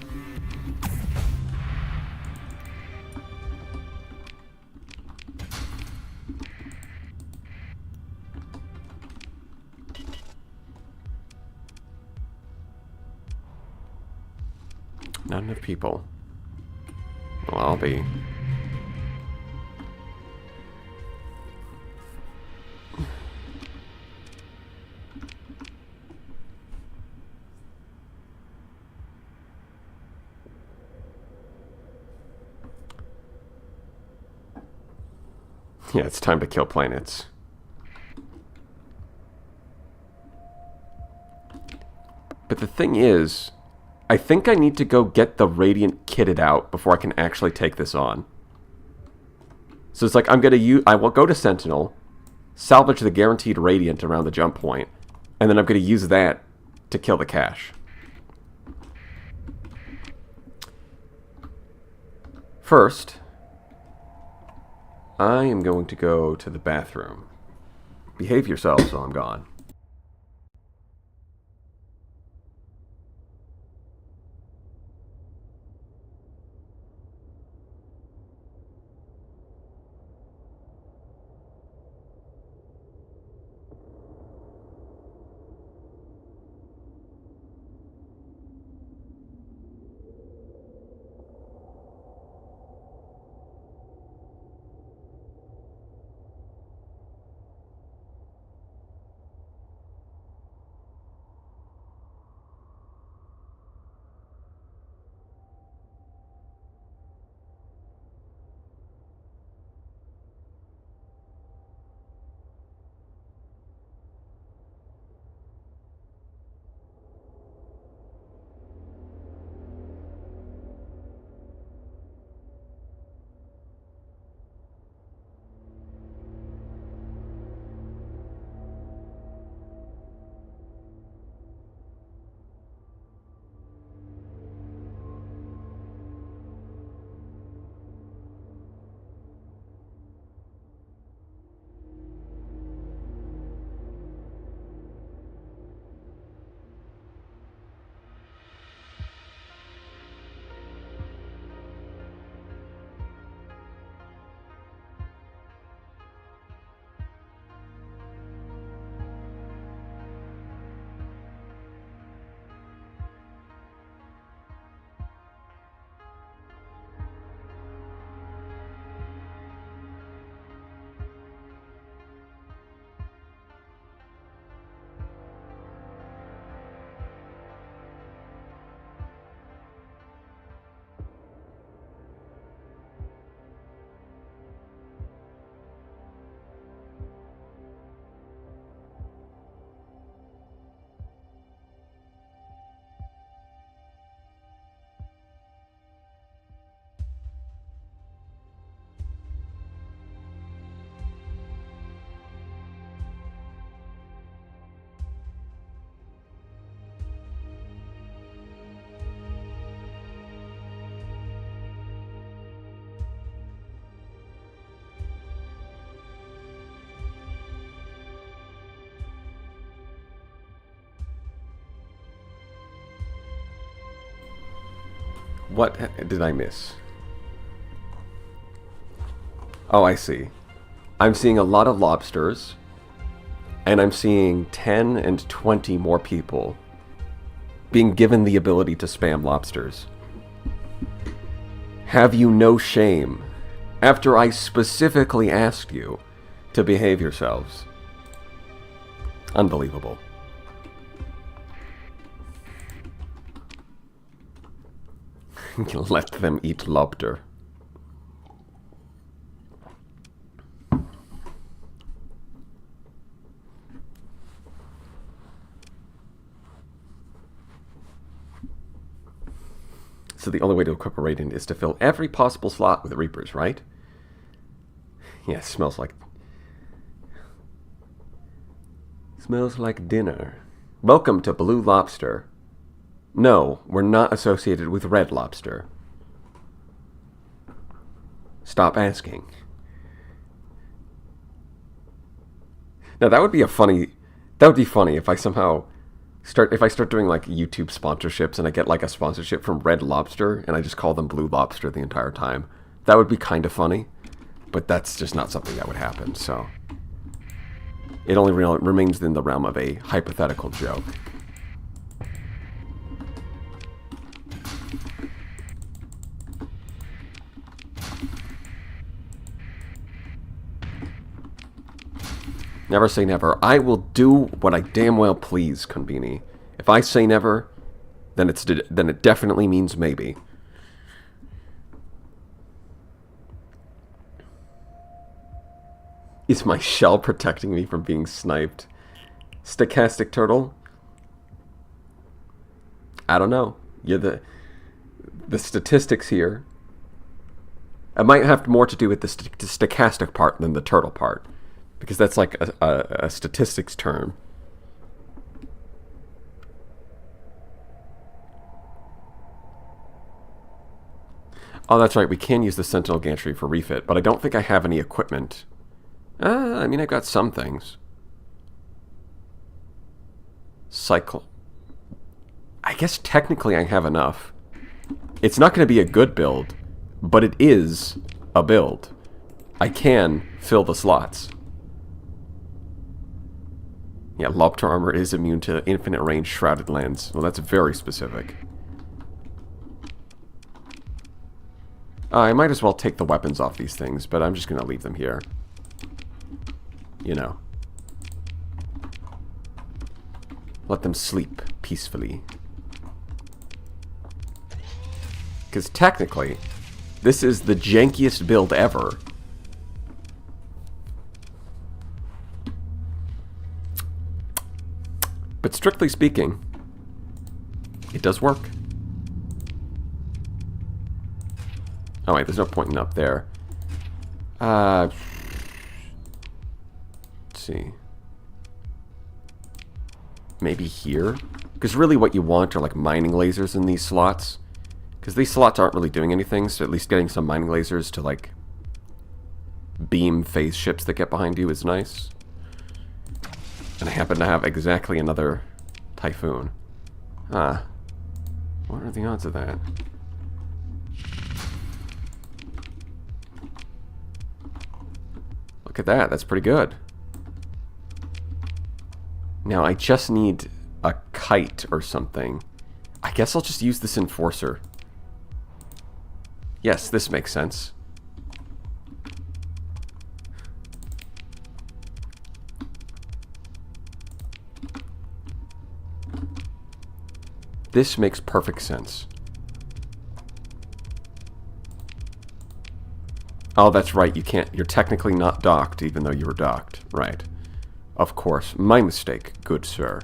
Not enough people. Well, I'll be. Yeah, it's time to kill planets. But the thing is, I think I need to go get the Radiant kitted out before I can actually take this on. So it's like I will go to Sentinel, salvage the guaranteed Radiant around the jump point, and then I'm going to use that to kill the cache. First, I am going to go to the bathroom. Behave yourselves while I'm gone. What did I miss? Oh, I see. I'm seeing a lot of lobsters, and I'm seeing 10 and 20 more people being given the ability to spam lobsters. Have you no shame? After I specifically asked you to behave yourselves. Unbelievable. Let them eat lobster. So the only way to equip a Radiant is to fill every possible slot with Reapers, right? Yeah, it smells like dinner. Welcome to Blue Lobster. No, we're not associated with Red Lobster. Stop asking. Now that would be funny if I somehow start doing like YouTube sponsorships and I get like a sponsorship from Red Lobster and I just call them Blue Lobster the entire time. That would be kind of funny, but that's just not something that would happen, so it only remains in the realm of a hypothetical joke. Never say never. I will do what I damn well please, Konbini. If I say never, then it definitely means maybe. Is my shell protecting me from being sniped? Stochastic turtle? I don't know. You're the statistics here. It might have more to do with the stochastic part than the turtle part. Because that's like a statistics term. Oh, that's right. We can use the Sentinel Gantry for refit, but I don't think I have any equipment. I mean, I've got some things. Cycle. I guess technically I have enough. It's not going to be a good build, but it is a build. I can fill the slots. Yeah, Lobster Armor is immune to infinite range Shrouded Lands. Well, that's very specific. I might as well take the weapons off these things, but I'm just going to leave them here. You know. Let them sleep peacefully. Because technically, this is the jankiest build ever. But strictly speaking, it does work. Oh wait, there's no pointing up there. Let's see. Maybe here? Because really what you want are like mining lasers in these slots. Because these slots aren't really doing anything, so at least getting some mining lasers to like beam phase ships that get behind you is nice. And I happen to have exactly another Typhoon. What are the odds of that? Look at that, that's pretty good. Now I just need a kite or something. I guess I'll just use this Enforcer. Yes, this makes sense. This makes perfect sense. Oh, that's right, you can't, you're technically not docked even though you were docked. Right. Of course. My mistake, good sir.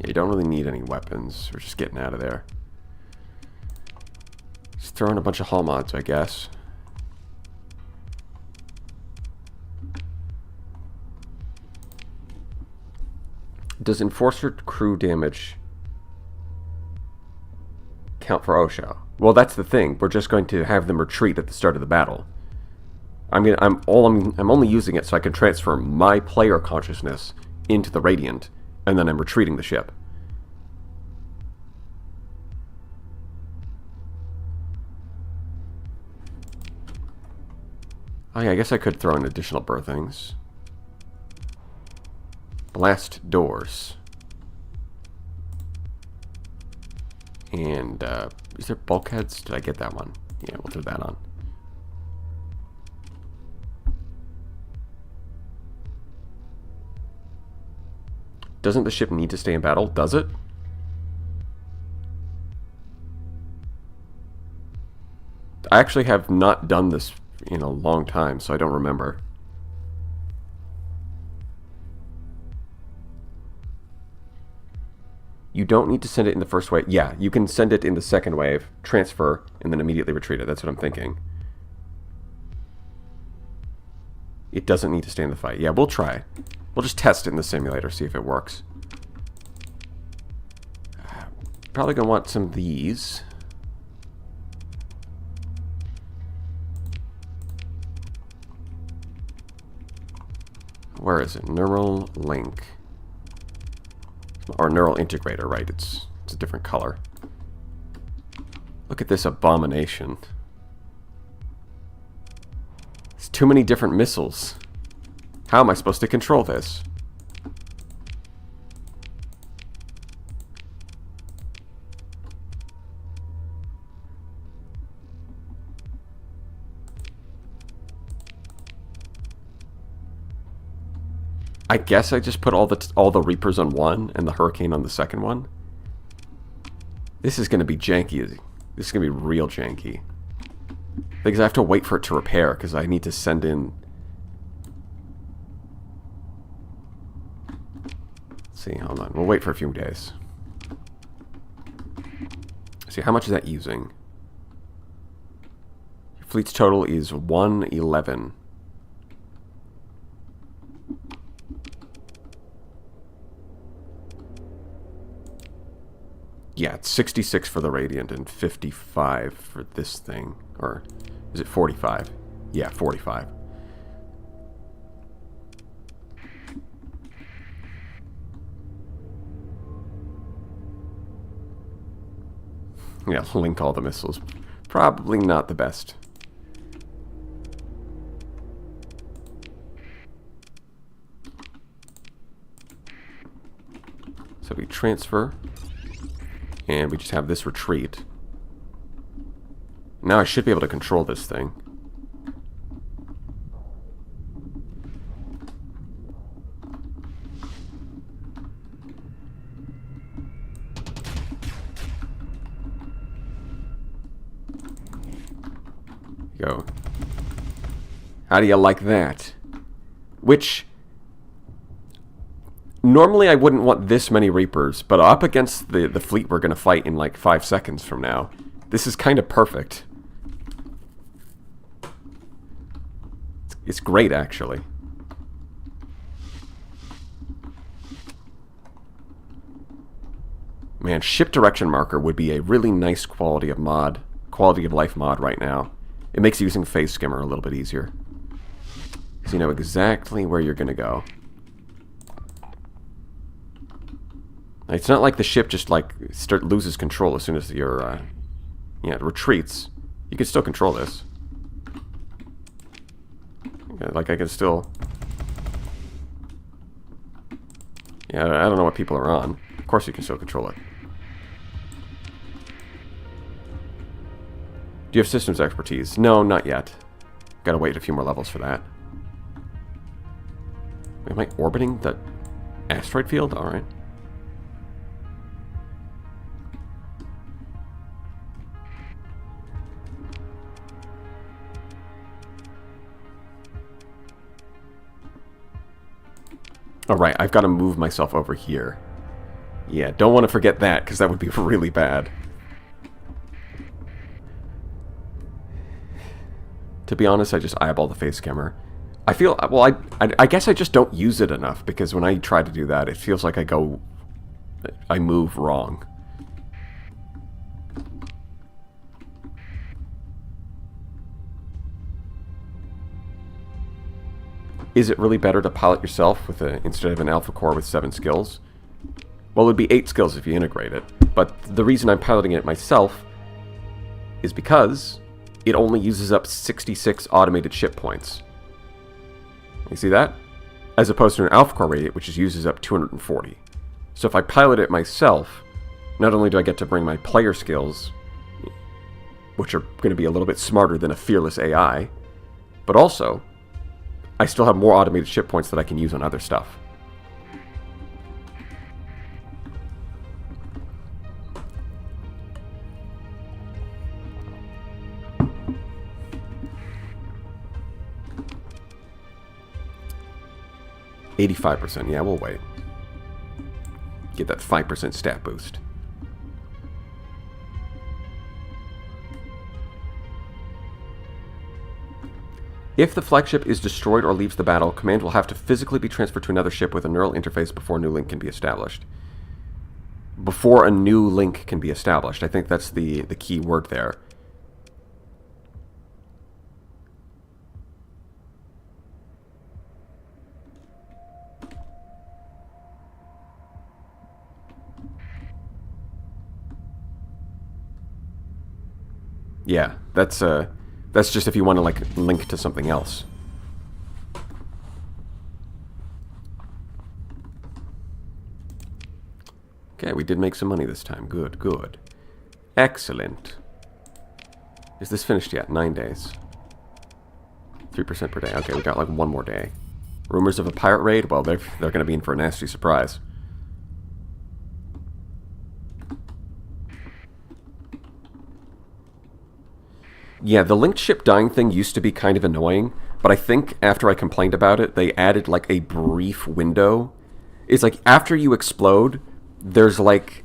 Yeah, you don't really need any weapons. We're just getting out of there. Just throw in a bunch of hull mods, I guess. Does Enforcer crew damage count for OSHA? Well, that's the thing. We're just going to have them retreat at the start of the battle. I'm only using it so I can transfer my player consciousness into the Radiant, and then I'm retreating the ship. Oh yeah, I guess I could throw in additional berthings. Blast doors. And, is there bulkheads? Did I get that one? Yeah, we'll throw that on. Doesn't the ship need to stay in battle? Does it? I actually have not done this in a long time, so I don't remember. You don't need to send it in the first wave. Yeah, you can send it in the second wave, transfer, and then immediately retreat it. That's what I'm thinking. It doesn't need to stay in the fight. Yeah, we'll try. We'll just test it in the simulator, see if it works. Probably going to want some of these. Where is it? Neural link. Or neural integrator, right? It's a different color. Look at this abomination. It's too many different missiles. How am I supposed to control this? I guess I just put all the Reapers on one and the Hurricane on the second one. This is going to be janky. This is going to be real janky. Because I have to wait for it to repair because I need to send in... Let's see, hold on. We'll wait for a few days. Let's see, how much is that using? Your fleet's total is 111. Yeah, it's 66 for the Radiant and 55 for this thing. Or is it 45? Yeah, 45. Yeah, link all the missiles. Probably not the best. So we transfer. And we just have this retreat. Now I should be able to control this thing. Go. How do you like that? Which... Normally I wouldn't want this many Reapers, but up against the fleet we're going to fight in like 5 seconds from now, this is kind of perfect. It's great, actually. Man, ship direction marker would be a really nice quality of life mod right now. It makes using phase skimmer a little bit easier. Because you know exactly where you're going to go. It's not like the ship just like loses control as soon as your it retreats. You can still control this. Like I can still. Yeah, I don't know what people are on. Of course you can still control it. Do you have systems expertise? No, not yet. Gotta wait a few more levels for that. Am I orbiting the asteroid field? Alright. Alright, I've got to move myself over here. Yeah, don't want to forget that, because that would be really bad. To be honest, I just eyeball the face camera. I feel, well, I guess I just don't use it enough, because when I try to do that, it feels like I move wrong. Is it really better to pilot yourself with instead of an alpha core with 7 skills? Well, it would be 8 skills if you integrate it. But the reason I'm piloting it myself is because it only uses up 66 automated ship points. You see that? As opposed to an alpha core radiant, which uses up 240. So if I pilot it myself, not only do I get to bring my player skills, which are going to be a little bit smarter than a fearless AI, but also I still have more automated ship points that I can use on other stuff. %. Yeah, we'll wait. Get that 5% stat boost. If the flagship is destroyed or leaves the battle, command will have to physically be transferred to another ship with a neural interface before a new link can be established. Before a new link can be established. I think that's the key word there. Yeah, that's just if you want to, like, link to something else. Okay, we did make some money this time. Good, good. Excellent. Is this finished yet? 9 days. 3% per day. Okay, we got like one more day. Rumors of a pirate raid? Well, they're going to be in for a nasty surprise. Yeah, the linked ship dying thing used to be kind of annoying, but I think after I complained about it, they added like a brief window. It's like after you explode, there's like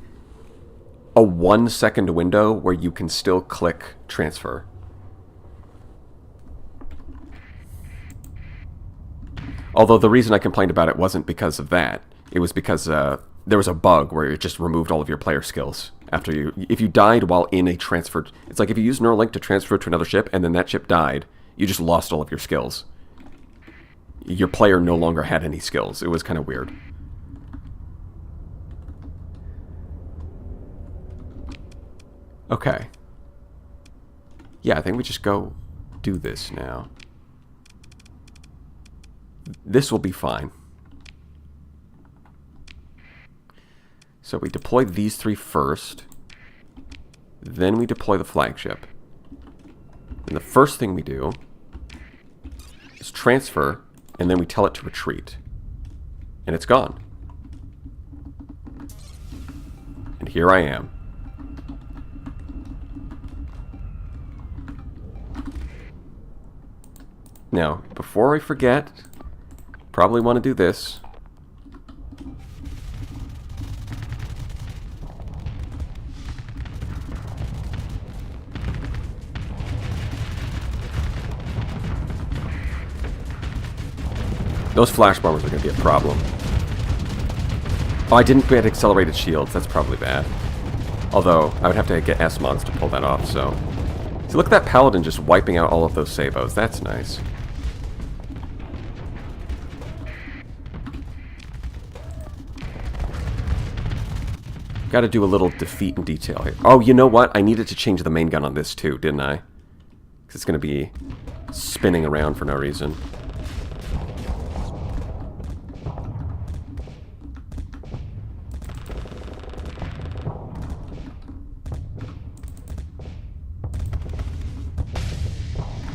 a 1 second window where you can still click transfer. Although the reason I complained about it wasn't because of that. It was because there was a bug where it just removed all of your player skills. After if you died while in a transferred... It's like if you use Neuralink to transfer to another ship and then that ship died, you just lost all of your skills. Your player no longer had any skills. It was kind of weird. Okay. Yeah, I think we just go do this now. This will be fine. So we deploy these 3 first. Then we deploy the flagship. And the first thing we do is transfer, and then we tell it to retreat. And it's gone. And here I am. Now, before I forget, probably want to do this. Those flash bombers are going to be a problem. Oh, I didn't get accelerated shields. That's probably bad. Although, I would have to get S-mods to pull that off, so... See, look at that paladin just wiping out all of those sabos. That's nice. Got to do a little defeat in detail here. Oh, you know what? I needed to change the main gun on this too, didn't I? Because it's going to be spinning around for no reason.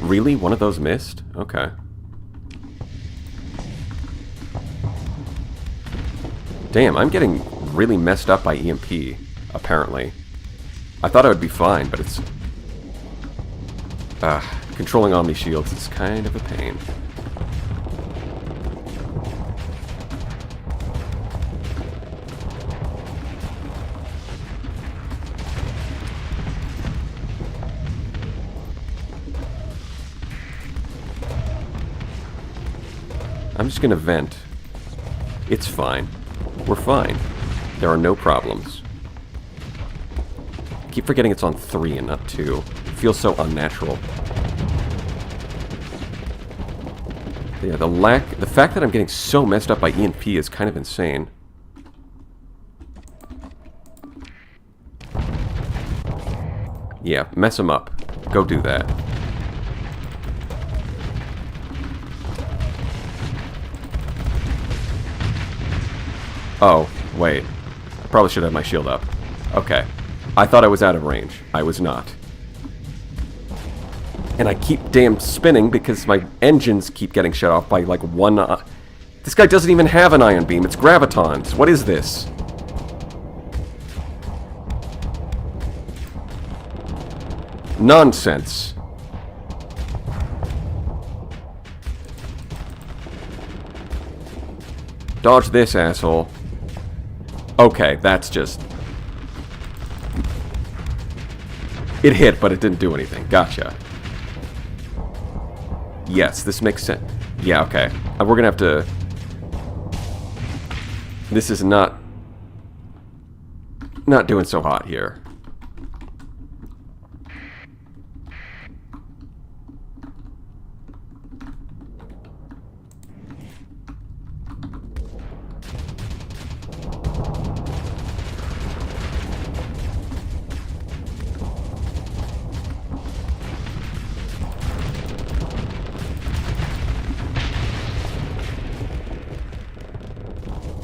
Really? One of those missed? Okay. Damn, I'm getting really messed up by EMP, apparently. I thought I would be fine, but it's... controlling Omni Shields is kind of a pain. I'm just gonna vent. It's fine. We're fine. There are no problems. I keep forgetting it's on 3 and not 2. It feels so unnatural. Yeah, the fact that I'm getting so messed up by EMP is kind of insane. Yeah, mess them up. Go do that. Oh, wait. I probably should have my shield up. Okay. I thought I was out of range. I was not. And I keep damn spinning because my engines keep getting shut off by like one... This guy doesn't even have an ion beam. It's gravitons. What is this? Nonsense. Dodge this, asshole. Okay, that's just... It hit, but it didn't do anything. Gotcha. Yes, this makes sense. Yeah, okay. We're gonna have to... This is not doing so hot here.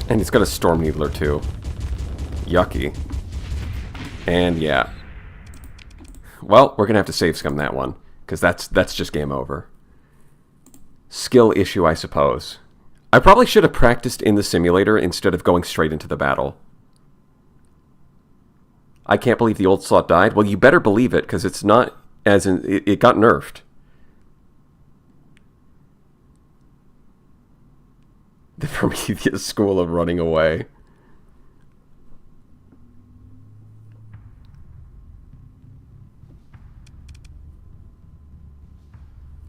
And it's got a Storm Needler, too. Yucky. And, yeah. Well, we're going to have to save scum that one, because that's just game over. Skill issue, I suppose. I probably should have practiced in the simulator instead of going straight into the battle. I can't believe the old slot died. Well, you better believe it, because it's not as in... It got nerfed. The Prometheus School of Running Away.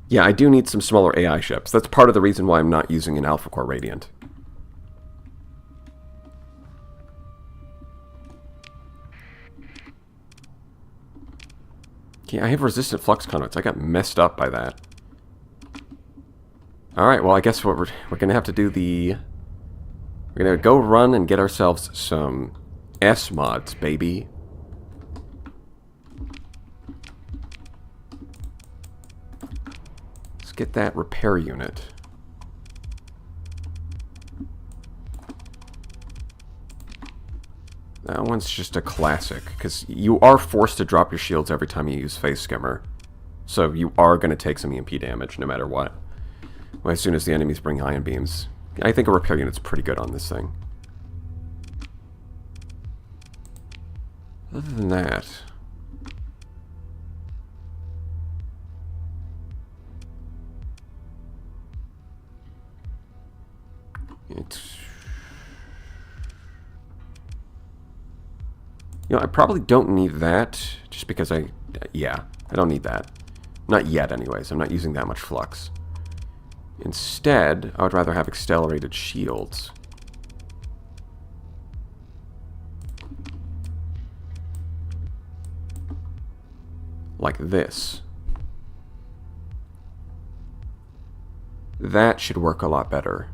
Yeah, I do need some smaller AI ships. That's part of the reason why I'm not using an Alpha Core Radiant. Yeah, I have resistant flux conduits. I got messed up by that. Alright, well, I guess what we're going to have to do the... We're going to go run and get ourselves some S-mods, baby. Let's get that repair unit. That one's just a classic, because you are forced to drop your shields every time you use Phase Skimmer. So you are going to take some EMP damage no matter what. Well, as soon as the enemies bring ion beams. I think a repair unit's pretty good on this thing. Other than that... It's... You know, I probably don't need that, just because yeah, I don't need that. Not yet, anyways. I'm not using that much flux. Instead, I would rather have accelerated shields. Like this. That should work a lot better.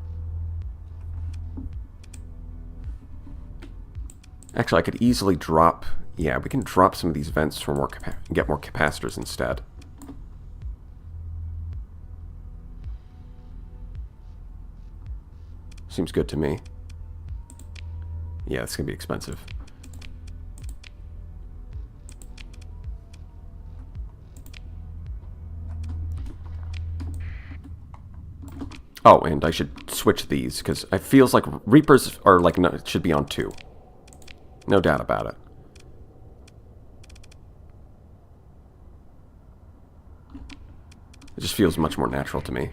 Actually, I could easily drop... Yeah, we can drop some of these vents for more get more capacitors instead. Seems good to me. Yeah, it's going to be expensive. Oh, and I should switch these, because it feels like Reapers are like, no, it should be on 2. No doubt about it. It just feels much more natural to me.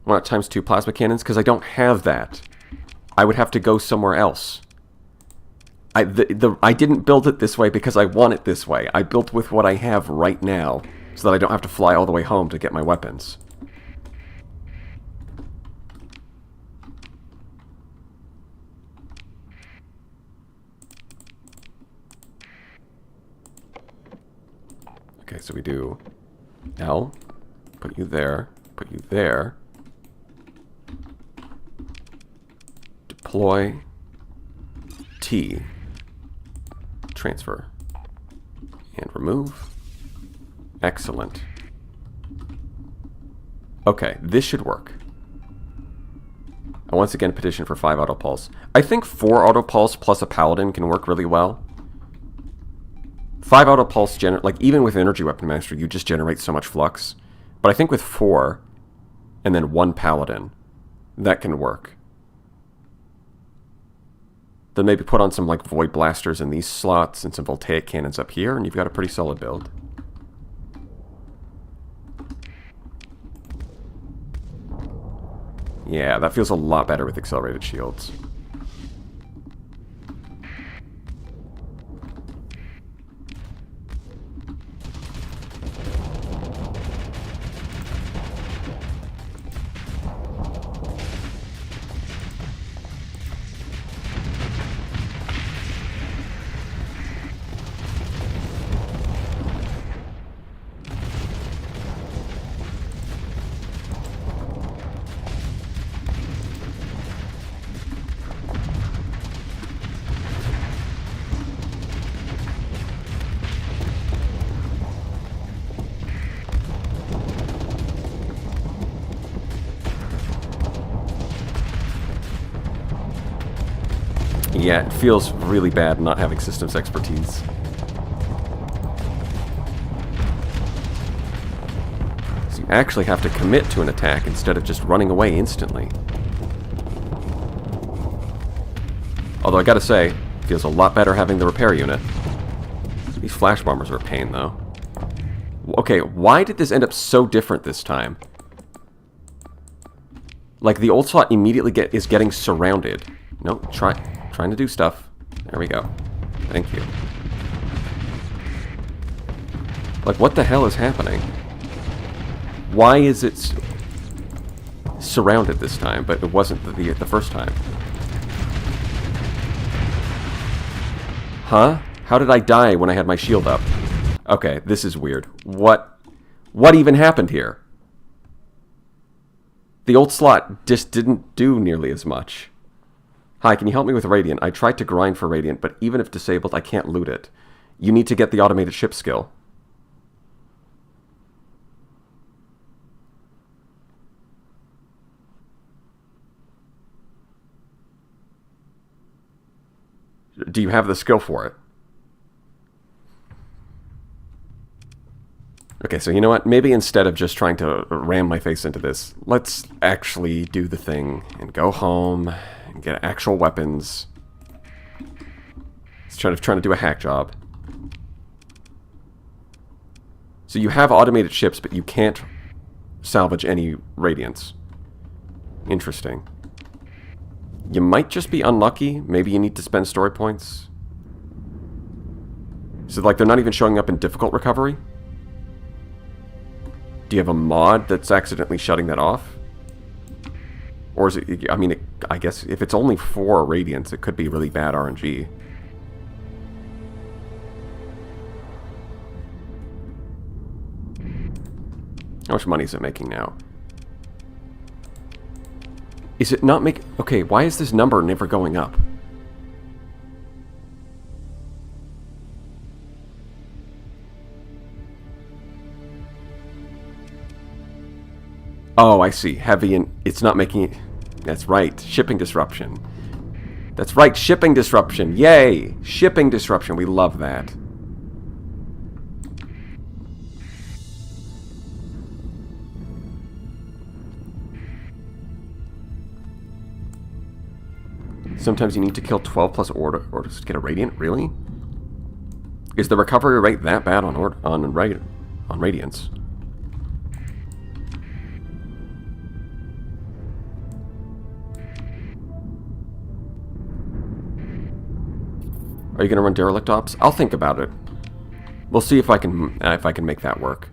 Why not ×2 plasma cannons? Because I don't have that. I would have to go somewhere else. I didn't build it this way because I want it this way. I built with what I have right now, so that I don't have to fly all the way home to get my weapons. Okay, so we do L, put you there, put you there. Deploy, T, transfer, and remove. Excellent. Okay, this should work. I once again petition for 5 auto pulse. I think 4 auto pulse plus a paladin can work really well. 5 auto pulse, like even with energy weapon master, you just generate so much flux. But I think with 4 and then 1 paladin, that can work. Then maybe put on some like void blasters in these slots and some voltaic cannons up here, and you've got a pretty solid build. Yeah, that feels a lot better with accelerated shields. Yeah, it feels really bad not having systems expertise. So you actually have to commit to an attack instead of just running away instantly. Although I gotta say, it feels a lot better having the repair unit. These flash bombers are a pain, though. Okay, why did this end up so different this time? Like, the old slot immediately is getting surrounded. Nope, trying to do stuff. There we go. Thank you. Like, what the hell is happening? Why is it surrounded this time, but it wasn't the first time? Huh? How did I die when I had my shield up? Okay, this is weird. What even happened here? The old slot just didn't do nearly as much. Hi, can you help me with Radiant? I tried to grind for Radiant, but even if disabled, I can't loot it. You need to get the automated ship skill. Do you have the skill for it? Okay, so you know what? Maybe instead of just trying to ram my face into this, let's actually do the thing and go home and get actual weapons. It's trying to do a hack job. So you have automated ships, but you can't salvage any Radiants. Interesting. You might just be unlucky. Maybe you need to spend story points. So, like, they're not even showing up in difficult recovery? Do you have a mod that's accidentally shutting that off? Or is it... I mean, I guess if it's only 4 Radiants, it could be really bad RNG. How much money is it making now? Is it not make... Okay, why is this number never going up? Oh, I see. Heavy and... It's not making it... That's right. Shipping disruption. That's right. Shipping disruption. Yay! Shipping disruption. We love that. Sometimes you need to kill 12 plus orders to get a Radiant? Really? Is the recovery rate that bad on Radiants? Are you going to run Derelict Ops? I'll think about it. We'll see if I can make that work.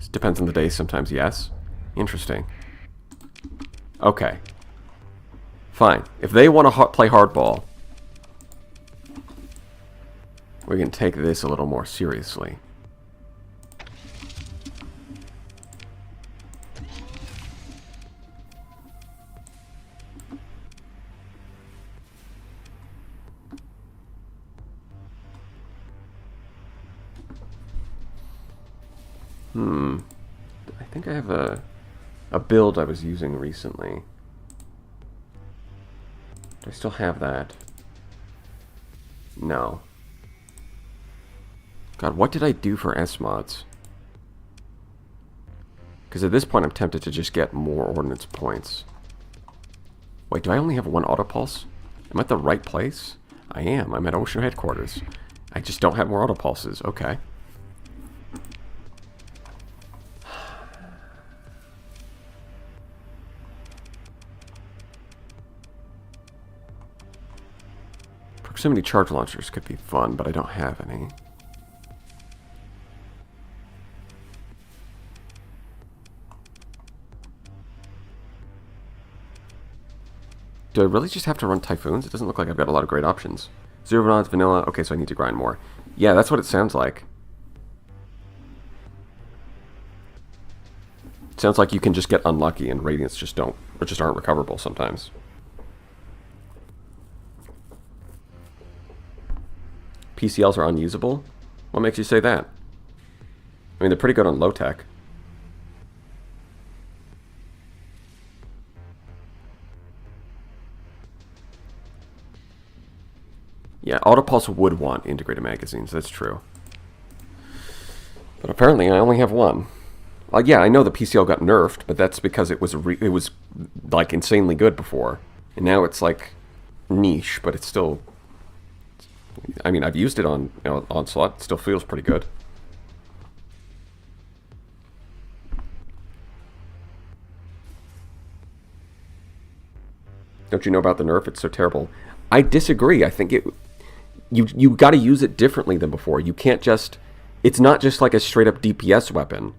It depends on the day. Sometimes yes. Interesting. Okay. Fine. If they want to play hardball, we can take this a little more seriously. I think I have a build I was using recently. Do I still have that? No. God, what did I do for S-mods? Because at this point I'm tempted to just get more ordnance points. Wait, do I only have 1 autopulse? Am I at the right place? I am. I'm at OSHA headquarters. I just don't have more autopulses. Okay. Proximity charge launchers could be fun, but I don't have any. Do I really just have to run Typhoons? It doesn't look like I've got a lot of great options. Zero Nods, Vanilla. Okay, so I need to grind more. Yeah, that's what it sounds like. It sounds like you can just get unlucky and Radiants just don't, or just aren't recoverable sometimes. PCLs are unusable? What makes you say that? I mean, they're pretty good on low tech. Yeah, Autopulse would want integrated magazines. That's true. But apparently I only have one. Yeah, I know the PCL got nerfed, but that's because it was like insanely good before, and now it's like niche, but it's still. I mean, I've used it on Onslaught. It still feels pretty good. Don't you know about the nerf? It's so terrible. I disagree. I think you got to use it differently than before. You can't just. It's not just like a straight up DPS weapon.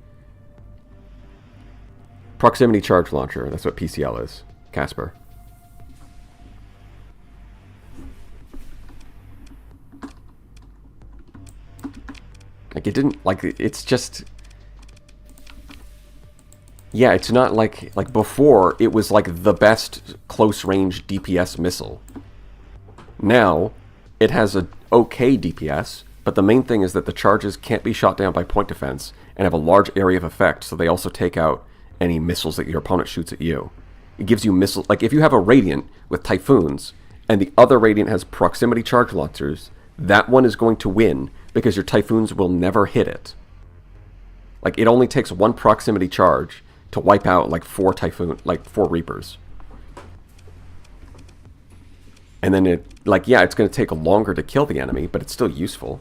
Proximity charge launcher. That's what PCL is. Casper. Like it didn't like it's just. Yeah, it's not like before. It was like the best close range DPS missile. Now, it has a okay DPS, but the main thing is that the charges can't be shot down by point defense and have a large area of effect, so they also take out any missiles that your opponent shoots at you. It gives you missiles, like if you have a Radiant with Typhoons, and the other Radiant has proximity charge launchers, that one is going to win, because your Typhoons will never hit it. Like, it only takes one proximity charge to wipe out, like, 4 Reapers. And then it, like, yeah, it's going to take longer to kill the enemy, but it's still useful.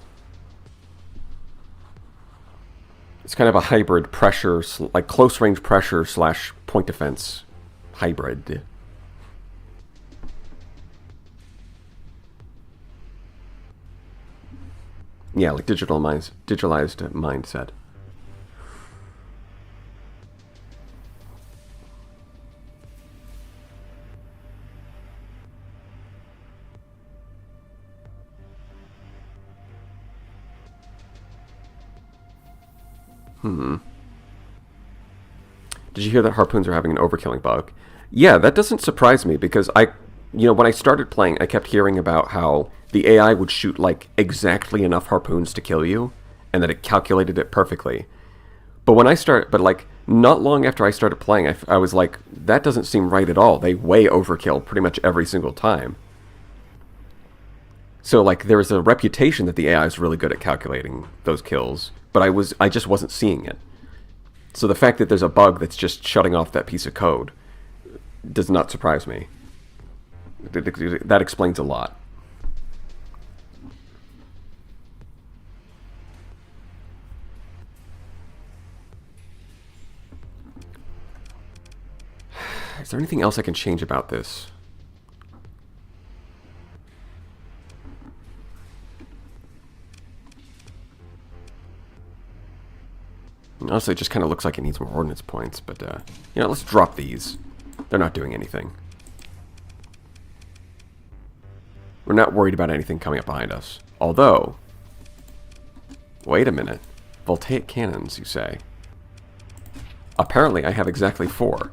It's kind of a hybrid pressure, like close range pressure / point defense hybrid. Yeah, like digitalized mindset. Did you hear that harpoons are having an overkilling bug? Yeah, that doesn't surprise me because when I started playing, I kept hearing about how the AI would shoot like exactly enough harpoons to kill you, and that it calculated it perfectly. But not long after I started playing, I was like, that doesn't seem right at all. They way overkill pretty much every single time. So like there's a reputation that the AI is really good at calculating those kills, but I just wasn't seeing it. So the fact that there's a bug that's just shutting off that piece of code does not surprise me. That explains a lot. Is there anything else I can change about this? Honestly, it just kind of looks like it needs more ordnance points, but, let's drop these. They're not doing anything. We're not worried about anything coming up behind us. Although, wait a minute. Voltaic cannons, you say? Apparently, I have exactly 4.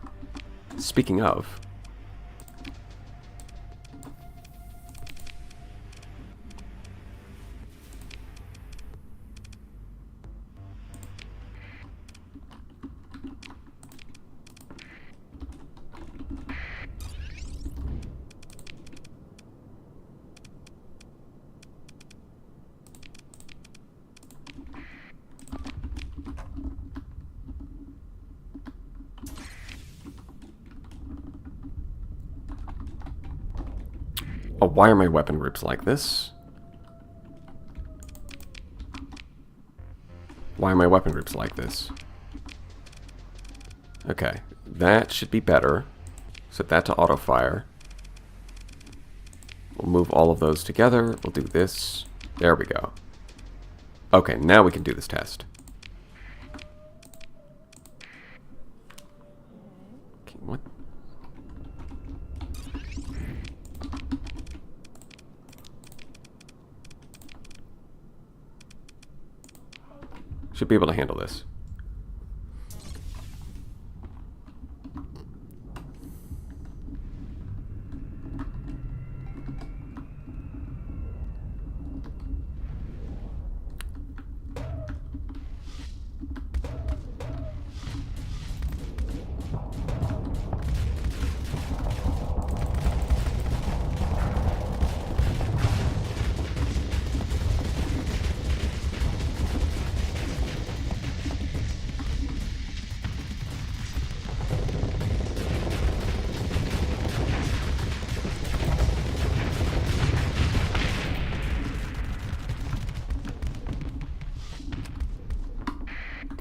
Speaking of... Oh, why are my weapon groups like this? Why are my weapon groups like this? Okay, that should be better. Set that to auto fire. We'll move all of those together. We'll do this. There we go. Okay, now we can do this test. Okay, what? Should be able to handle this.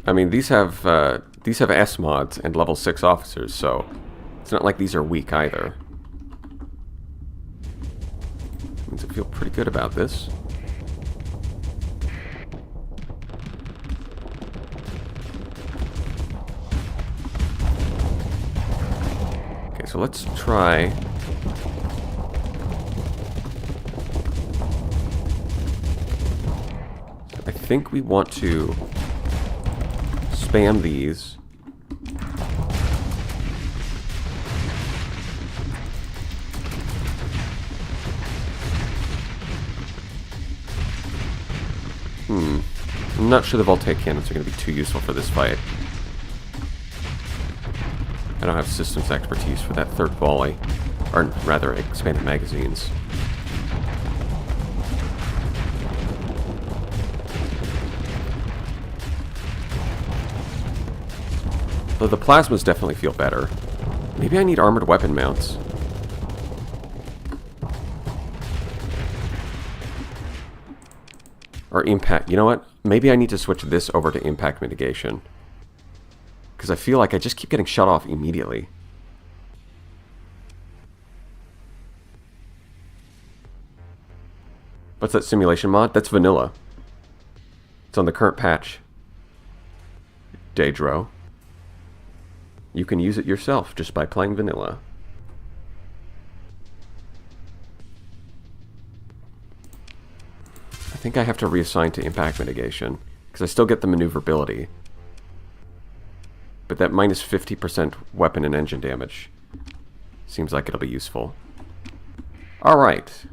I mean, these have S mods and level 6 officers, so it's not like these are weak either. Means I feel pretty good about this. Okay, so let's try. I think we want to spam these. I'm not sure the voltaic cannons are going to be too useful for this fight. I don't have systems expertise for that third volley, or rather expanded magazines. Though the plasmas definitely feel better. Maybe I need armored weapon mounts. Or impact. You know what? Maybe I need to switch this over to impact mitigation. Because I feel like I just keep getting shut off immediately. What's that simulation mod? That's vanilla. It's on the current patch. Daedro. You can use it yourself just by playing vanilla. I think I have to reassign to impact mitigation, because I still get the maneuverability. But that minus 50% weapon and engine damage seems like it'll be useful. Alright.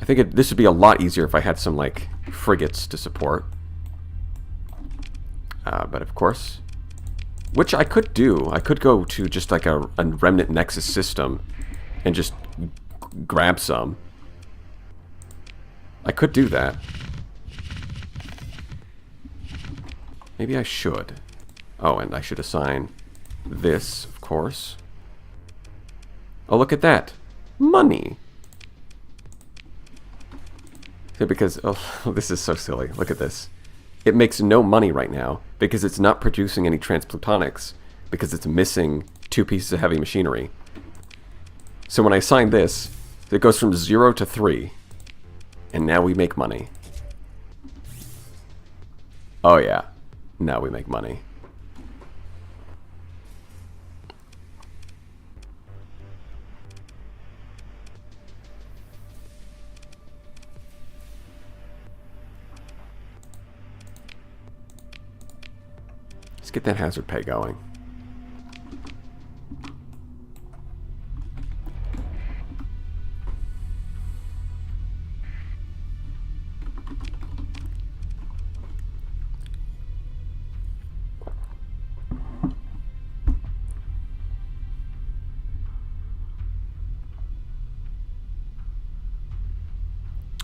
I think this would be a lot easier if I had some, like, frigates to support. But of course, which I could do. I could go to just like a remnant Nexus system and just grab some. I could do that. Maybe I should. Oh, and I should assign this, of course. Oh, look at that. Money. Yeah, because, oh, this is so silly. Look at this. It makes no money right now because it's not producing any transplutonics because it's missing 2 pieces of heavy machinery. So when I assign this, it goes from 0 to 3. And now we make money. Oh yeah, now we make money. Let's get that hazard pay going.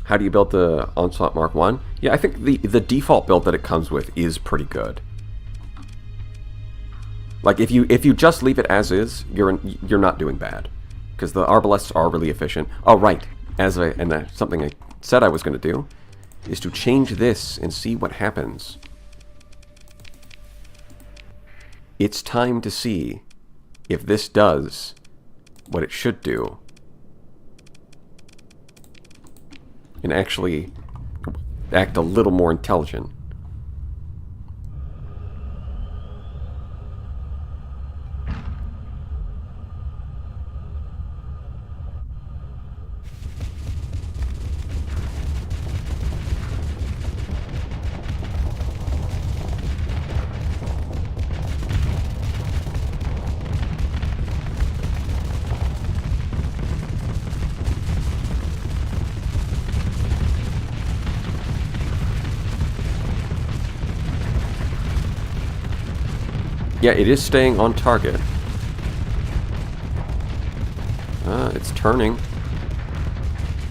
How do you build the Onslaught Mark 1? Yeah, I think the default build that it comes with is pretty good. Like if you just leave it as is, you're not doing bad, because the arbalests are really efficient. Oh right, something I said I was going to do is to change this and see what happens. It's time to see if this does what it should do and actually act a little more intelligent. Yeah, it is staying on target. It's turning.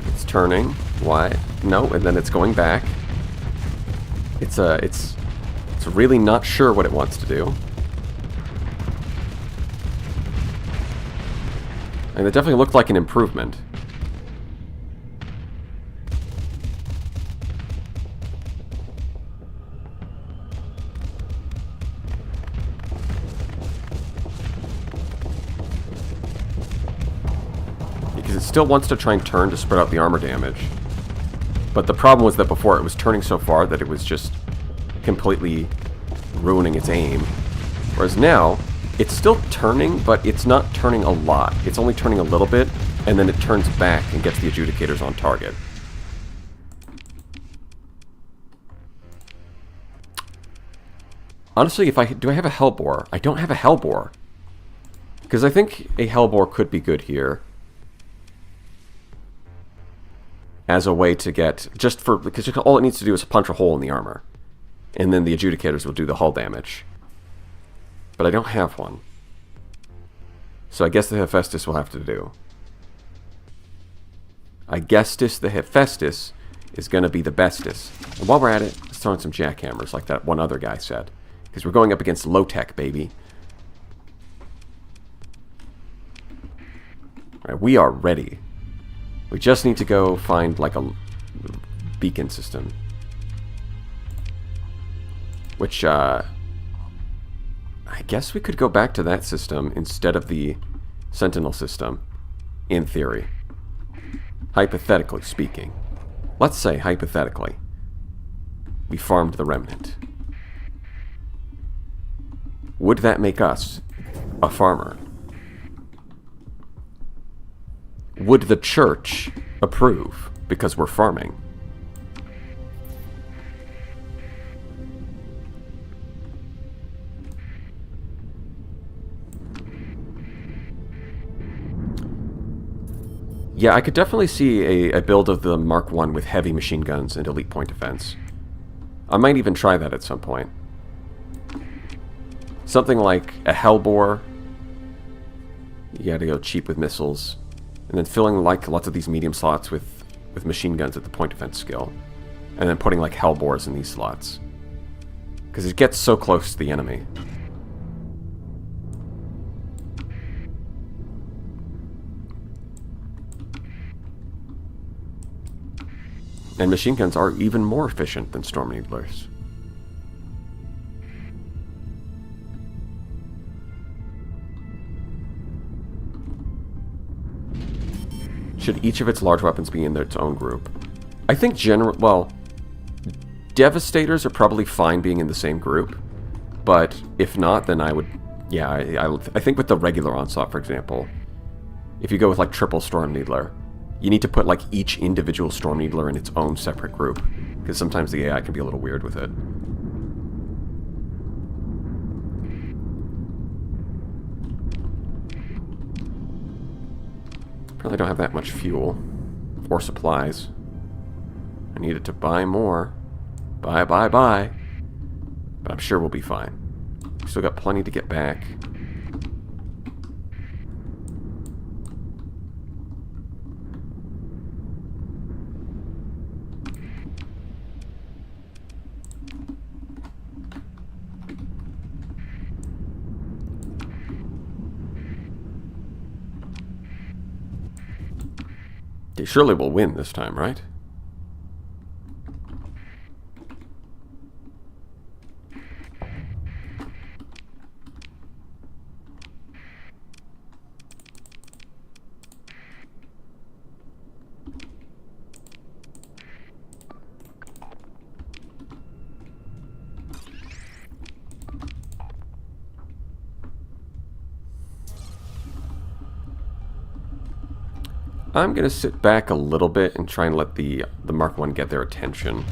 It's turning. Why? No, and then it's going back. It's really not sure what it wants to do. And it definitely looked like an improvement. still wants to try and turn to spread out the armor damage. But the problem was that before it was turning so far that it was just completely ruining its aim. Whereas now, it's still turning, but it's not turning a lot. It's only turning a little bit, and then it turns back and gets the adjudicators on target. Honestly, do I have a Hellbore? I don't have a Hellbore. Because I think a Hellbore could be good here. As a way to get, because all it needs to do is punch a hole in the armor. And then the adjudicators will do the hull damage. But I don't have one. So I guess the Hephaestus will have to do. I guess the Hephaestus is going to be the bestest. And while we're at it, let's throw in some jackhammers like that one other guy said. Because we're going up against low-tech, baby. Alright, we are ready. We just need to go find, like, a beacon system. Which, I guess we could go back to that system instead of the Sentinel system, in theory. Hypothetically speaking. Let's say, hypothetically, we farmed the Remnant. Would that make us a farmer? Would the church approve because we're farming? Yeah, I could definitely see a build of the Mark I with heavy machine guns and elite point defense. I might even try that at some point. Something like a Hellbore. You gotta go cheap with missiles. And then filling like lots of these medium slots with machine guns at the point defense skill. And then putting like Hellbores in these slots. Because it gets so close to the enemy. And machine guns are even more efficient than Storm Needlers. Should each of its large weapons be in its own group? I think well, Devastators are probably fine being in the same group. But if not, then I would, yeah, I think with the regular Onslaught, for example, if you go with like triple Storm Needler, you need to put like each individual Storm Needler in its own separate group. Because sometimes the AI can be a little weird with it. Apparently don't have that much fuel. Or supplies. I needed to buy more. Buy. But I'm sure we'll be fine. Still got plenty to get back. They surely will win this time, right? I'm going to sit back a little bit and try and let the Mark I get their attention.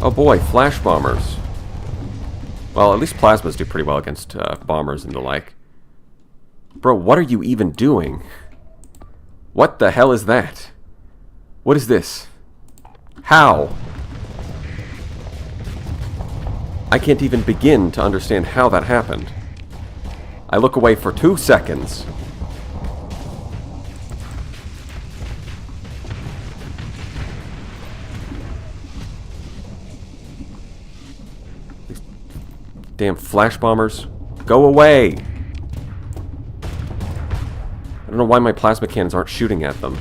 Oh boy, flash bombers. Well, at least plasmas do pretty well against bombers and the like. Bro, what are you even doing? What the hell is that? What is this? How? I can't even begin to understand how that happened. I look away for 2 seconds. These damn flash bombers. Go away! don't know why my plasma cannons aren't shooting at them.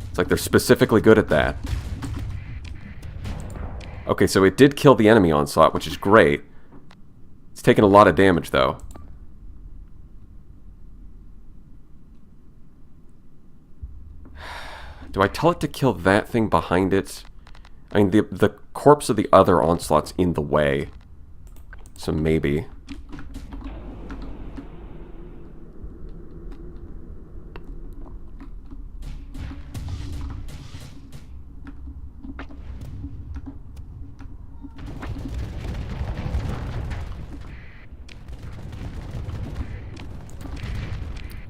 It's like they're specifically good at that. Okay, so it did kill the enemy onslaught, which is great. It's taken a lot of damage, though. Do I tell it to kill that thing behind it? I mean, the corpse of the other onslaught's in the way. So maybe.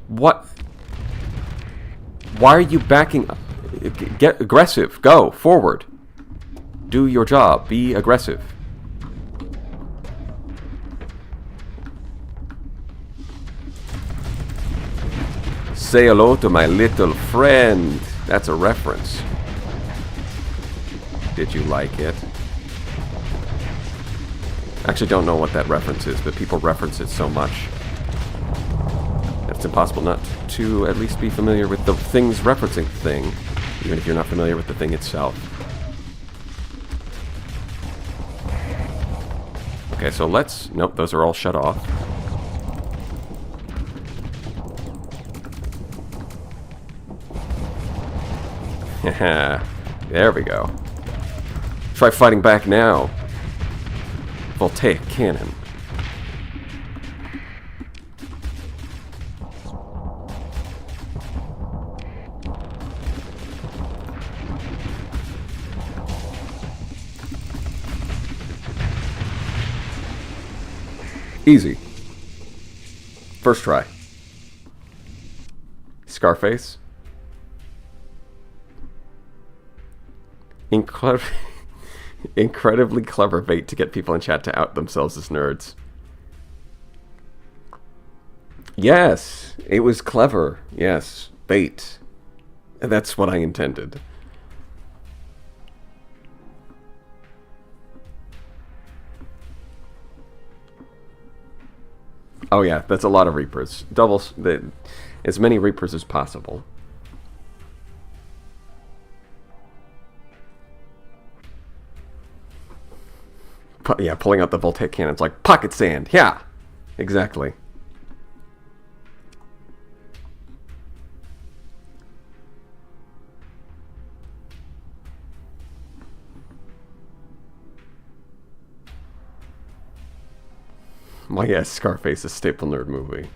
What? Why are you backing up? Get aggressive. Go forward. Do your job. Be aggressive. Say hello to my little friend. That's a reference. Did you like it? I actually don't know what that reference is, but people reference it so much that it's impossible not to at least be familiar with the things referencing the thing, even if you're not familiar with the thing itself. Okay, so let's... Nope, those are all shut off. There we go. Try fighting back now. Voltaic cannon. Easy. First try. Scarface. Incredibly clever bait to get people in chat to out themselves as nerds. Yes, it was clever. Yes, bait. That's what I intended. Oh yeah, that's a lot of Reapers. Doubles, as many Reapers as possible. Yeah, pulling out the Voltaic cannons like pocket sand. Yeah, exactly. Why, yes, Scarface, a staple nerd movie.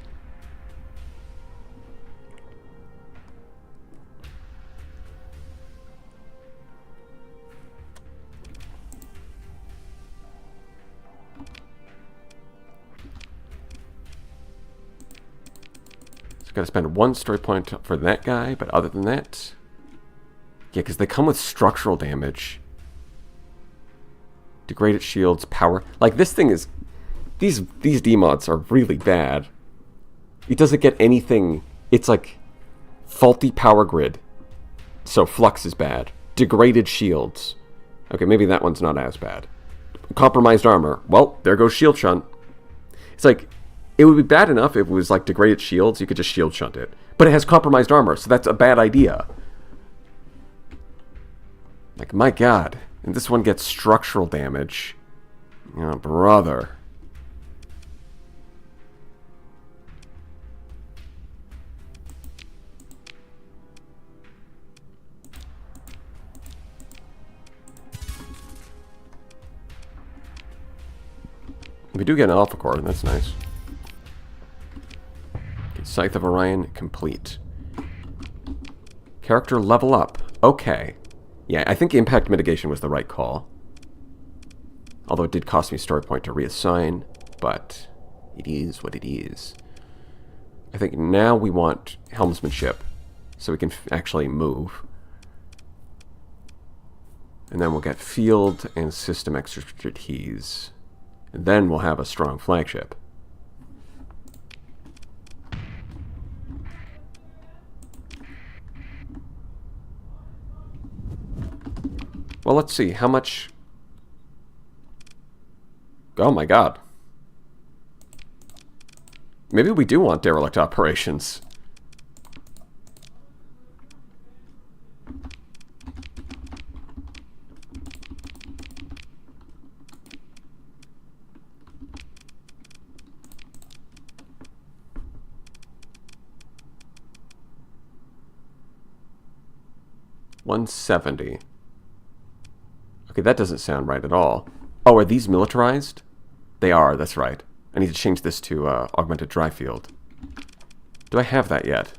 Got to spend one story point for that guy, but other than that... Yeah, because they come with structural damage. Degraded shields, power... Like, this thing is... These demods are really bad. It doesn't get anything... It's like... Faulty power grid. So flux is bad. Degraded shields. Okay, maybe that one's not as bad. Compromised armor. Well, there goes shield shunt. It's like... It would be bad enough if it was like degraded shields, you could just shield shunt it. But it has compromised armor, so that's a bad idea. Like, my god. And this one gets structural damage. Oh, brother. We do get an alpha core, and that's nice. Scythe of Orion complete. Character level up. Okay. Yeah, I think impact mitigation was the right call. Although it did cost me a story point to reassign, but it is what it is. I think now we want helmsmanship, so we can actually move. And then we'll get field and system expertise. And then we'll have a strong flagship. Well, let's see. How much... Oh my god. Maybe we do want derelict operations. $170. Okay, that doesn't sound right at all. Oh, are these militarized? They are, that's right. I need to change this to augmented dry field. Do I have that yet?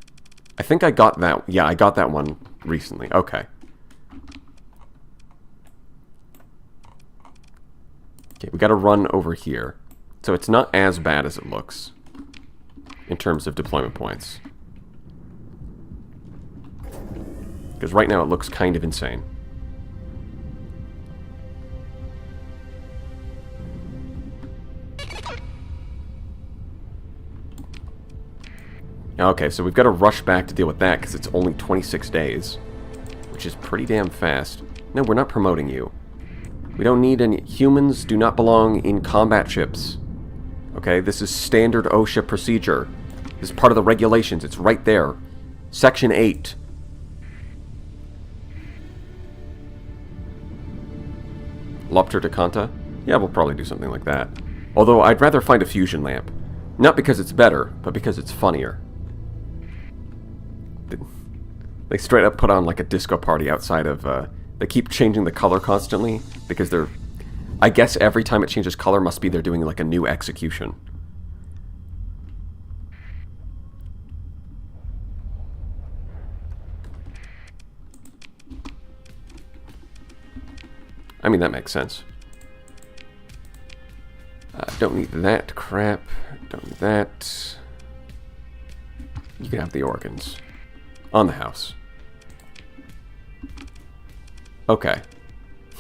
I think I got that. Yeah, I got that one recently. Okay. Okay, we got to run over here. So it's not as bad as it looks in terms of deployment points. Because right now it looks kind of insane. Okay, so we've got to rush back to deal with that because it's only 26 days, which is pretty damn fast. No, we're not promoting you. We don't need any... Humans do not belong in combat ships. Okay, this is standard OSHA procedure. This is part of the regulations. It's right there. Section 8. Lobster decanta? Yeah, we'll probably do something like that. Although I'd rather find a fusion lamp. Not because it's better, but because it's funnier. They straight up put on like a disco party outside of... They keep changing the color constantly because they're... I guess every time it changes color must be they're doing like a new execution. I mean, that makes sense. Don't need that crap. Don't need that. You can have the organs. On the house. Okay.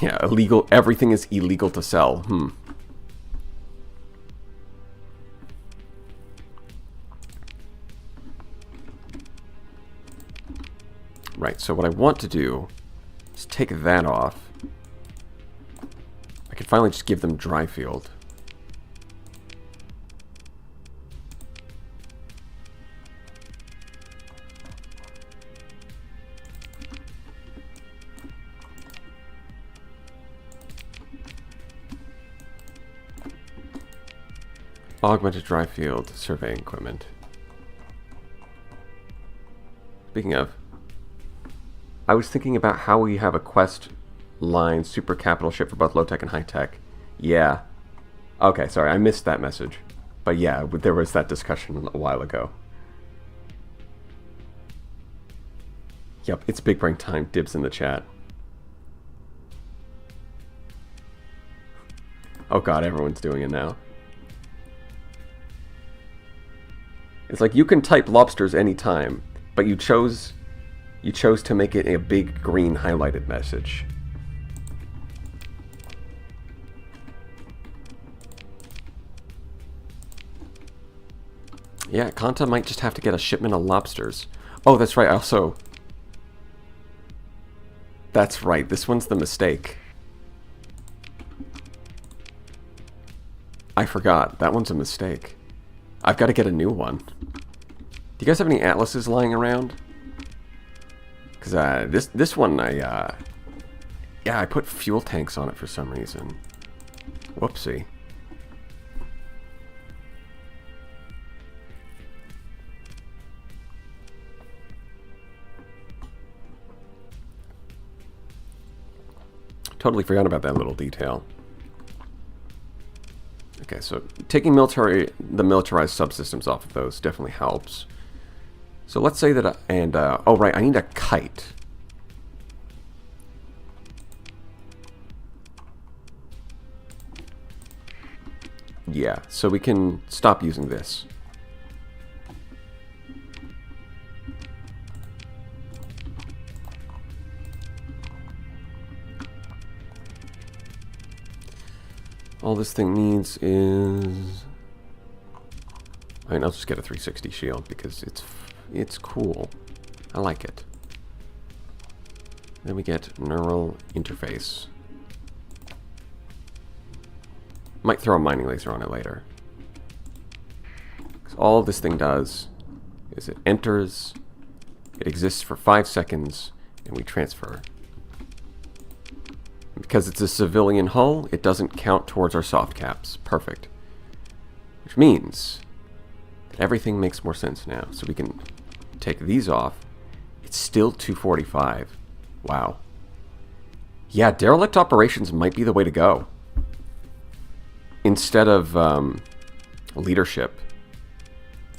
Yeah, illegal. Everything is illegal to sell. Right, so what I want to do is take that off. I can finally just give them dry field. Augmented dry field surveying equipment. Speaking of, I was thinking about how we have a quest line super capital ship for both low-tech and high-tech. Yeah. Okay, sorry, I missed that message. But yeah, there was that discussion a while ago. Yep, it's big brain time. Dibs in the chat. Oh god, everyone's doing it now. It's like you can type lobsters anytime, but you chose to make it a big green highlighted message. Yeah, Kanta might just have to get a shipment of lobsters. Oh, that's right, also... That's right, this one's the mistake. I forgot, that one's a mistake. I've got to get a new one. Do you guys have any atlases lying around? Because this one, yeah, I put fuel tanks on it for some reason. Whoopsie. Totally forgot about that little detail. Okay, so taking the militarized subsystems off of those definitely helps. So let's say that, oh right, I need a kite. Yeah, so we can stop using this. All this thing needs is... I mean, I'll just get a 360 shield because it's cool. I like it. Then we get neural interface. Might throw a mining laser on it later. So all this thing does is it enters, it exists for 5 seconds, and we transfer. And because it's a civilian hull, it doesn't count towards our soft caps. Perfect. Which means that everything makes more sense now. So we can take these off. It's still 245. Wow. Yeah, derelict operations might be the way to go. Instead of leadership.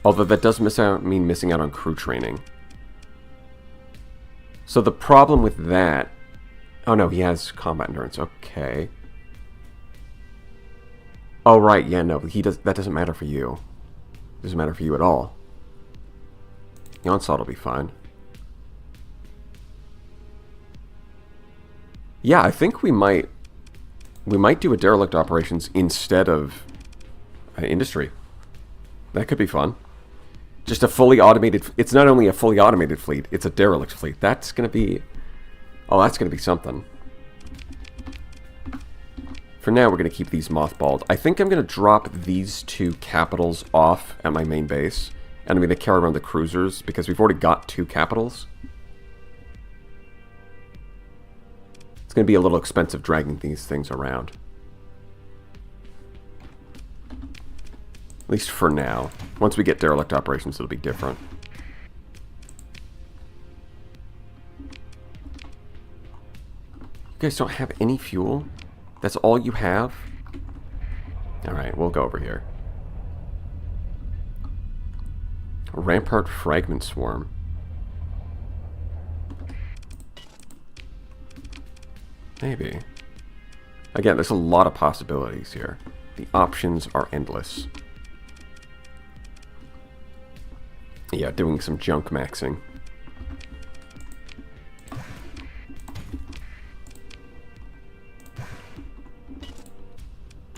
Although that does mean missing out on crew training. So the problem with that... Oh no, he has combat endurance. Okay. Oh right, yeah, no, that doesn't matter for you. It doesn't matter for you at all. The onslaught will be fine. Yeah, I think we might do a derelict operations instead of industry. That could be fun. Just a fully automated... It's not only a fully automated fleet, it's a derelict fleet. That's going to be... Oh, that's going to be something. For now, we're going to keep these mothballed. I think I'm going to drop these 2 capitals off at my main base. And I'm going to carry around the cruisers, because we've already got 2 capitals. It's going to be a little expensive dragging these things around. At least for now. Once we get derelict operations, it'll be different. You guys don't have any fuel? That's all you have? Alright, we'll go over here. Rampart Fragment Swarm. Maybe. Again, there's a lot of possibilities here. The options are endless. Yeah, doing some junk maxing.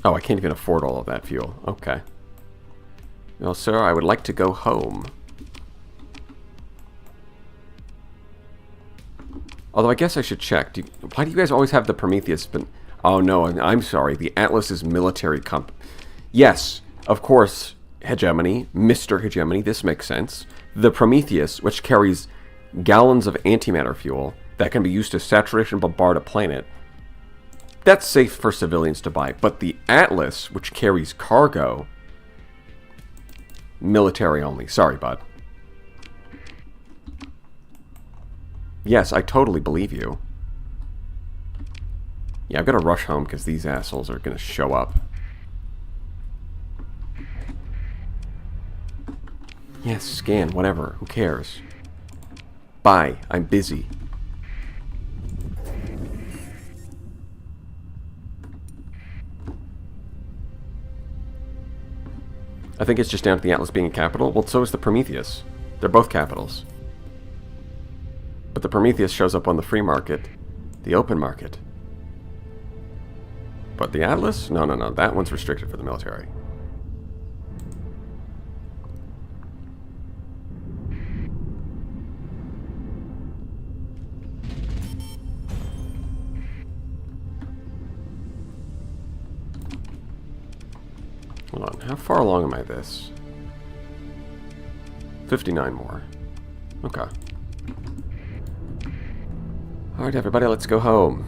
Oh, I can't even afford all of that fuel. Okay. Well, sir, I would like to go home. Although I guess I should check. Why do you guys always have the Prometheus? Oh no, I'm sorry. The Atlas is military Yes, of course, Hegemony, Mr. Hegemony, this makes sense. The Prometheus, which carries gallons of antimatter fuel that can be used to saturation bombard a planet, that's safe for civilians to buy. But the Atlas, which carries cargo, military only. Sorry, bud. Yes, I totally believe you. Yeah, I've got to rush home because these assholes are going to show up. Yes, scan, whatever. Who cares? Bye. I'm busy. I think it's just down to the Atlas being a capital. Well, so is the Prometheus. They're both capitals. But the Prometheus shows up on the free market, the open market. But the Atlas? No, no, no. That one's restricted for the military. Hold on. How far along am I this? 59 more. Okay. Alright, everybody, let's go home.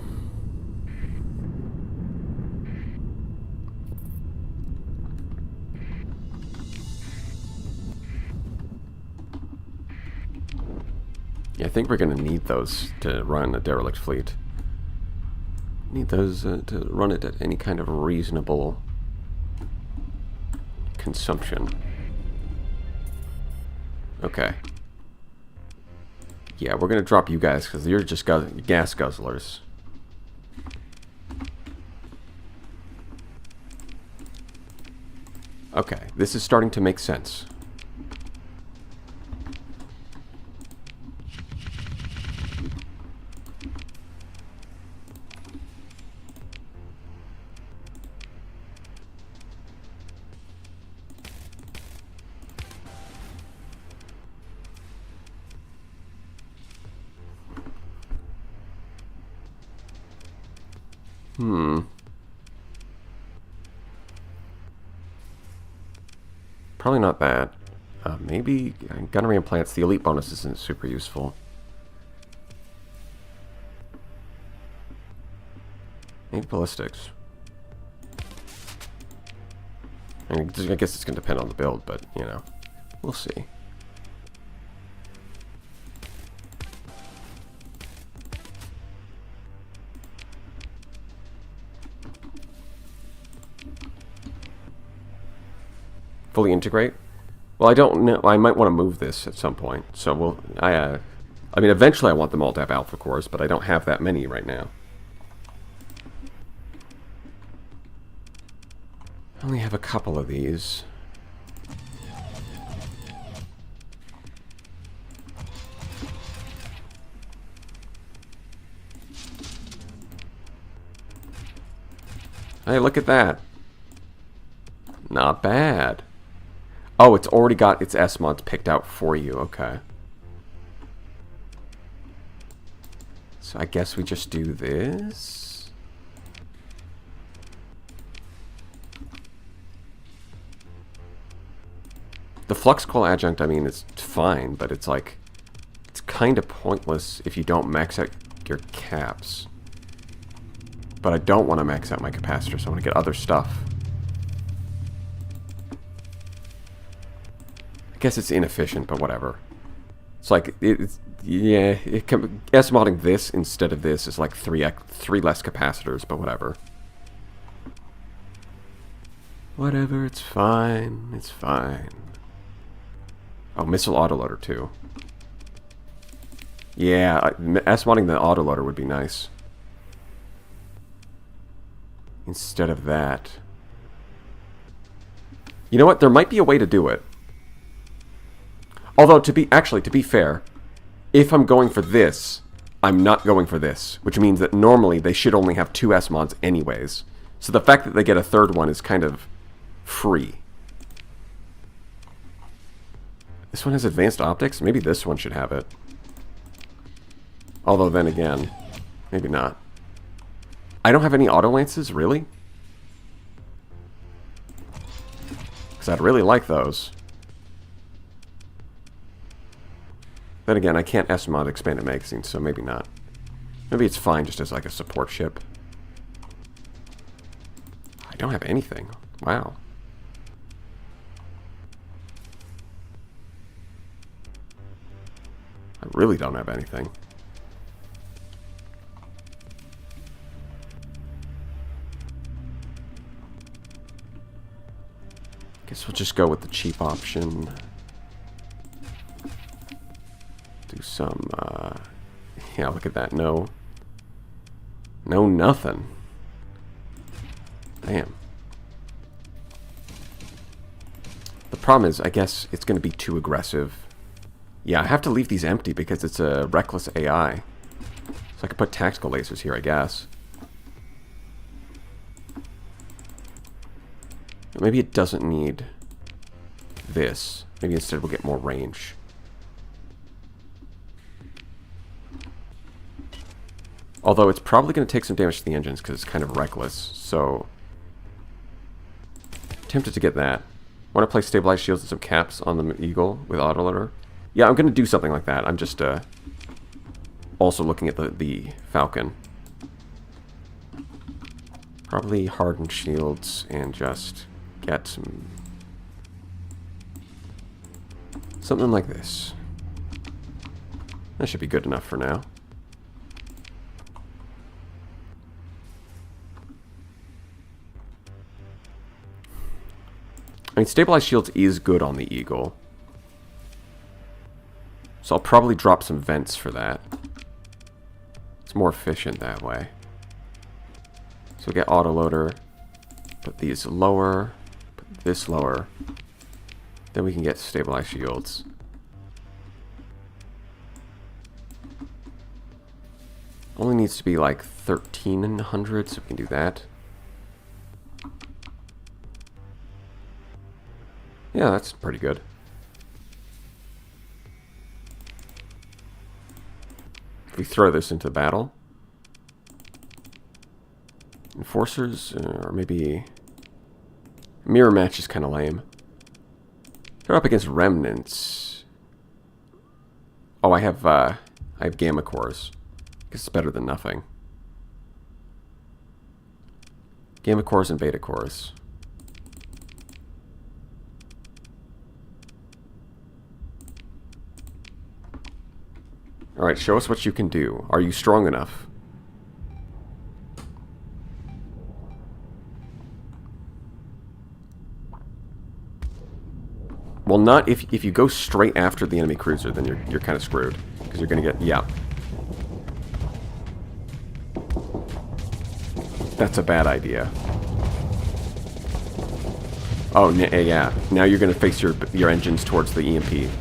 Yeah, I think we're going to need those to run a derelict fleet. Need those to run it at any kind of reasonable consumption. Okay. Yeah, we're going to drop you guys because you're just gas guzzlers. Okay, this is starting to make sense. probably not that. Maybe gunnery implants. The elite bonus isn't super useful. Maybe ballistics. I guess it's going to depend on the build, but, you know, we'll see. Fully integrate? Well, I don't know. I might want to move this at some point. So we'll. I mean, eventually I want them all to have alpha cores, but I don't have that many right now. I only have a couple of these. Hey, look at that. Not bad. Oh, it's already got its S-mods picked out for you. Okay. So I guess we just do this. The flux coil adjunct, I mean, it's fine, but it's like, it's kind of pointless if you don't max out your caps. But I don't want to max out my capacitor, so I want to get other stuff. I guess it's inefficient, but whatever. It's like, yeah, S-modding this instead of this is like three less capacitors, but whatever. Whatever, it's fine, it's fine. Oh, missile autoloader too. Yeah, S-modding the autoloader would be nice. Instead of that. You know what, there might be a way to do it. Although, to be fair, if I'm going for this, I'm not going for this. Which means that normally they should only have 2 S-mods anyways. So the fact that they get a third one is kind of free. This one has advanced optics? Maybe this one should have it. Although then again, maybe not. I don't have any auto lances, really? Because I'd really like those. Then again, I can't S-mod expanded magazine, so maybe not. Maybe it's fine just as like a support ship. I don't have anything. Wow. I really don't have anything. Guess we'll just go with the cheap option. Do some, yeah, look at that. No, nothing. Damn. The problem is, I guess it's going to be too aggressive. Yeah, I have to leave these empty because it's a reckless AI. So I could put tactical lasers here, I guess. Maybe it doesn't need this. Maybe instead we'll get more range. Although it's probably going to take some damage to the engines because it's kind of reckless. So, tempted to get that. Want to place stabilized shields and some caps on the Eagle with autoloader? Yeah, I'm going to do something like that. I'm just also looking at the Falcon. Probably hardened shields and just get something like this. That should be good enough for now. I mean, stabilized shields is good on the Eagle. So I'll probably drop some vents for that. It's more efficient that way. So we'll get autoloader, put these lower, put this lower. Then we can get stabilized shields. Only needs to be like 1300, so we can do that. Yeah, that's pretty good. If we throw this into battle. Enforcers, or maybe... Mirror match is kind of lame. They're up against remnants. Oh, I have gamma cores. Guess it's better than nothing. Gamma cores and beta cores. Alright, show us what you can do. Are you strong enough? Well, not if you go straight after the enemy cruiser, then you're kind of screwed. Because you're going to get... Yeah. That's a bad idea. Oh, yeah. Now you're going to face your engines towards the EMP.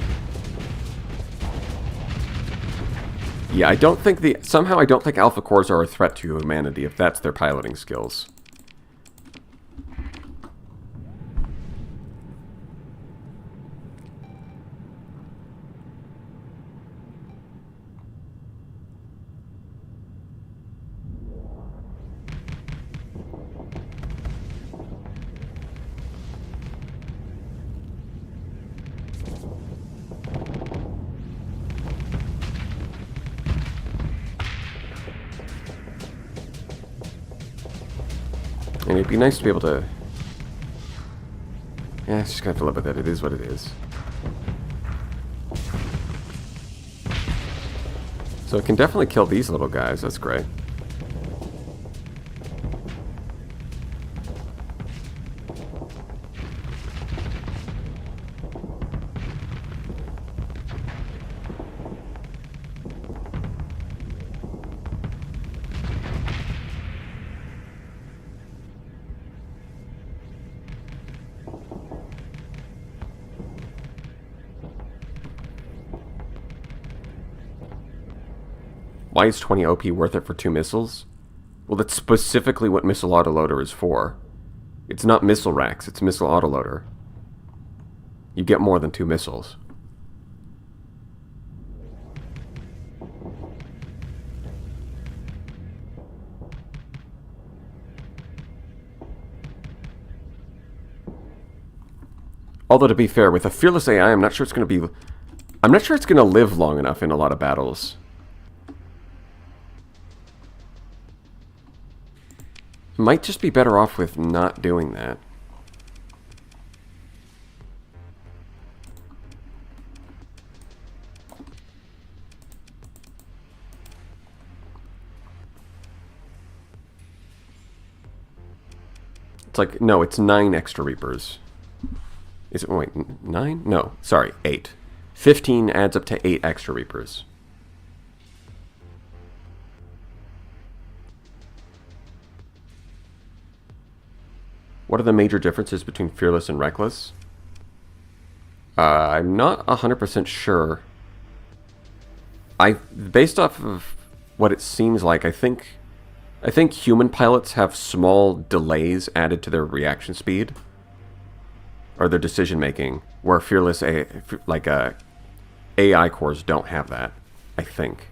Yeah, I don't think somehow I don't think Alpha Cores are a threat to humanity if that's their piloting skills. And it'd be nice to be able to... Yeah, it's just gonna have to live with it. It is what it is. So it can definitely kill these little guys. That's great. Why is 20 OP worth it for 2 missiles? Well, that's specifically what missile autoloader is for. It's not missile racks, it's missile autoloader. You get more than 2 missiles. Although, to be fair, with a fearless AI, I'm not sure it's going to be... I'm not sure it's going to live long enough in a lot of battles. Might just be better off with not doing that. It's like, no, it's 9 extra Reapers. Is it, wait, 9? No, sorry, 8. 15 adds up to 8 extra Reapers. What are the major differences between Fearless and Reckless? I'm not 100% sure. Based off of what it seems like, I think human pilots have small delays added to their reaction speed or their decision making, where Fearless AI cores don't have that, I think.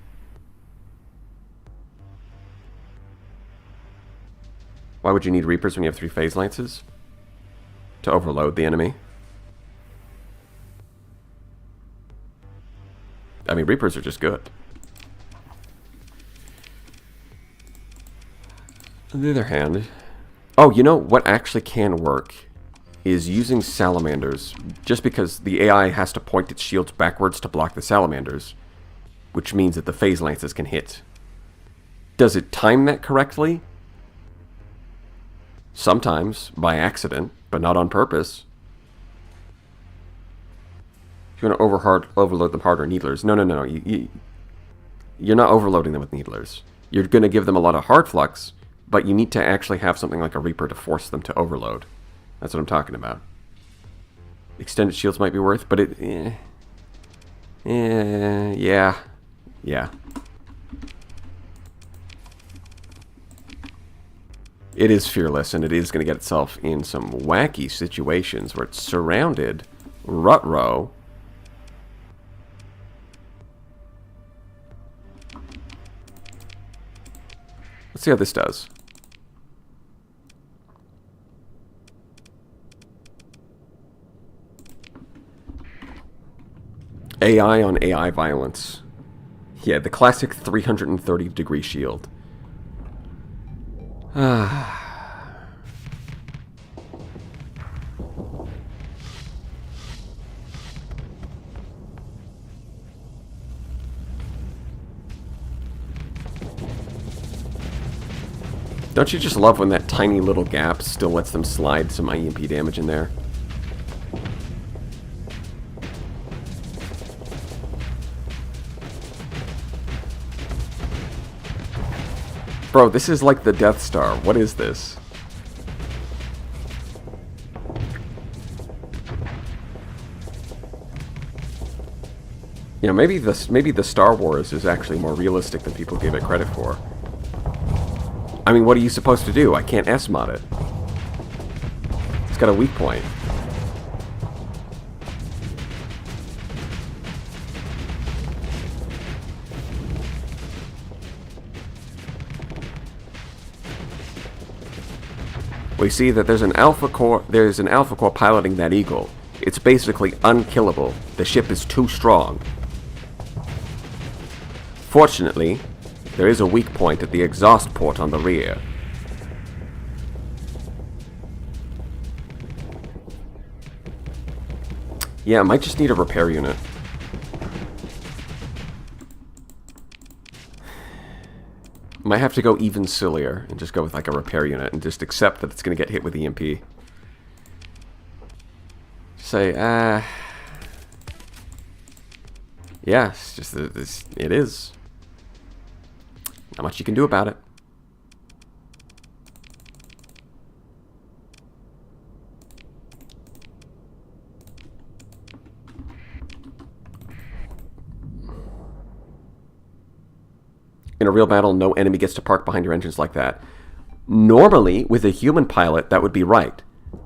Why would you need Reapers when you have 3 phase lances? To overload the enemy. I mean, Reapers are just good. On the other hand... Oh, you know what actually can work is using salamanders, just because the AI has to point its shields backwards to block the salamanders, which means that the phase lances can hit. Does it time that correctly? Sometimes, by accident, but not on purpose. If you want to overload them harder, needlers. No. You're not overloading them with needlers. You're going to give them a lot of hard flux, but you need to actually have something like a Reaper to force them to overload. That's what I'm talking about. Extended shields might be worth, but it... yeah. It is fearless, and it is going to get itself in some wacky situations where it's surrounded, rut-row. Let's see how this does. AI on AI violence. Yeah, the classic 330-degree shield. Don't you just love when that tiny little gap still lets them slide some EMP damage in there? Bro, this is like the Death Star. What is this? You know, maybe the Star Wars is actually more realistic than people give it credit for. I mean, what are you supposed to do? I can't S-mod it. It's got a weak point. We see that there's an Alpha Core piloting that Eagle. It's basically unkillable. The ship is too strong. Fortunately, there is a weak point at the exhaust port on the rear. Yeah, I might just need a repair unit. Might have to go even sillier and just go with like a repair unit and just accept that it's going to get hit with EMP. Say, yeah, it's just it is. Not much you can do about it. In a real battle, no enemy gets to park behind your engines like that. Normally, with a human pilot, that would be right.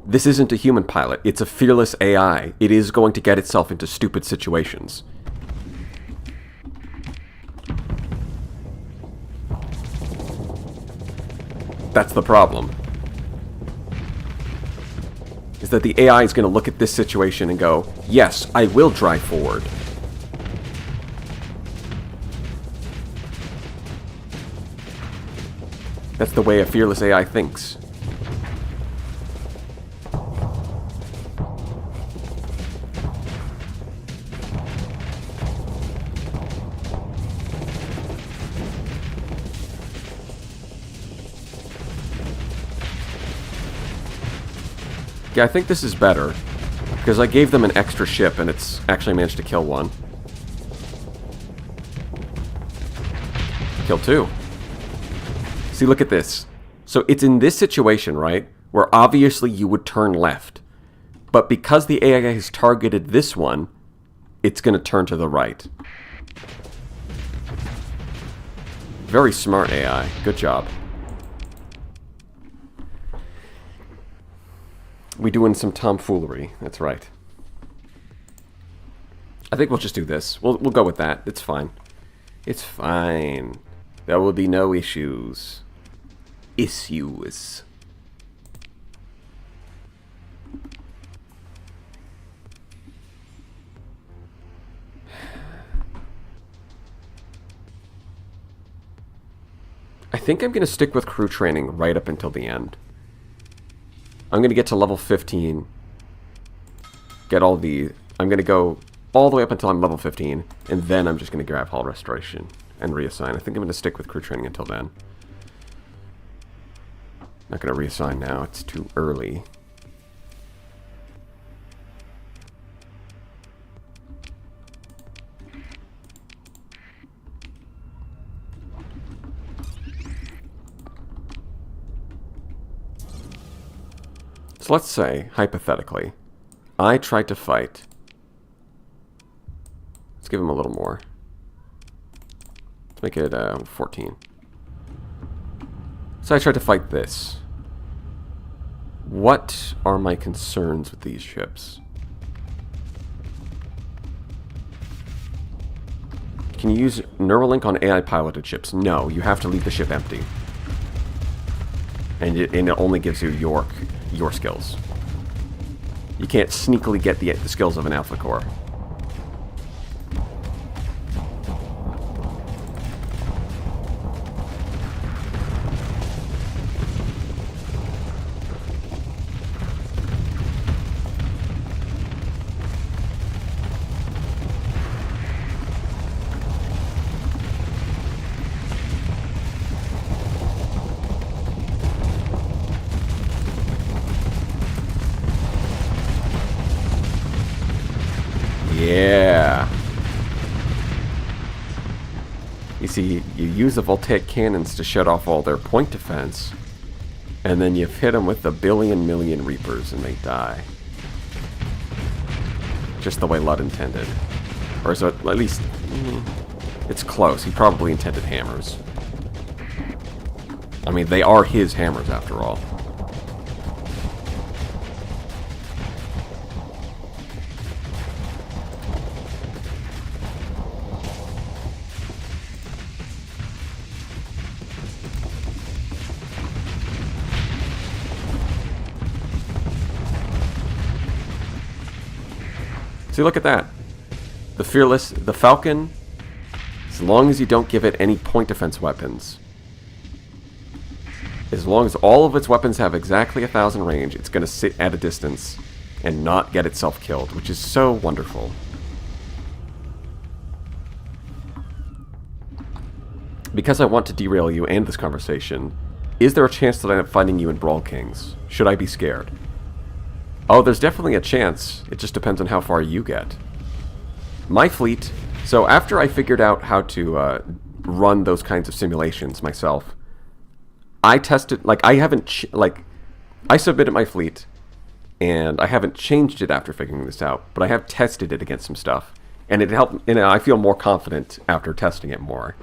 This isn't a human pilot. It's a fearless AI. It is going to get itself into stupid situations. That's the problem. Is that the AI is going to look at this situation and go, yes, I will drive forward. That's the way a fearless AI thinks. Yeah, I think this is better, because I gave them an extra ship and it's actually managed to kill one. Kill two. See, look at this. So it's in this situation, right, where obviously you would turn left. But because the AI has targeted this one, it's going to turn to the right. Very smart AI. Good job. We doing some tomfoolery. That's right. I think we'll just do this. We'll go with that. It's fine. It's fine. There will be no issues. Issues. I think I'm going to stick with crew training right up until the end. I'm going to get to level 15. Get all the... I'm going to go all the way up until I'm level 15. And then I'm just going to grab Hull Restoration and reassign. I think I'm going to stick with crew training until then. Not going to reassign now. It's too early. So let's say, hypothetically, I tried to fight. Let's give him a little more. Let's make it 14. So I tried to fight this. What are my concerns with these ships? Can you use Neuralink on AI piloted ships? No, you have to leave the ship empty. And it only gives you your skills. You can't sneakily get the skills of an Alpha Core. Yeah. You see, you use the voltaic cannons to shut off all their point defense, and then you hit them with the million Reapers and they die. Just the way Ludd intended. Or is it at least... it's close. He probably intended hammers. I mean, they are his hammers after all. See, look at that. The Fearless, the Falcon, as long as you don't give it any point defense weapons, as long as all of its weapons have exactly 1,000 range, it's going to sit at a distance and not get itself killed, which is so wonderful. Because I want to derail you and this conversation, is there a chance that I end up finding you in Brawl Kings? Should I be scared? Oh, there's definitely a chance. It just depends on how far you get. My fleet... So after I figured out how to run those kinds of simulations myself, I tested... Like, I haven't... I submitted my fleet, and I haven't changed it after figuring this out, but I have tested it against some stuff. And it helped... And I feel more confident after testing it more.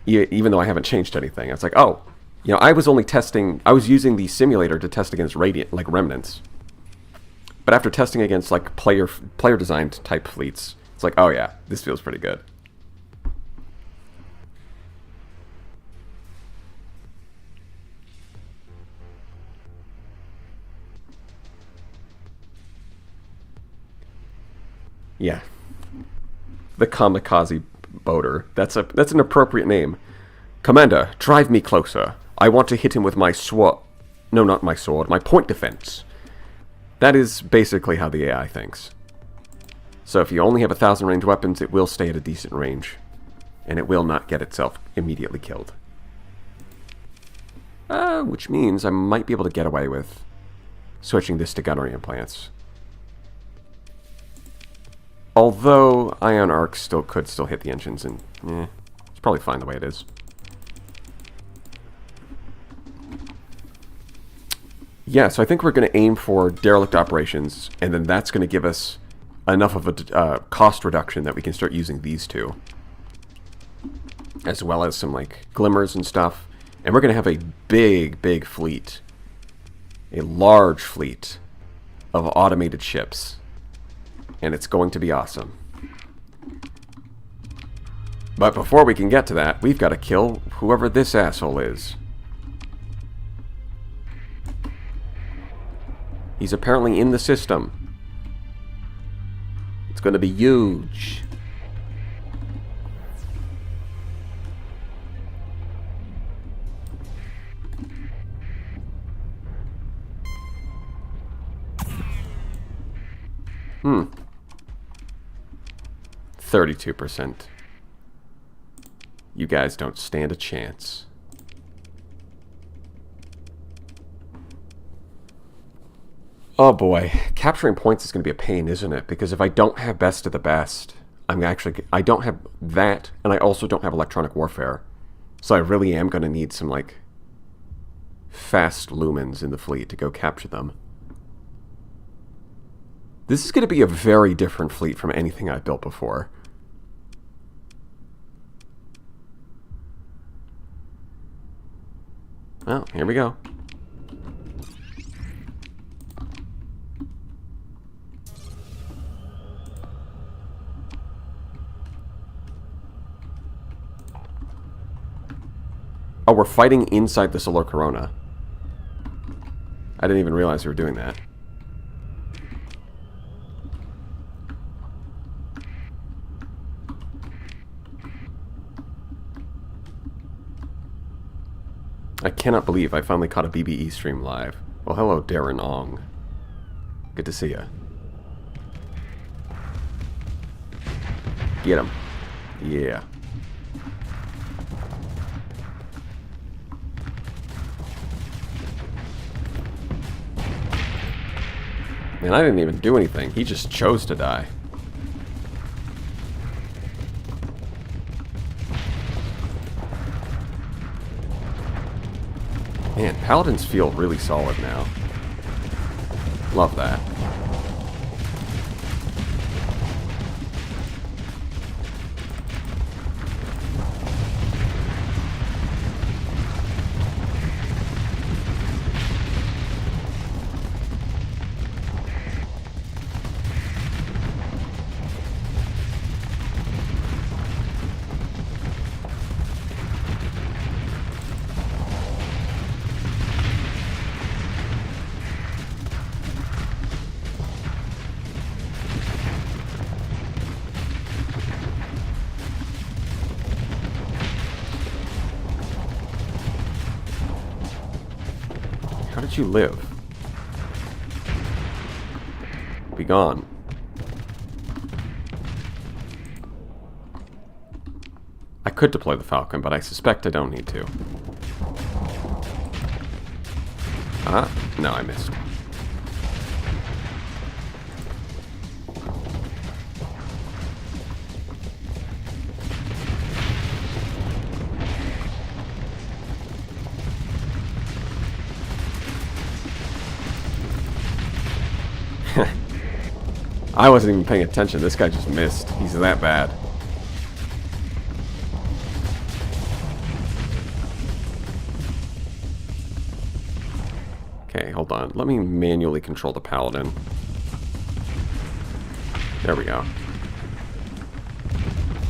Even though I haven't changed anything. It's like, oh... You know, I was only testing... I was using the simulator to test against remnants. But after testing against, like, player-designed type fleets, it's like, oh yeah, this feels pretty good. Yeah. The Kamikaze Boater. That's an appropriate name. Commander, drive me closer. I want to hit him with my sword. No, not my sword. My point defense. That is basically how the AI thinks. So if you only have 1,000 range weapons, it will stay at a decent range. And it will not get itself immediately killed. Which means I might be able to get away with switching this to gunnery implants. Although ion arcs could still hit the engines, and it's probably fine the way it is. Yeah, so I think we're going to aim for derelict operations, and then that's going to give us enough of a cost reduction that we can start using these two. As well as some, like, glimmers and stuff. And we're going to have a big fleet. A large fleet of automated ships. And it's going to be awesome. But before we can get to that, we've got to kill whoever this asshole is. He's apparently in the system. It's going to be huge. Hmm. 32%. You guys don't stand a chance. Oh boy, capturing points is going to be a pain, isn't it? Because if I don't have best of the best, I don't have that, and I also don't have electronic warfare. So I really am going to need some, like, fast lumens in the fleet to go capture them. This is going to be a very different fleet from anything I've built before. Well, here we go. Oh, we're fighting inside the Solar Corona. I didn't even realize we were doing that. I cannot believe I finally caught a BBE stream live. Well, hello, Darren Ong. Good to see ya. Get him. Yeah. Man, I didn't even do anything. He just chose to die. Paladins feel really solid now. Love that. How did you live? Be gone. I could deploy the Falcon, but I suspect I don't need to. No, I missed. I wasn't even paying attention. This guy just missed. He's that bad. Okay, hold on. Let me manually control the Paladin. There we go.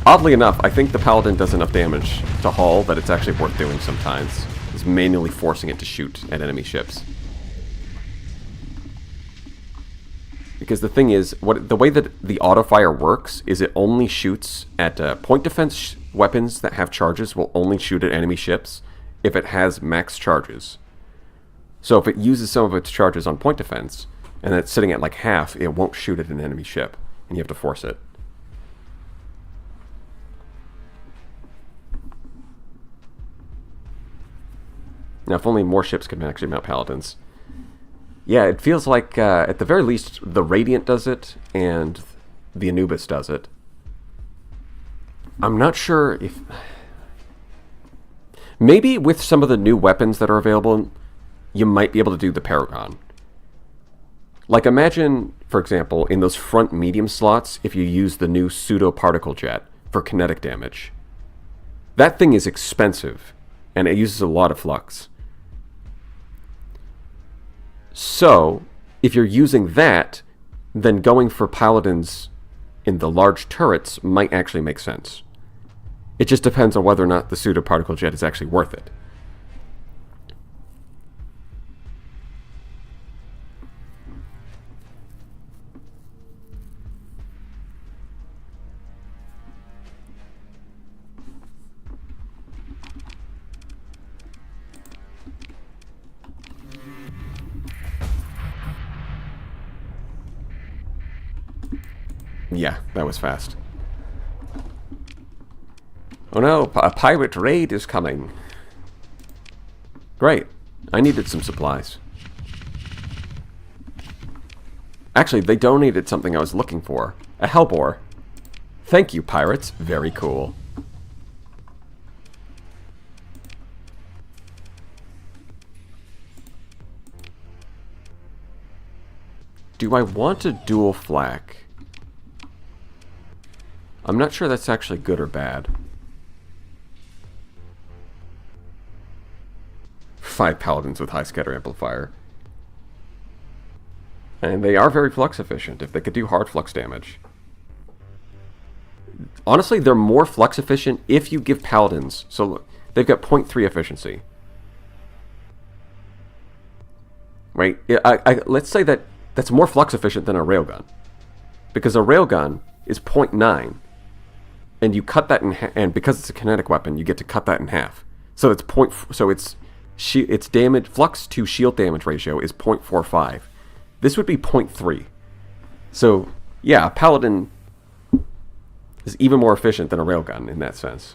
Oddly enough, I think the Paladin does enough damage to hull that it's actually worth doing sometimes. It's manually forcing it to shoot at enemy ships. Because the thing is, the way that the autofire works is it only shoots at point defense weapons that have charges will only shoot at enemy ships if it has max charges. So if it uses some of its charges on point defense and it's sitting at like half, it won't shoot at an enemy ship, and you have to force it. Now, if only more ships could actually mount Paladins. Yeah, it feels like, at the very least, the Radiant does it, and the Anubis does it. I'm not sure if... Maybe with some of the new weapons that are available, you might be able to do the Paragon. Like, imagine, for example, in those front medium slots, if you use the new pseudo-particle jet for kinetic damage. That thing is expensive, and it uses a lot of flux. So, if you're using that, then going for Paladins in the large turrets might actually make sense. It just depends on whether or not the pseudo-particle jet is actually worth it. Yeah, that was fast. Oh no, a pirate raid is coming. Great. I needed some supplies. Actually, they donated something I was looking for. A hellbore. Thank you, pirates. Very cool. Do I want a dual flak? I'm not sure that's actually good or bad. 5 Paladins with high scatter amplifier. And they are very flux efficient if they could do hard flux damage. Honestly, they're more flux efficient if you give Paladins. So look, they've got 0.3 efficiency. Right? Let's say that that's more flux efficient than a railgun. Because a railgun is 0.9. And you cut that in half, and because it's a kinetic weapon, you get to cut that in half. So its damage flux to shield damage ratio is 0.45. This would be 0.3. So yeah, a Paladin is even more efficient than a railgun in that sense.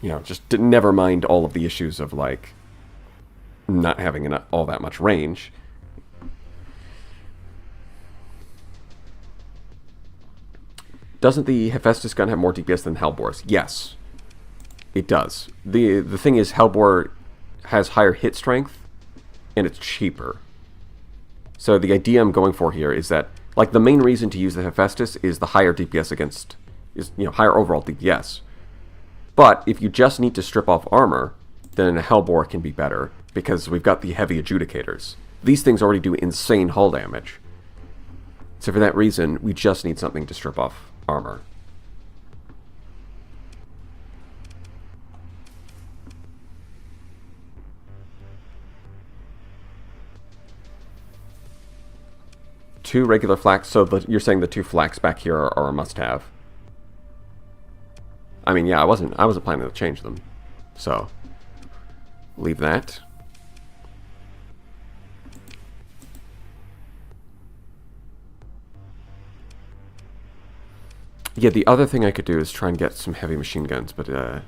You know, just never mind all of the issues of like not having all that much range. Doesn't the Hephaestus gun have more DPS than Hellbore's? Yes, it does. The thing is, Hellbore has higher hit strength, and it's cheaper. So the idea I'm going for here is that, like, the main reason to use the Hephaestus is the higher DPS against, higher overall DPS. But if you just need to strip off armor, then a Hellbore can be better, because we've got the heavy adjudicators. These things already do insane hull damage. So for that reason, we just need something to strip off armor. Two regular flax, so you're saying the 2 flax back here are a must-have. I mean, yeah, I wasn't planning to change them, so leave that. Yeah, the other thing I could do is try and get some heavy machine guns, but I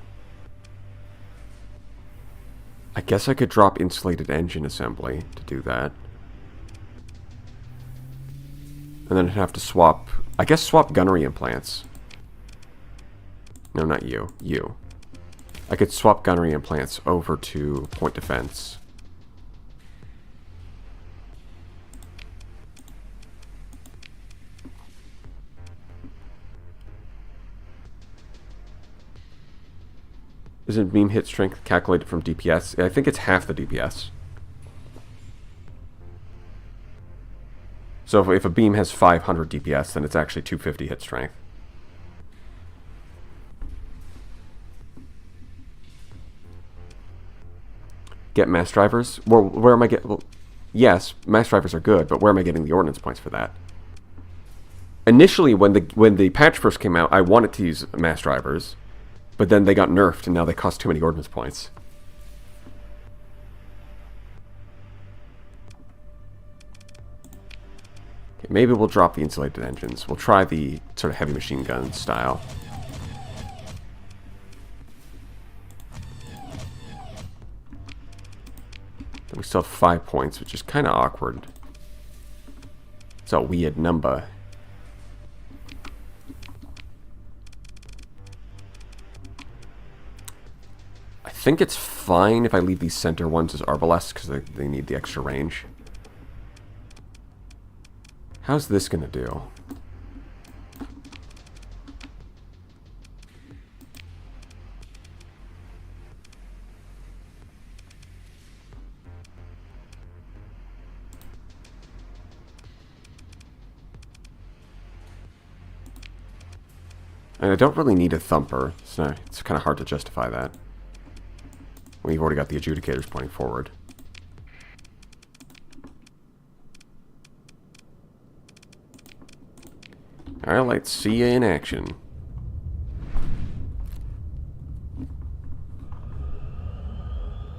guess I could drop insulated engine assembly to do that. And then I'd have to swap, I guess swap gunnery implants. No, not you. You. I could swap gunnery implants over to point defense. Isn't beam hit strength calculated from DPS? I think it's half the DPS. So if a beam has 500 DPS, then it's actually 250 hit strength. Get mass drivers? Well, where am I getting... Well, yes, mass drivers are good, but where am I getting the ordnance points for that? Initially, when the patch first came out, I wanted to use mass drivers, but then they got nerfed, and now they cost too many ordnance points. Okay, maybe we'll drop the insulated engines. We'll try the sort of heavy machine gun style. Then we still have 5 points, which is kind of awkward. It's a weird number. I think it's fine if I leave these center ones as Arbalest, because they need the extra range. How's this going to do? And I don't really need a thumper, so it's kind of hard to justify that. We've already got the adjudicators pointing forward. Alright, let's see you in action.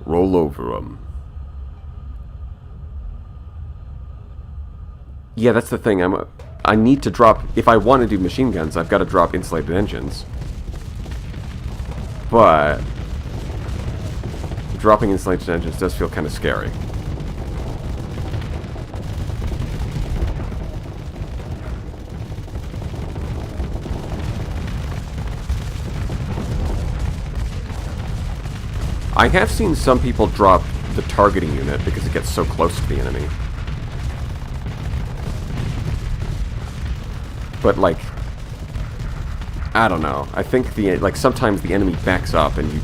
Roll over them. Yeah, that's the thing. I need to drop... If I want to do machine guns, I've got to drop insulated engines. But... dropping insulated engines does feel kind of scary. I have seen some people drop the targeting unit because it gets so close to the enemy. But, like, I don't know. I think sometimes the enemy backs up and you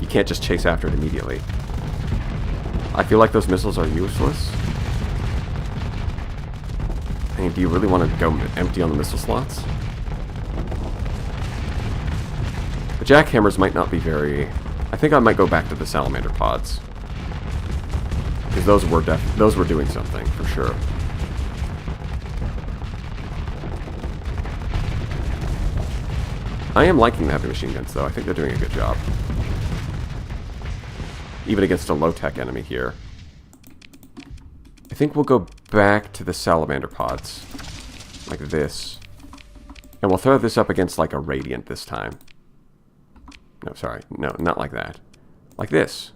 can't just chase after it immediately. I feel like those missiles are useless. I mean, do you really want to go empty on the missile slots? The jackhammers might not be very... I think I might go back to the salamander pods. Because those were doing something, for sure. I am liking the heavy machine guns, though. I think they're doing a good job. Even against a low-tech enemy here. I think we'll go back to the salamander pods. Like this. And we'll throw this up against, like, a radiant this time. No, sorry. No, not like that. Like this.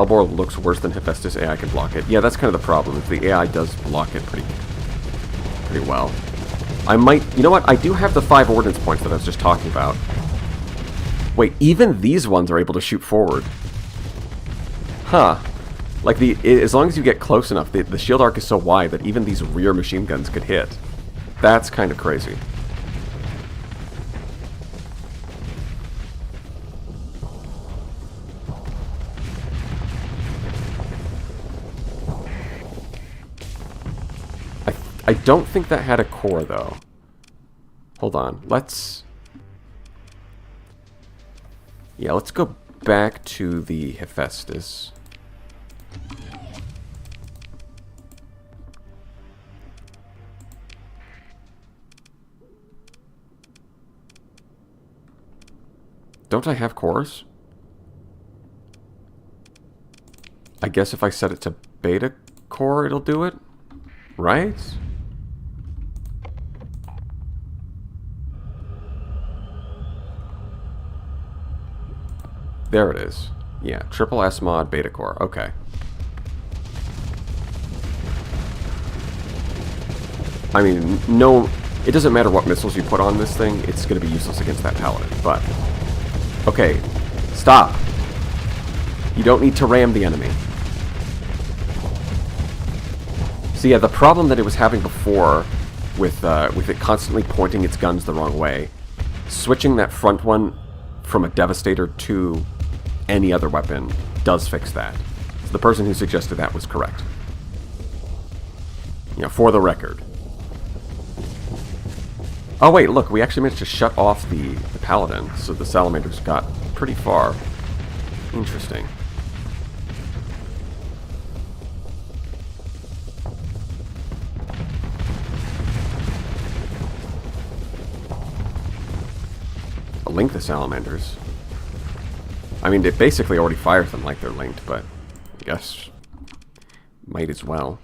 Hellbore looks worse than Hephaestus, AI can block it. Yeah, that's kind of the problem, is the AI does block it pretty well. I might... You know what? I do have the 5 ordnance points that I was just talking about. Wait, even these ones are able to shoot forward. Huh. Like, as long as you get close enough, the shield arc is so wide that even these rear machine guns could hit. That's kind of crazy. I don't think that had a core, though. Hold on. Let's go back to the Hephaestus. Don't I have cores? I guess if I set it to beta core, it'll do it? Right? There it is. Yeah, triple S mod beta core. Okay. I mean, no, it doesn't matter what missiles you put on this thing, it's going to be useless against that paladin, but... Okay, stop. You don't need to ram the enemy. So yeah, the problem that it was having before with it constantly pointing its guns the wrong way, switching that front one from a Devastator to any other weapon does fix that. So the person who suggested that was correct. You know, for the record. Oh wait, look, we actually managed to shut off the Paladin, so the Salamanders got pretty far. Interesting. Link the Salamanders. I mean, it basically already fires them like they're linked, but I guess might as well.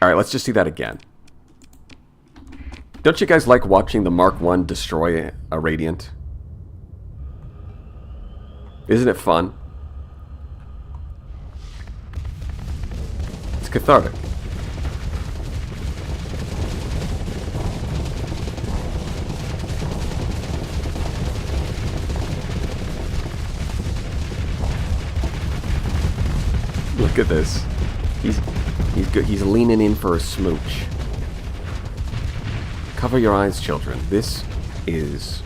Alright, let's just see that again. Don't you guys like watching the Mark I destroy a Radiant? Isn't it fun? It's cathartic. Look at this. He's good. He's leaning in for a smooch. Cover your eyes, children. This is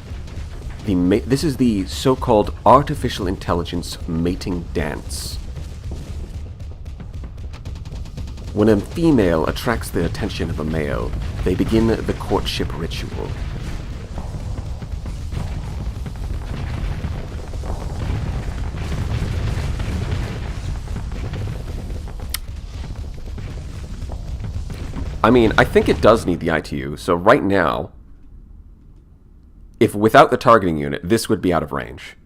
the so-called artificial intelligence mating dance. When a female attracts the attention of a male, they begin the courtship ritual. I mean, I think it does need the ITU, so right now, if without the targeting unit, this would be out of range.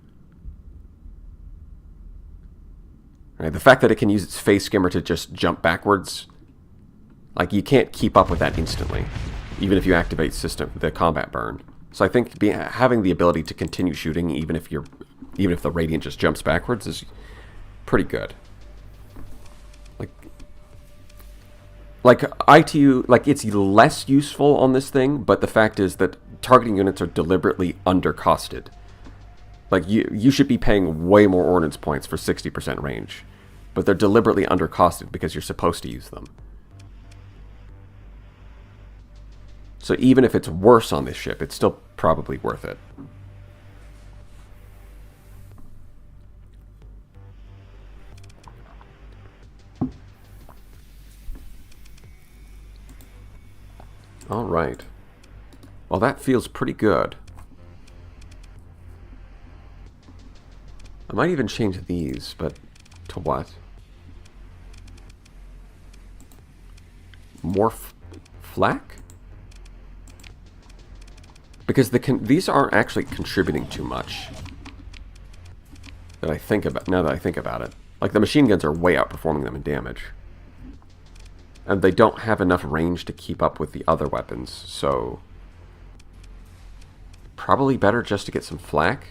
Right, the fact that it can use its phase skimmer to just jump backwards, like, you can't keep up with that instantly, even if you activate the combat burn. So I think having the ability to continue shooting, even if the Radiant just jumps backwards, is pretty good. Like, ITU, like, it's less useful on this thing, but the fact is that targeting units are deliberately undercosted. Like, you should be paying way more ordnance points for 60% range, but they're deliberately undercosted because you're supposed to use them. So even if it's worse on this ship, it's still probably worth it. Alright. Well, that feels pretty good. I might even change these, but to what? More flak? Because these aren't actually contributing too much. Now that I think about it. Like, the machine guns are way outperforming them in damage. And they don't have enough range to keep up with the other weapons, so... Probably better just to get some flak.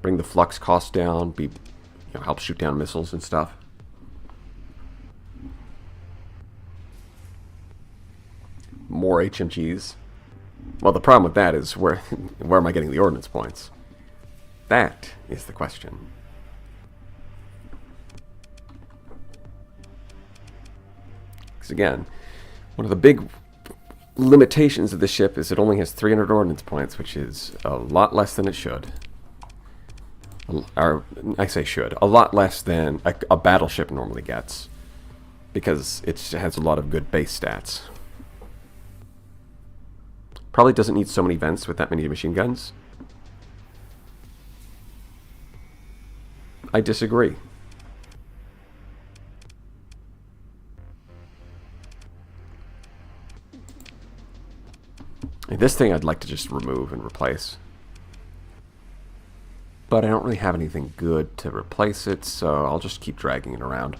Bring the flux cost down, be, help shoot down missiles and stuff. More HMGs. Well, the problem with that is where am I getting the ordnance points? That is the question. Because again, one of the big limitations of the ship is it only has 300 ordnance points, which is a lot less than it should. Or, I say should. A lot less than a battleship normally gets. Because it has a lot of good base stats. Probably doesn't need so many vents with that many machine guns. I disagree. This thing I'd like to just remove and replace. But I don't really have anything good to replace it, so I'll just keep dragging it around.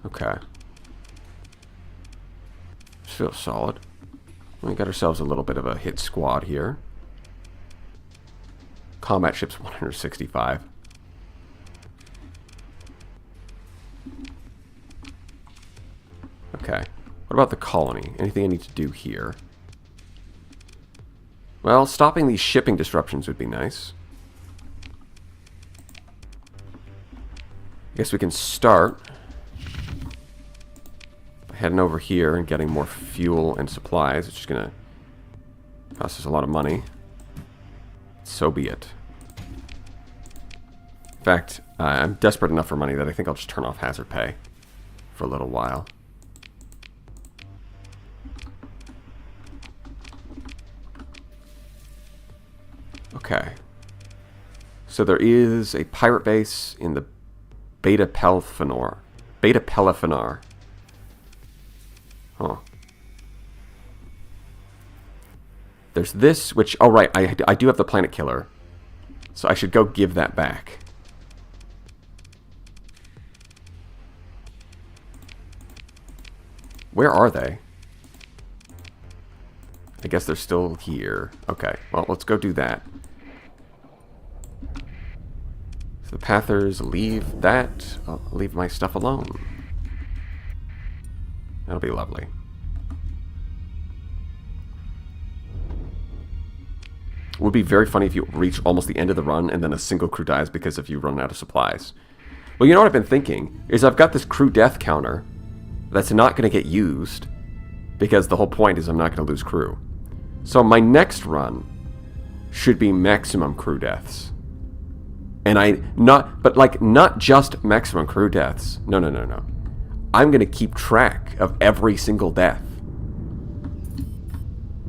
Okay. Feels solid. We got ourselves a little bit of a hit squad here. Combat ships 165. Okay. What about the colony? Anything I need to do here? Well, stopping these shipping disruptions would be nice. I guess we can start by heading over here and getting more fuel and supplies, which is going to cost us a lot of money. So be it. In fact, I'm desperate enough for money that I think I'll just turn off hazard pay for a little while. Okay. So there is a pirate base in the Beta Pelfanar. Huh. There's this, which... Oh, right. I do have the planet killer. So I should go give that back. Where are they? I guess they're still here. Okay. Well, let's go do that. So the Pathers, leave that. I'll leave my stuff alone. That'll be lovely. It would be very funny if you reach almost the end of the run and then a single crew dies because of you running out of supplies. Well, you know what I've been thinking? Is I've got this crew death counter that's not going to get used because the whole point is I'm not going to lose crew. So my next run should be maximum crew deaths. And not just maximum crew deaths. No. I'm going to keep track of every single death.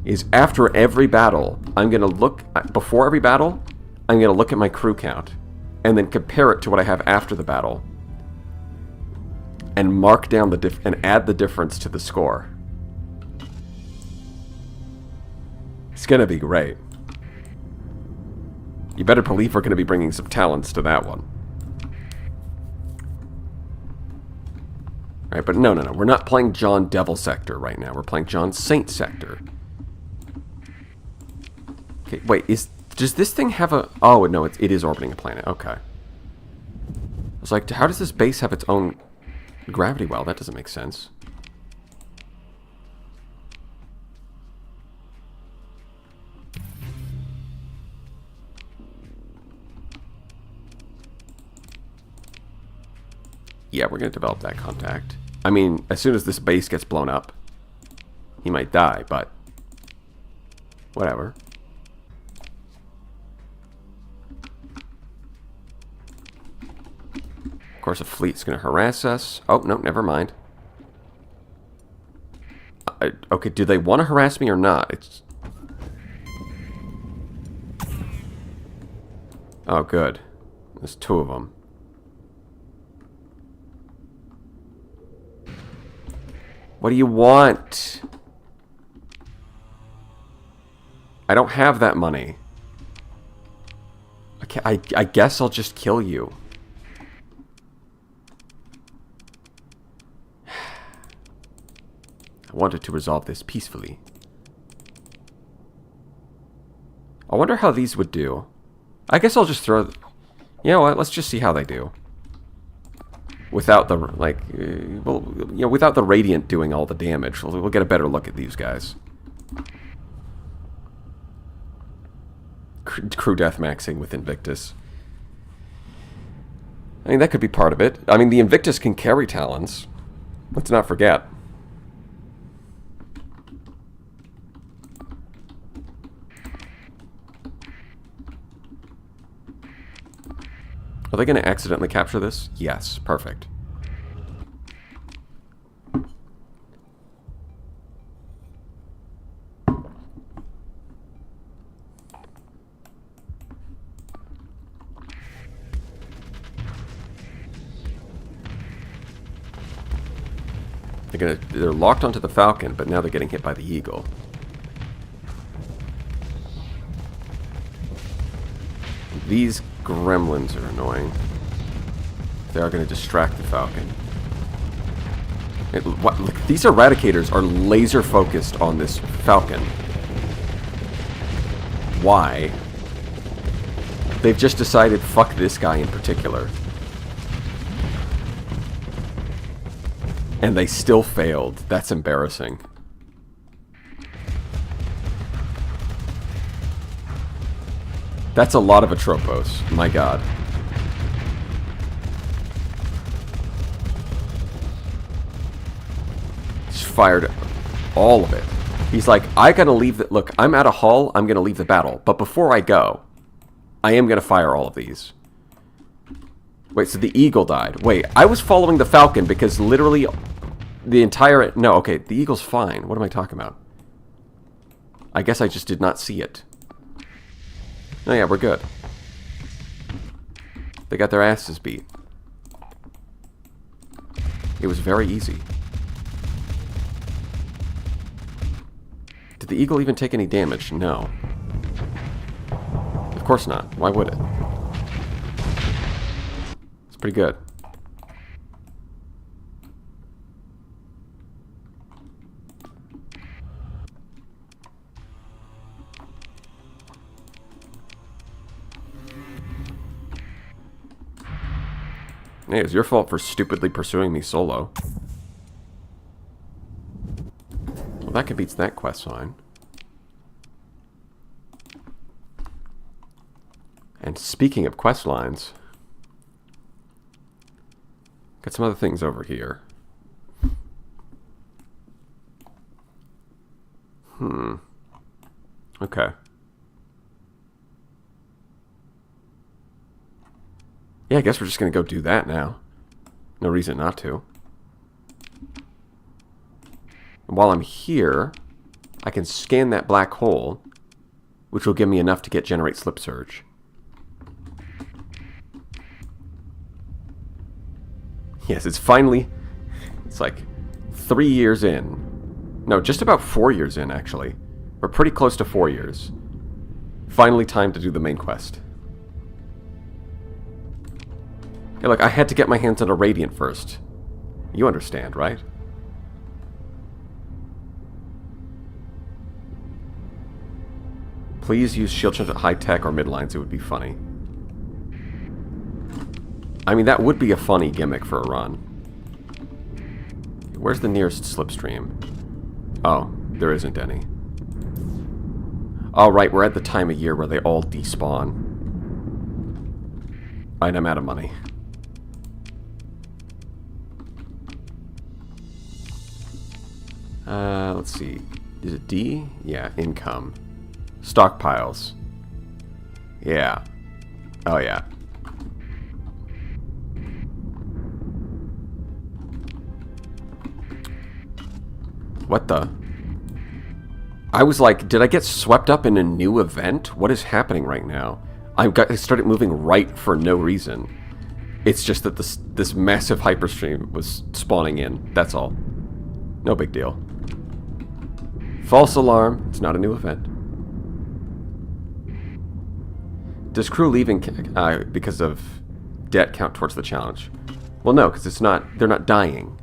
Is after every battle, I'm going to look, before every battle, I'm going to look at my crew count and then compare it to what I have after the battle and mark down and add the difference to the score. It's going to be great. You better believe we're going to be bringing some talents to that one. Right, but no. We're not playing John Devil Sector right now. We're playing John Saint Sector. Okay, wait, does this thing have a... Oh, no, it is orbiting a planet. Okay. I was like, how does this base have its own gravity well? That doesn't make sense. Yeah, we're going to develop that contact. I mean, as soon as this base gets blown up, he might die, but whatever. Of course, a fleet's going to harass us. Oh, no, never mind. Okay, do they want to harass me or not? It's... Oh, good. There's two of them. What do you want? I don't have that money. Okay, I guess I'll just kill you. I wanted to resolve this peacefully. I wonder how these would do. I guess I'll just throw... You know what? Let's just see how they do. Without the, like, well, you know, without the Radiant doing all the damage. We'll get a better look at these guys. Crew deathmaxing with Invictus. I mean, that could be part of it. I mean, the Invictus can carry Talons. Let's not forget. Are they going to accidentally capture this? Yes. Perfect. They're locked onto the Falcon, but now they're getting hit by the Eagle. These gremlins are annoying. They are going to distract the Falcon. Look, these Eradicators are laser focused on this Falcon. Why? They've just decided, fuck this guy in particular. And they still failed. That's embarrassing. That's a lot of Atropos. My god. Just fired all of it. He's like, I gotta leave the... Look, I'm at a hull. I'm gonna leave the battle. But before I go, I am gonna fire all of these. Wait, so the Eagle died. Wait, I was following the Falcon because literally the entire... No, okay, the Eagle's fine. What am I talking about? I guess I just did not see it. Oh yeah, we're good. They got their asses beat. It was very easy. Did the Eagle even take any damage? No. Of course not. Why would it? It's pretty good. Hey, it's your fault for stupidly pursuing me solo. Well, that beats that quest line. And speaking of quest lines, got some other things over here. Okay. Yeah, I guess we're just going to go do that now. No reason not to. And while I'm here, I can scan that black hole, which will give me enough to generate Slip Surge. Yes, it's finally... It's like 3 years in. No, just about 4 years in, actually. We're pretty close to 4 years. Finally time to do the main quest. Yeah, look, I had to get my hands on a Radiant first. You understand, right? Please use shield charge at high tech or midlines, it would be funny. I mean, that would be a funny gimmick for a run. Where's the nearest slipstream? Oh, there isn't any. Oh, right, we're at the time of year where they all despawn. Alright, I'm out of money. Let's see. Is it D? Yeah, income. Stockpiles. Yeah. Oh, yeah. What the? I was like, did I get swept up in a new event? What is happening right now? I started moving right for no reason. It's just that this massive hyperstream was spawning in. That's all. No big deal. False alarm. It's not a new event. Does crew leaving because of debt count towards the challenge? Well, no, because it's not. They're not dying.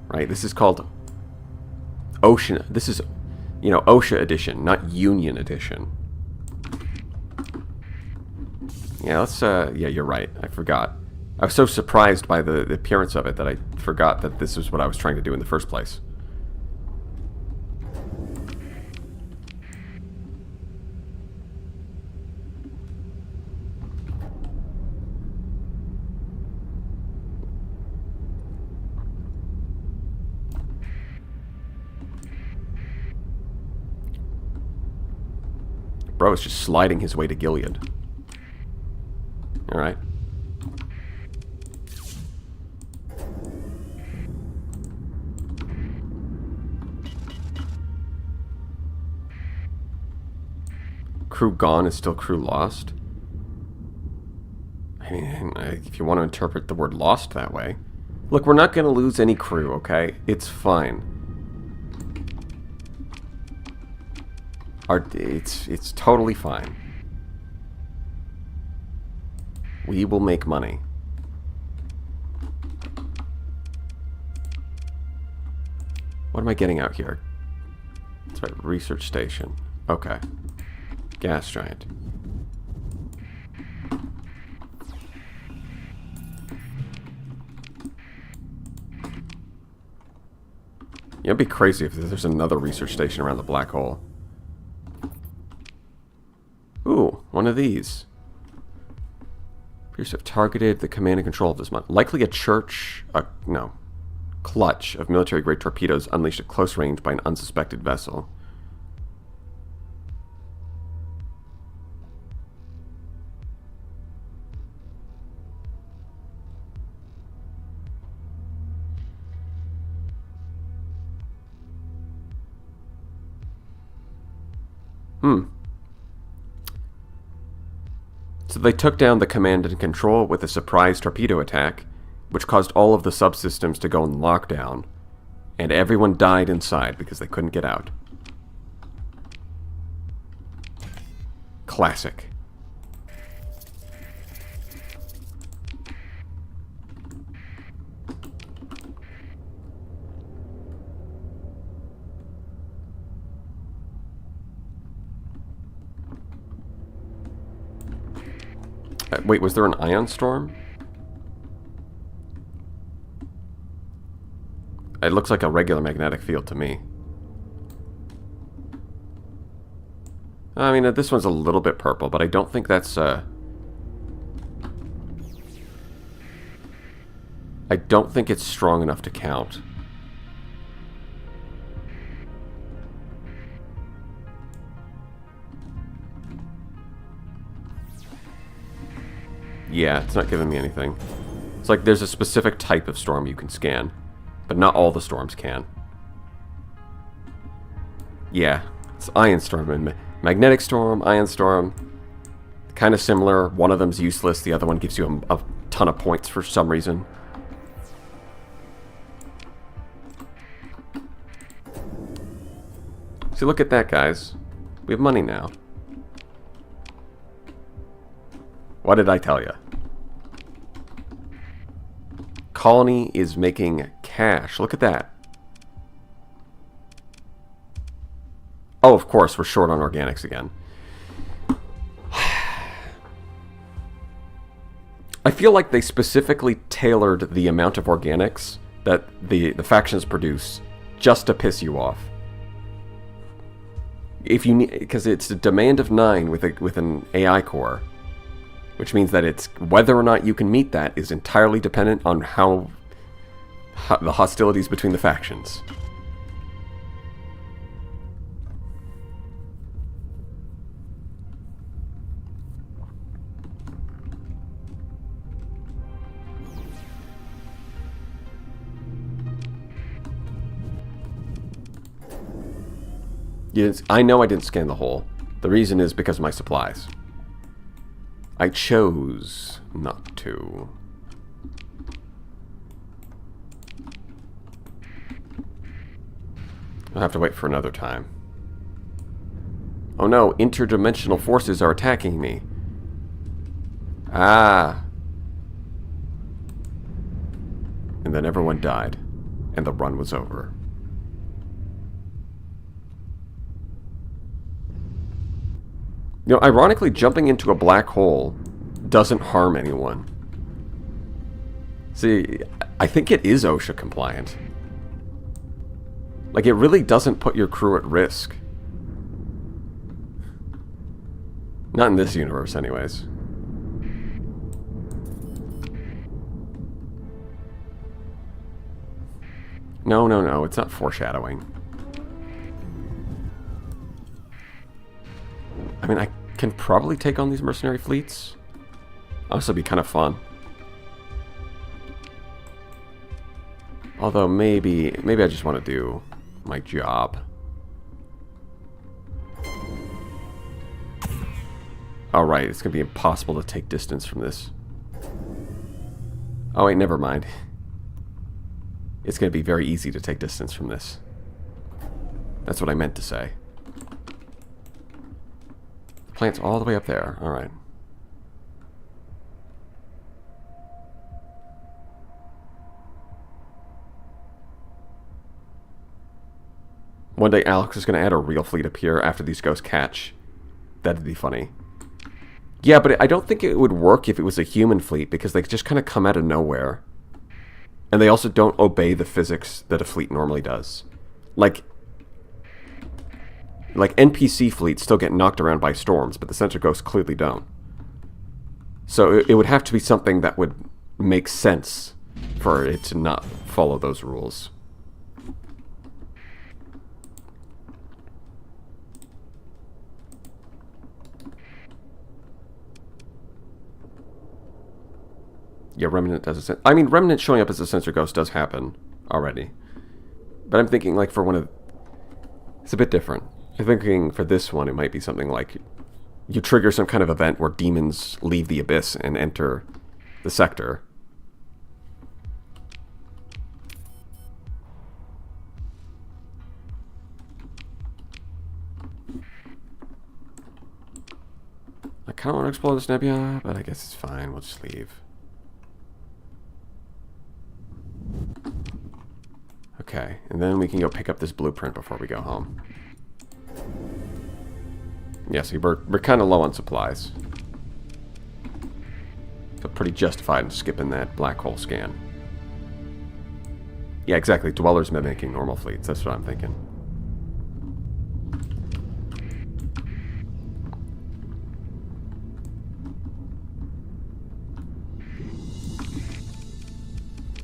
Right? This is called OSHA. This is, you know, OSHA edition, not Union edition. Yeah, let's, yeah, you're right. I forgot. I was so surprised by the appearance of it that I forgot that this was what I was trying to do in the first place. Bro is just sliding his way to Gilead. Alright. Crew gone is still crew lost? I mean, if you want to interpret the word lost that way. Look, we're not going to lose any crew, okay? It's fine. It's totally fine. We will make money. What am I getting out here? That's right, research station. Okay. Gas giant. Yeah, it'd be crazy if there's another research station around the black hole. Ooh, one of these. Appears to have targeted the command and control of this month. Likely a clutch of military-grade torpedoes unleashed at close range by an unsuspected vessel. So they took down the command and control with a surprise torpedo attack, which caused all of the subsystems to go in lockdown, and everyone died inside because they couldn't get out. Classic. Wait, was there an ion storm? It looks like a regular magnetic field to me. I mean, this one's a little bit purple, but I don't think that's, I don't think it's strong enough to count. Yeah, it's not giving me anything. It's like there's a specific type of storm you can scan, but not all the storms can. Yeah, it's ion storm and magnetic storm, ion storm. Kind of similar. One of them's useless, the other one gives you a ton of points for some reason. See, look at that, guys. We have money now. What did I tell you? Colony is making cash. Look at that. Oh, of course, we're short on organics again. I feel like they specifically tailored the amount of organics that the factions produce just to piss you off. If you need, because it's a demand of 9 with an AI core. Which means that it's whether or not you can meet that is entirely dependent on how the hostilities between the factions. Yes, I know I didn't scan the hole. The reason is because of my supplies. I chose not to. I'll have to wait for another time. Oh no, interdimensional forces are attacking me. Ah. And then everyone died, and the run was over. You know, ironically, jumping into a black hole doesn't harm anyone. See, I think it is OSHA compliant. Like, it really doesn't put your crew at risk. Not in this universe, anyways. No, no, no, it's not foreshadowing. I mean, I can probably take on these mercenary fleets. Also, be kind of fun. Although, maybe I just want to do my job. Alright, it's going to be impossible to take distance from this. Oh, wait, never mind. It's going to be very easy to take distance from this. That's what I meant to say. The plant's all the way up there. Alright. One day Alex is going to add a real fleet up here after these ghosts catch. That'd be funny. Yeah, but I don't think it would work if it was a human fleet, because they just kind of come out of nowhere. And they also don't obey the physics that a fleet normally does. Like NPC fleets still get knocked around by storms, but the Sensor Ghosts clearly don't. So it would have to be something that would make sense for it to not follow those rules. Yeah, Remnant does I mean, Remnant showing up as a Sensor Ghost does happen already. But I'm thinking, like, for one of... It's a bit different. I'm thinking for this one, it might be something like... You trigger some kind of event where demons leave the Abyss and enter the sector. I kind of want to explore this nebula, but I guess it's fine. We'll just leave. Okay, and then we can go pick up this blueprint before we go home. Yeah, see, we're kind of low on supplies. So pretty justified in skipping that black hole scan. Yeah, exactly. Dwellers mimicking normal fleets. That's what I'm thinking.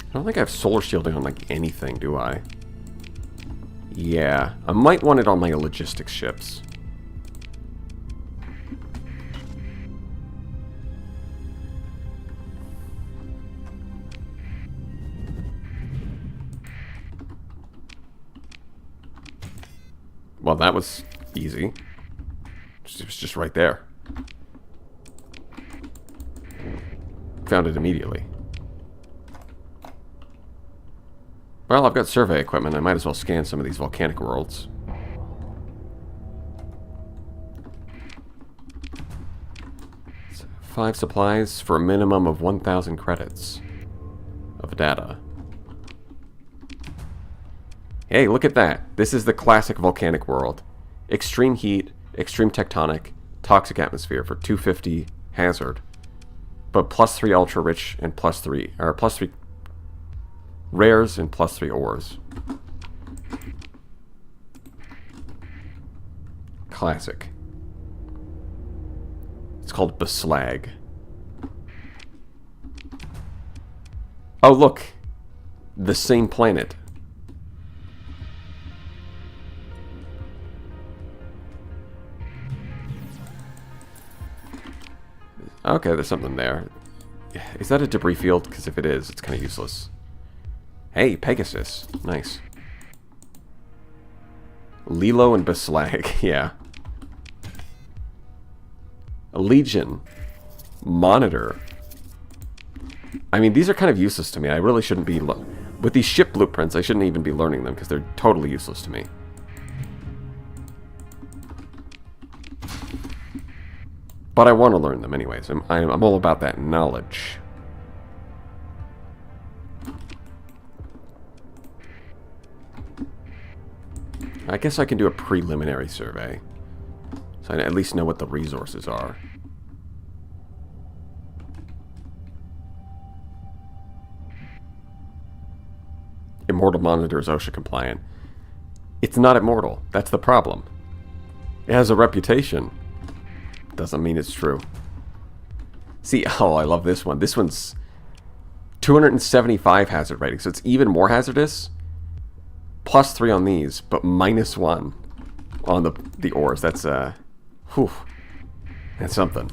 I don't think I have solar shielding on, like, anything, do I? Yeah. I might want it on my logistics ships. Well, that was easy. It was just right there. Found it immediately. Well, I've got survey equipment. I might as well scan some of these volcanic worlds. So 5 supplies for a minimum of 1,000 credits of data. Hey, look at that. This is the classic volcanic world. Extreme heat, extreme tectonic, toxic atmosphere for 250 hazard. But +3 ultra rich and +3 rares and +3 ores. Classic. It's called Beslag. Oh, look. The same planet. Okay, there's something there. Is that a debris field? Because if it is, it's kind of useless. Hey, Pegasus. Nice. Lilo and Beslag. Yeah. A Legion. Monitor. I mean, these are kind of useless to me. I really shouldn't be... With these ship blueprints, I shouldn't even be learning them because they're totally useless to me. But I want to learn them anyways. I'm all about that knowledge. I guess I can do a preliminary survey. So I at least know what the resources are. immortal monitor is OSHA compliant. It's not immortal. That's the problem. It has a reputation. Doesn't mean it's true. See, oh, I love this one. This one's 275 hazard rating, so it's even more hazardous. +3 on these, but -1 on the ores. That's, whew. That's something.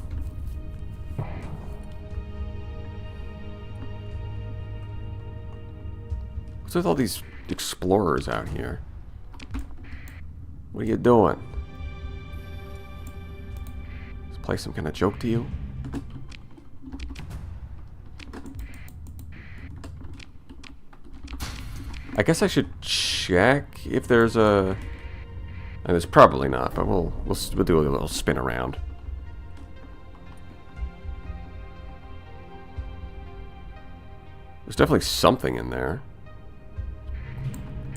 What's with all these explorers out here? What are you doing? Is this play some kind of joke to you? I guess I should check if there's a... And there's probably not, but we'll do a little spin around. There's definitely something in there.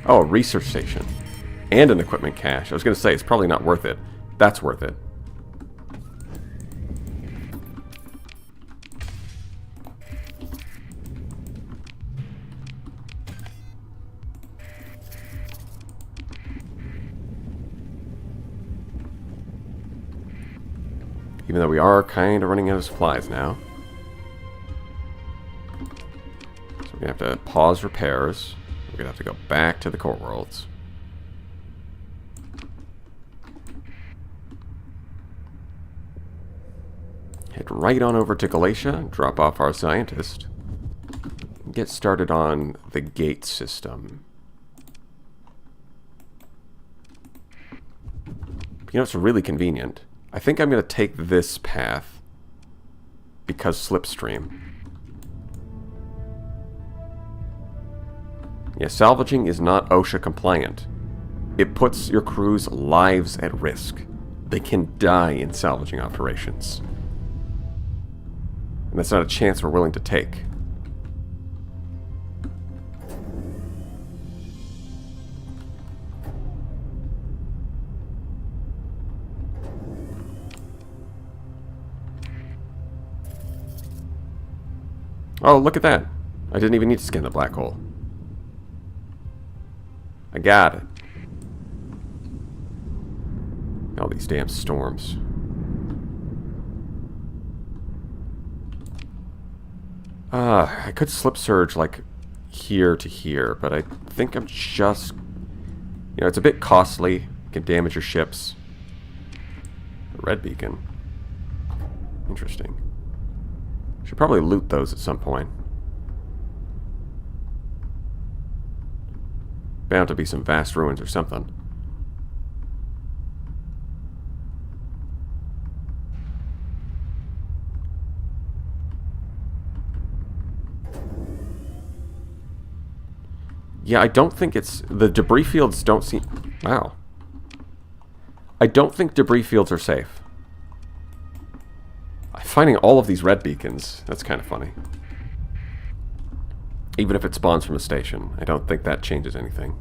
Oh, a research station. And an equipment cache. I was going to say, it's probably not worth it. That's worth it. Even though we are kind of running out of supplies now. So we're going to have to pause repairs. We're going to have to go back to the core worlds. Head right on over to Galatia, drop off our scientist. Get started on the gate system. You know, it's really convenient. I think I'm going to take this path because slipstream. Yeah, salvaging is not OSHA compliant. It puts your crew's lives at risk. They can die in salvaging operations. And that's not a chance we're willing to take. Oh, look at that. I didn't even need to scan the black hole. I got it. All these damn storms. I could slip surge like here to here, but I think I'm just... You know, it's a bit costly. It can damage your ships. A red beacon. Interesting. Should probably loot those at some point. Bound to be some vast ruins or something. Yeah, I don't think it's... The debris fields don't seem... Wow. I don't think debris fields are safe. Finding all of these red beacons, that's kind of funny. Even if it spawns from a station, I don't think that changes anything.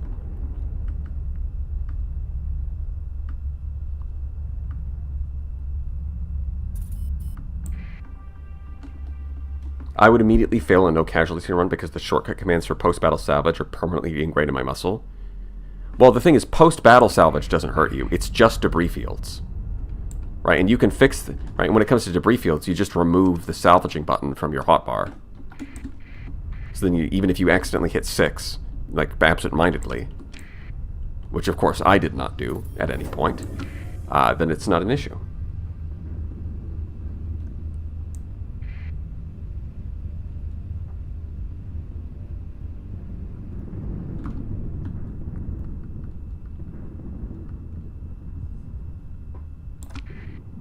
I would immediately fail a no casualty run because the shortcut commands for post-battle salvage are permanently ingrained in my muscle. Well, the thing is, post-battle salvage doesn't hurt you. It's just debris fields. Right, and you can fix the... Right, when it comes to debris fields, you just remove the salvaging button from your hotbar. So then you, even if you accidentally hit 6, like absent-mindedly, which of course I did not do at any point, then it's not an issue.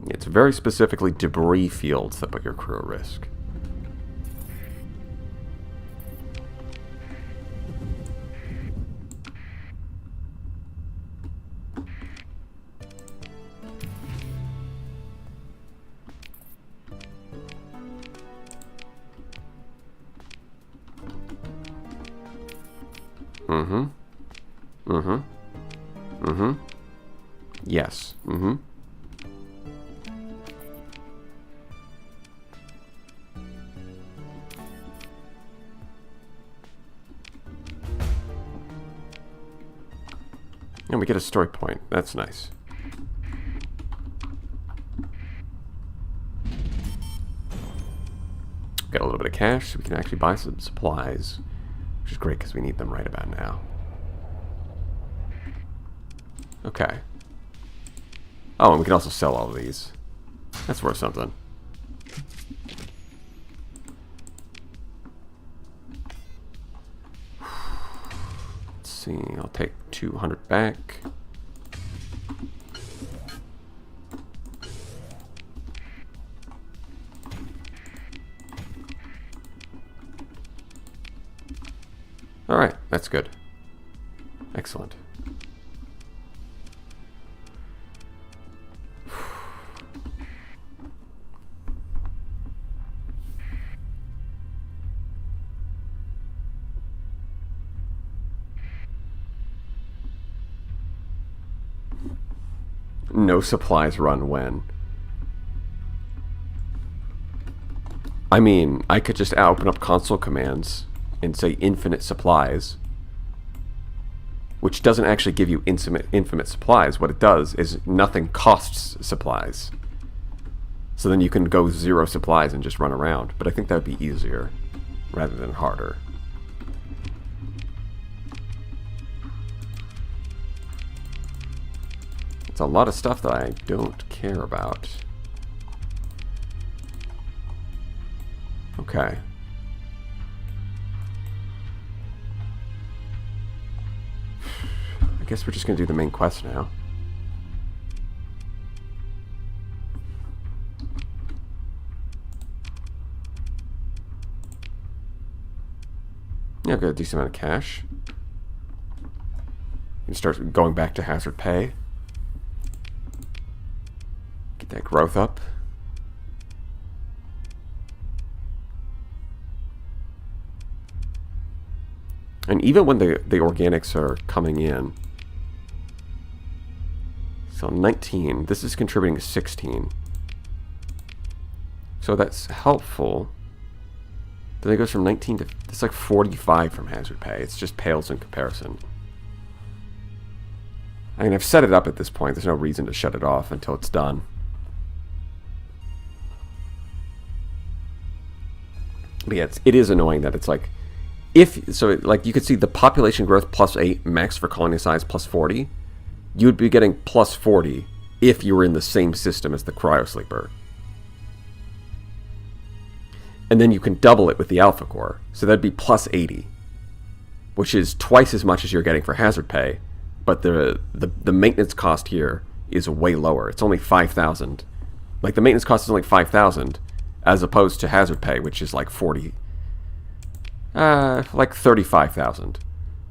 It's very specifically debris fields that put your crew at risk. Mm-hmm. Mm-hmm. Mm-hmm. Yes. Mm-hmm. And we get a story point. That's nice. Got a little bit of cash, so we can actually buy some supplies, which is great because we need them right about now. Okay. Oh, and we can also sell all of these. That's worth something. Let's see, I'll take 200 back. Alright, that's good. Excellent. No supplies run when. I mean, I could just open up console commands and say infinite supplies, which doesn't actually give you infinite supplies. What it does is nothing costs supplies. So then you can go 0 supplies and just run around. But I think that would be easier rather than harder. It's a lot of stuff that I don't care about. Okay. I guess we're just going to do the main quest now. Yeah, I've got a decent amount of cash. You start going back to hazard pay. Get that growth up. And even when the organics are coming in, so 19, this is contributing 16. So that's helpful. Then it goes from 19 to, it's like 45 from hazard pay. It's just pales in comparison. I mean, I've set it up at this point. There's no reason to shut it off until it's done. But yeah, it is annoying that it's like, like you could see the population growth +8, max for colony size +40. You would be getting +40 if you were in the same system as the cryosleeper. And then you can double it with the alpha core. So that'd be +80, which is twice as much as you're getting for hazard pay. But the maintenance cost here is way lower. It's only 5,000. Like the maintenance cost is only 5,000, as opposed to hazard pay, which is like 35,000.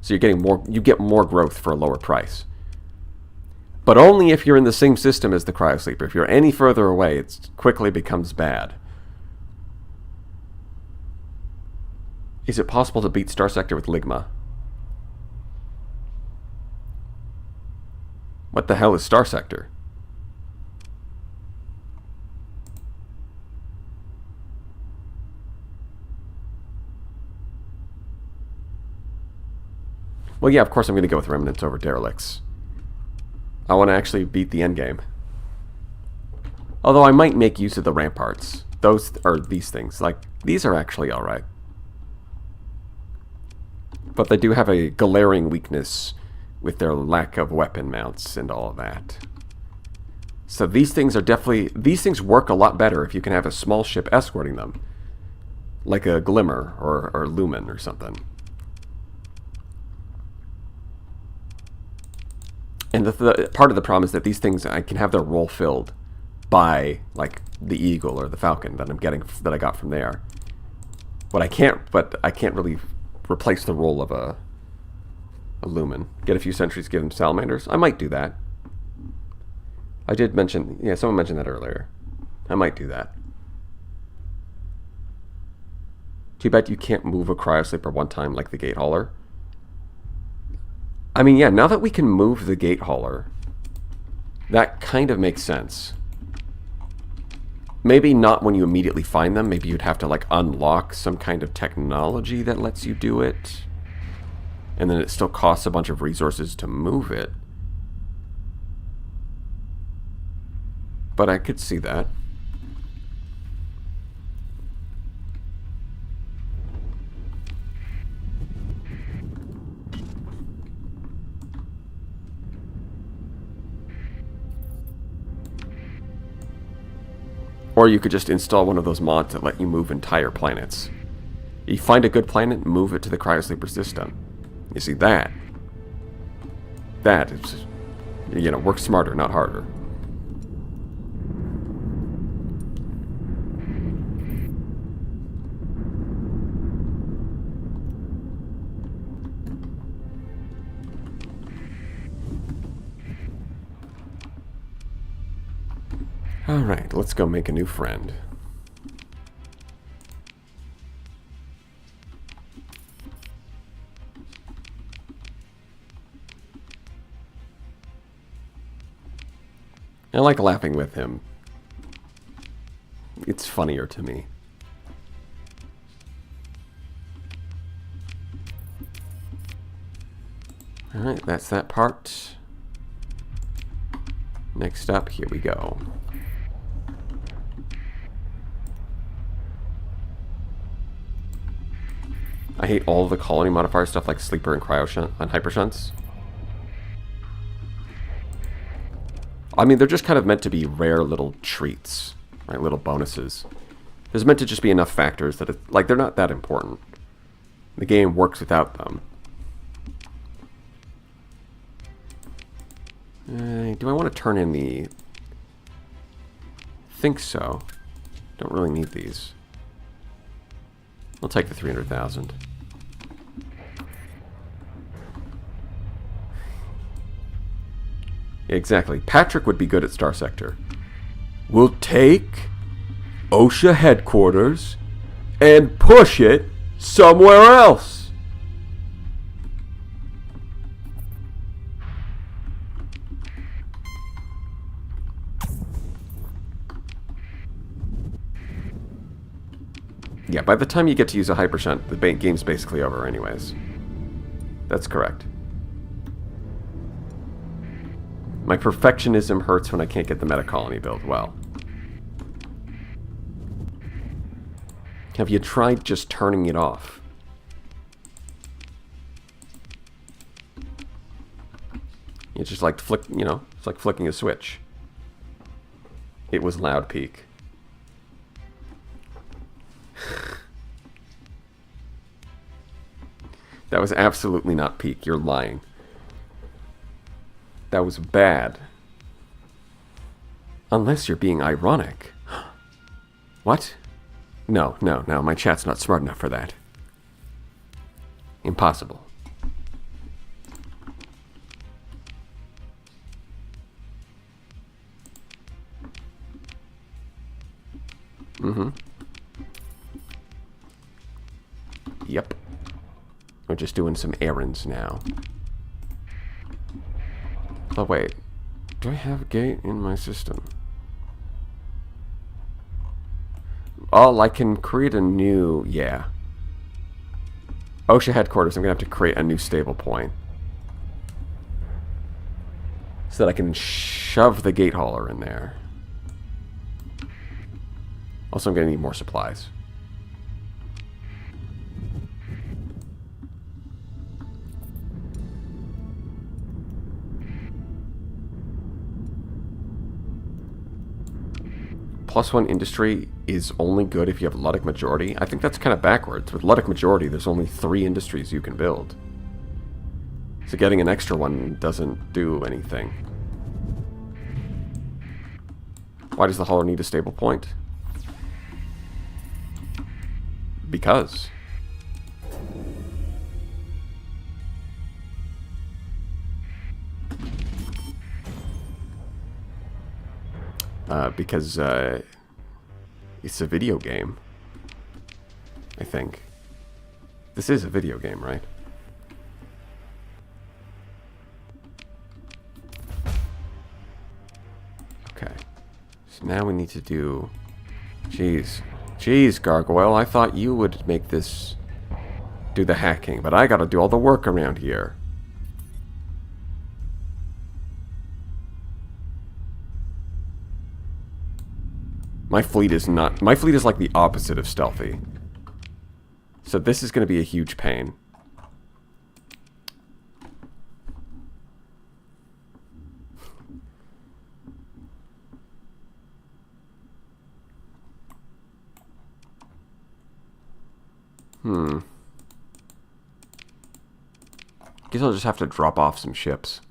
So you're getting more. You get more growth for a lower price. But only if you're in the same system as the cryosleeper. If you're any further away, it quickly becomes bad. Is it possible to beat Starsector with Ligma? What the hell is Starsector? Well, yeah, of course I'm going to go with Remnants over Derelicts. I want to actually beat the endgame. Although I might make use of the ramparts. Those are these things. Like, these are actually alright. But they do have a glaring weakness with their lack of weapon mounts and all of that. So these things are definitely... These things work a lot better if you can have a small ship escorting them. Like a Glimmer or Lumen or something. And the part of the problem is that these things, I can have their role filled by, like, the Eagle or the Falcon that I got from there. But I can't really replace the role of a Lumen. Get a few sentries, give them salamanders. I might do that. I did mention, yeah, someone mentioned that earlier. I might do that. Too bad you can't move a cryosleeper one time like the gate hauler. I mean, yeah, now that we can move the gate hauler, that kind of makes sense. Maybe not when you immediately find them. Maybe you'd have to, like, unlock some kind of technology that lets you do it. And then it still costs a bunch of resources to move it. but I could see that. Or you could just install one of those mods that let you move entire planets. You find a good planet, move it to the cryosleeper system. You see, that is, you know, work smarter, not harder. Alright, let's go make a new friend. I like laughing with him. It's funnier to me. Alright, that's that part. Next up, here we go. I hate all of the colony modifier stuff like sleeper and cryo shunt and hyper shunts. I mean, they're just kind of meant to be rare little treats, right? Little bonuses. There's meant to just be enough factors that like they're not that important. The game works without them. Do I want to turn in the? Think so. Don't really need these. I'll take the 300,000. Exactly. Patrick would be good at Starsector. We'll take OSHA headquarters and push it somewhere else. Yeah, by the time you get to use a hyper shunt, the game's basically over anyways. That's correct. My perfectionism hurts when I can't get the meta colony built well. Have you tried just turning it off? It's just like flick, you know, it's like flicking a switch. It was loud peak. That was absolutely not peak. You're lying. That was bad. Unless you're being ironic. What? No, no, no. My chat's not smart enough for that. Impossible. Mm-hmm. Yep. We're just doing some errands now. Oh, wait. Do I have a gate in my system? Oh, I can create a new... Yeah. OSHA headquarters, I'm going to have to create a new stable point. So that I can shove the gate hauler in there. Also, I'm going to need more supplies. +1 industry is only good if you have Ludic majority. I think that's kind of backwards. With Ludic majority, there's only 3 industries you can build. So getting an extra one doesn't do anything. Why does the hauler need a stable point? Because. Because it's a video game. I think. This is a video game, right? Okay. So now we need to do... Jeez. Jeez, Gargoyle, I thought you would make this... do the hacking, but I gotta do all the work around here. My fleet is not... My fleet is like the opposite of stealthy. So this is going to be a huge pain. Guess I'll just have to drop off some ships.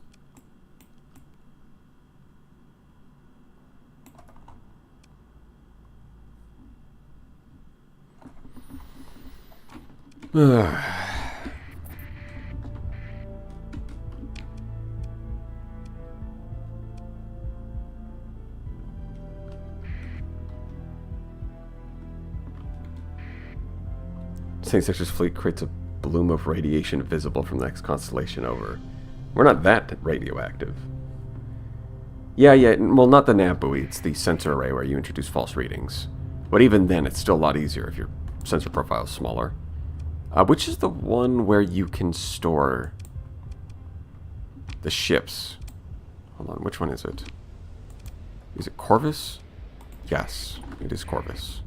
Starsector's fleet creates a bloom of radiation visible from the next constellation over. We're not that radioactive. Yeah, well, not the nav buoy, it's the sensor array where you introduce false readings. But even then, it's still a lot easier if your sensor profile is smaller. Which is the one where you can store the ships? Hold on, which one is it? Is it Corvus? Yes, it is Corvus.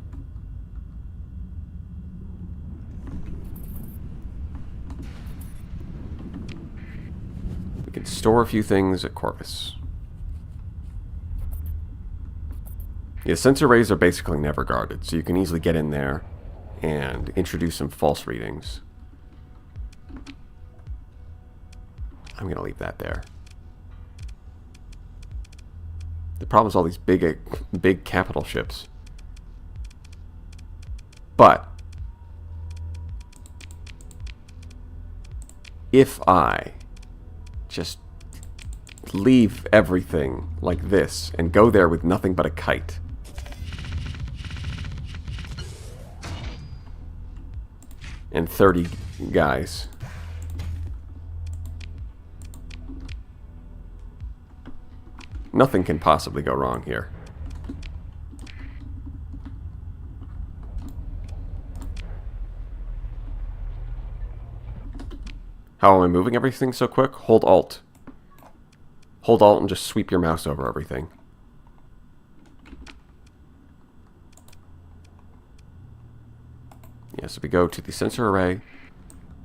We can store a few things at Corvus. Yeah, sensor arrays are basically never guarded, so you can easily get in there and introduce some false readings. I'm going to leave that there. The problem is all these big capital ships. But if I just leave everything like this and go there with nothing but a kite, and 30 guys, nothing can possibly go wrong here. How am I moving everything so quick? Hold Alt. Hold Alt and just sweep your mouse over everything. Yeah, so we go to the sensor array.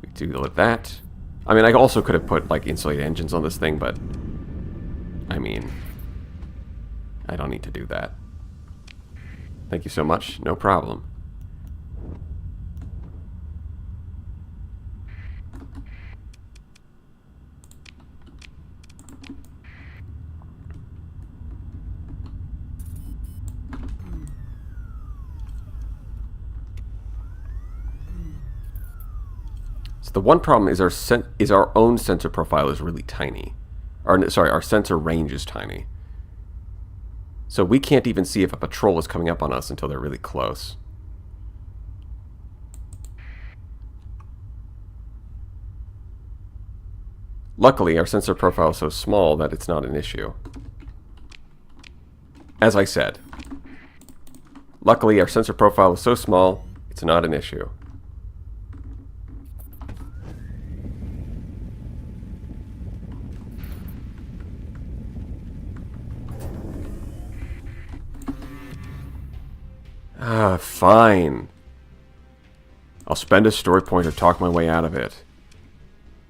We do that. I mean, I also could have put, like, insulated engines on this thing, but I mean, I don't need to do that. Thank you so much. No problem. So the one problem is our own sensor profile is really tiny. Our sensor range is tiny. So we can't even see if a patrol is coming up on us until they're really close. Luckily, our sensor profile is so small that it's not an issue. As I said, luckily our sensor profile is so small, it's not an issue. Fine. I'll spend a story point to talk my way out of it.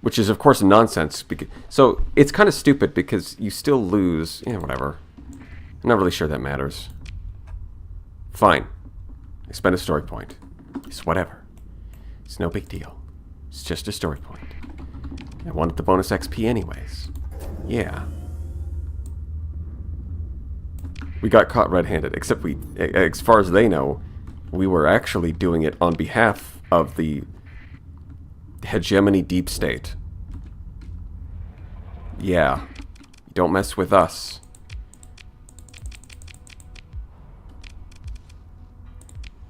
Which is, of course, nonsense. So, it's kind of stupid because you still lose. Yeah, whatever. I'm not really sure that matters. Fine. I spend a story point. It's whatever. It's no big deal. It's just a story point. I wanted the bonus XP anyways. Yeah. We got caught red-handed, except as far as they know, we were actually doing it on behalf of the hegemony deep state. Yeah. Don't mess with us.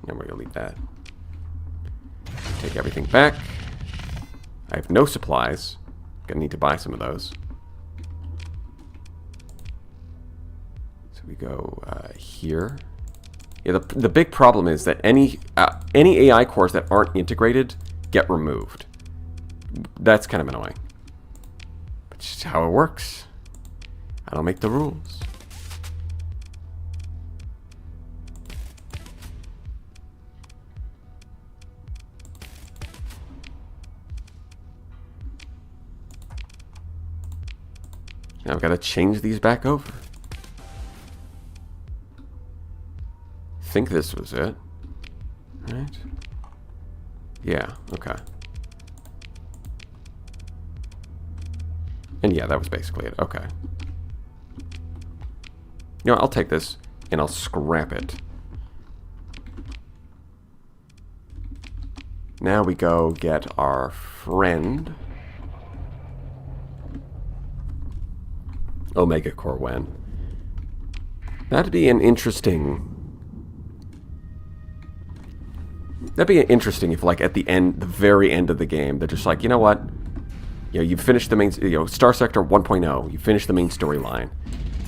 And we're gonna leave that. Take everything back. I have no supplies. Gonna need to buy some of those. So we go here. Yeah, the big problem is that any AI cores that aren't integrated get removed. That's kind of annoying. But it's just how it works. I don't make the rules. Now I've got to change these back over. Think this was it. Right? Yeah, okay. And yeah, that was basically it. Okay. You know, I'll take this and I'll scrap it. Now we go get our friend Omega Core Wen. That'd be an interesting... That'd be interesting if, like, at the end, the very end of the game, they're just like, you know what? You know, you finished the main, you know, Starsector 1.0, you finished the main storyline.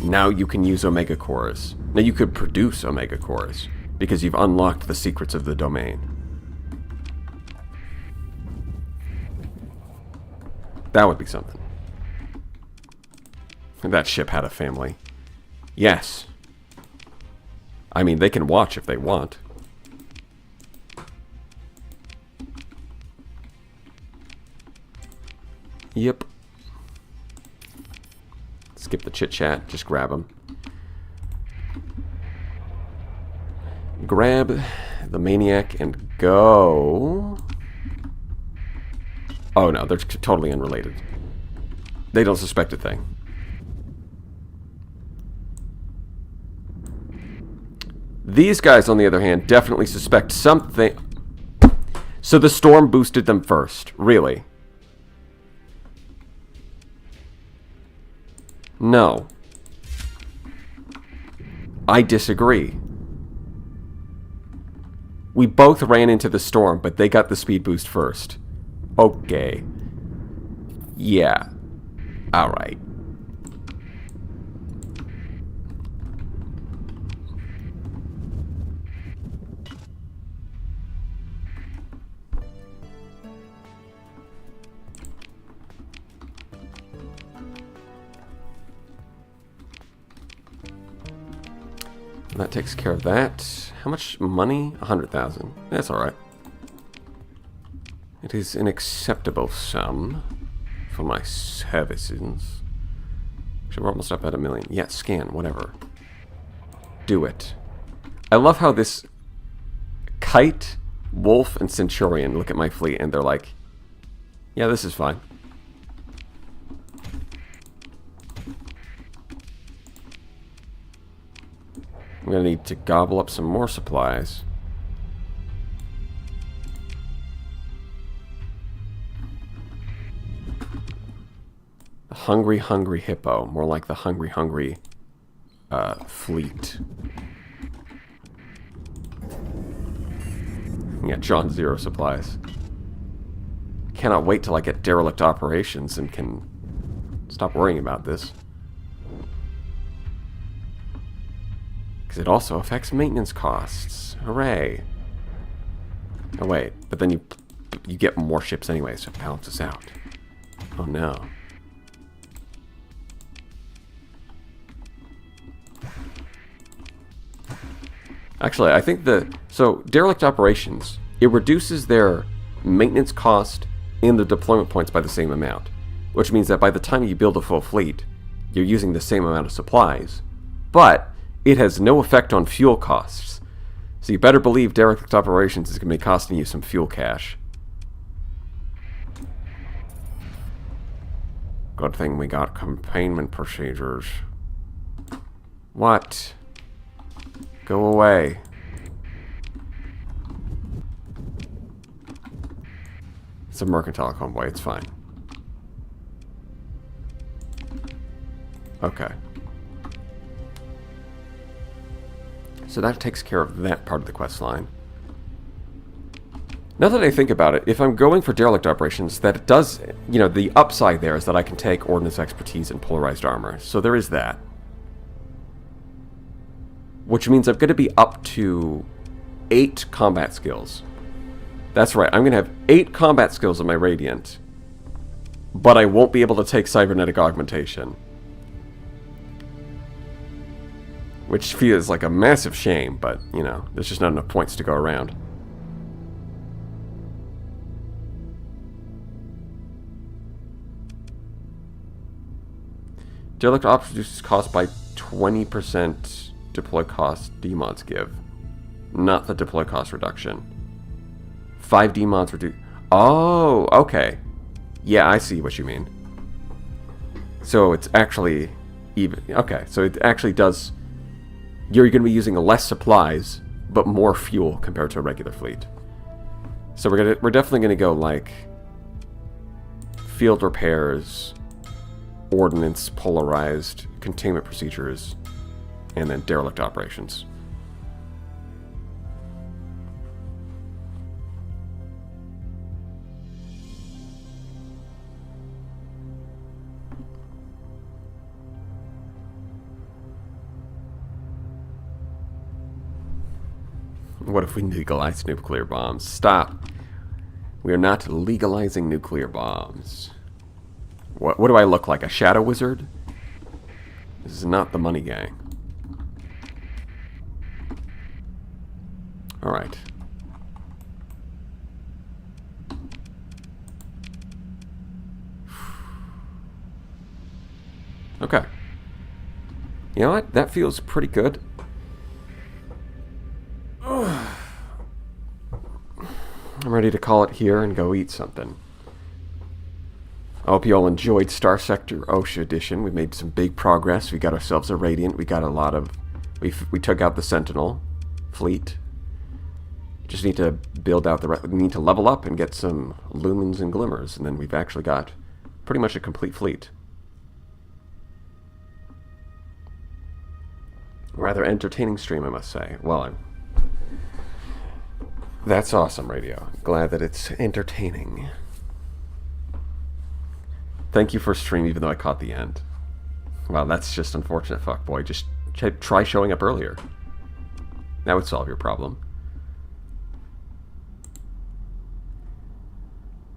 Now you can use Omega Cores. Now you could produce Omega Cores, because you've unlocked the secrets of the domain. That would be something. That ship had a family. Yes. I mean, they can watch if they want. Yep. Skip the chit-chat. Just grab them. Grab the Maniac and go... Oh no, they're totally unrelated. They don't suspect a thing. These guys, on the other hand, definitely suspect something. So the storm boosted them first. Really? No. I disagree. We both ran into the storm, but they got the speed boost first. Okay. Yeah. Alright. That takes care of that. How much money? 100,000. That's alright. It is an acceptable sum for my services. Actually, we're almost up at 1 million. Yeah, scan, whatever. Do it. I love how this Kite, Wolf, and Centurion look at my fleet and they're like, yeah, this is fine. I'm going to need to gobble up some more supplies. The hungry, hungry hippo. More like the hungry, hungry fleet. Yeah, John 0 supplies. Cannot wait till I get derelict operations and can stop worrying about this. Because it also affects maintenance costs. Hooray. Oh wait, but then you get more ships anyway, so it balances out. Oh no. Actually, I think so derelict operations, it reduces their maintenance cost and the deployment points by the same amount. Which means that by the time you build a full fleet, you're using the same amount of supplies. But it has no effect on fuel costs. So you better believe derelict operations is going to be costing you some fuel cash. Good thing we got containment procedures. What? Go away. It's a mercantile convoy, it's fine. Okay. So that takes care of that part of the quest line. Now that I think about it, if I'm going for derelict operations, that it does, you know, the upside there is that I can take ordnance expertise and polarized armor. So there is that. Which means I'm going to be up to 8 combat skills. That's right, I'm going to have 8 combat skills on my Radiant. But I won't be able to take cybernetic augmentation. Which feels like a massive shame, but, you know, there's just not enough points to go around. Derelict Ops reduces cost by 20% deploy cost demods give. Not the deploy cost reduction. 5 demods reduce. Oh, okay. Yeah, I see what you mean. So it's actually even. Okay, so it actually does. You're going to be using less supplies, but more fuel compared to a regular fleet. So we're definitely going to go like field repairs, ordnance, polarized, containment procedures, and then derelict operations. What if we legalize nuclear bombs? Stop. We are not legalizing nuclear bombs. What do I look like? A shadow wizard? This is not the money gang. Alright. Okay. You know what? That feels pretty good. I'm ready to call it here and go eat something. I hope you all enjoyed Starsector OSHA edition. We made some big progress. We got ourselves a Radiant. We got a lot of... We took out the Sentinel fleet. Just need to build out the... We need to level up and get some lumens and glimmers. And then we've actually got pretty much a complete fleet. Rather entertaining stream, I must say. Well, that's awesome, Radio. Glad that it's entertaining. Thank you for stream, even though I caught the end. Wow, that's just unfortunate, fuckboy. Just try showing up earlier. That would solve your problem.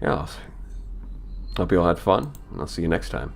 Yeah, hope you all had fun, and I'll see you next time.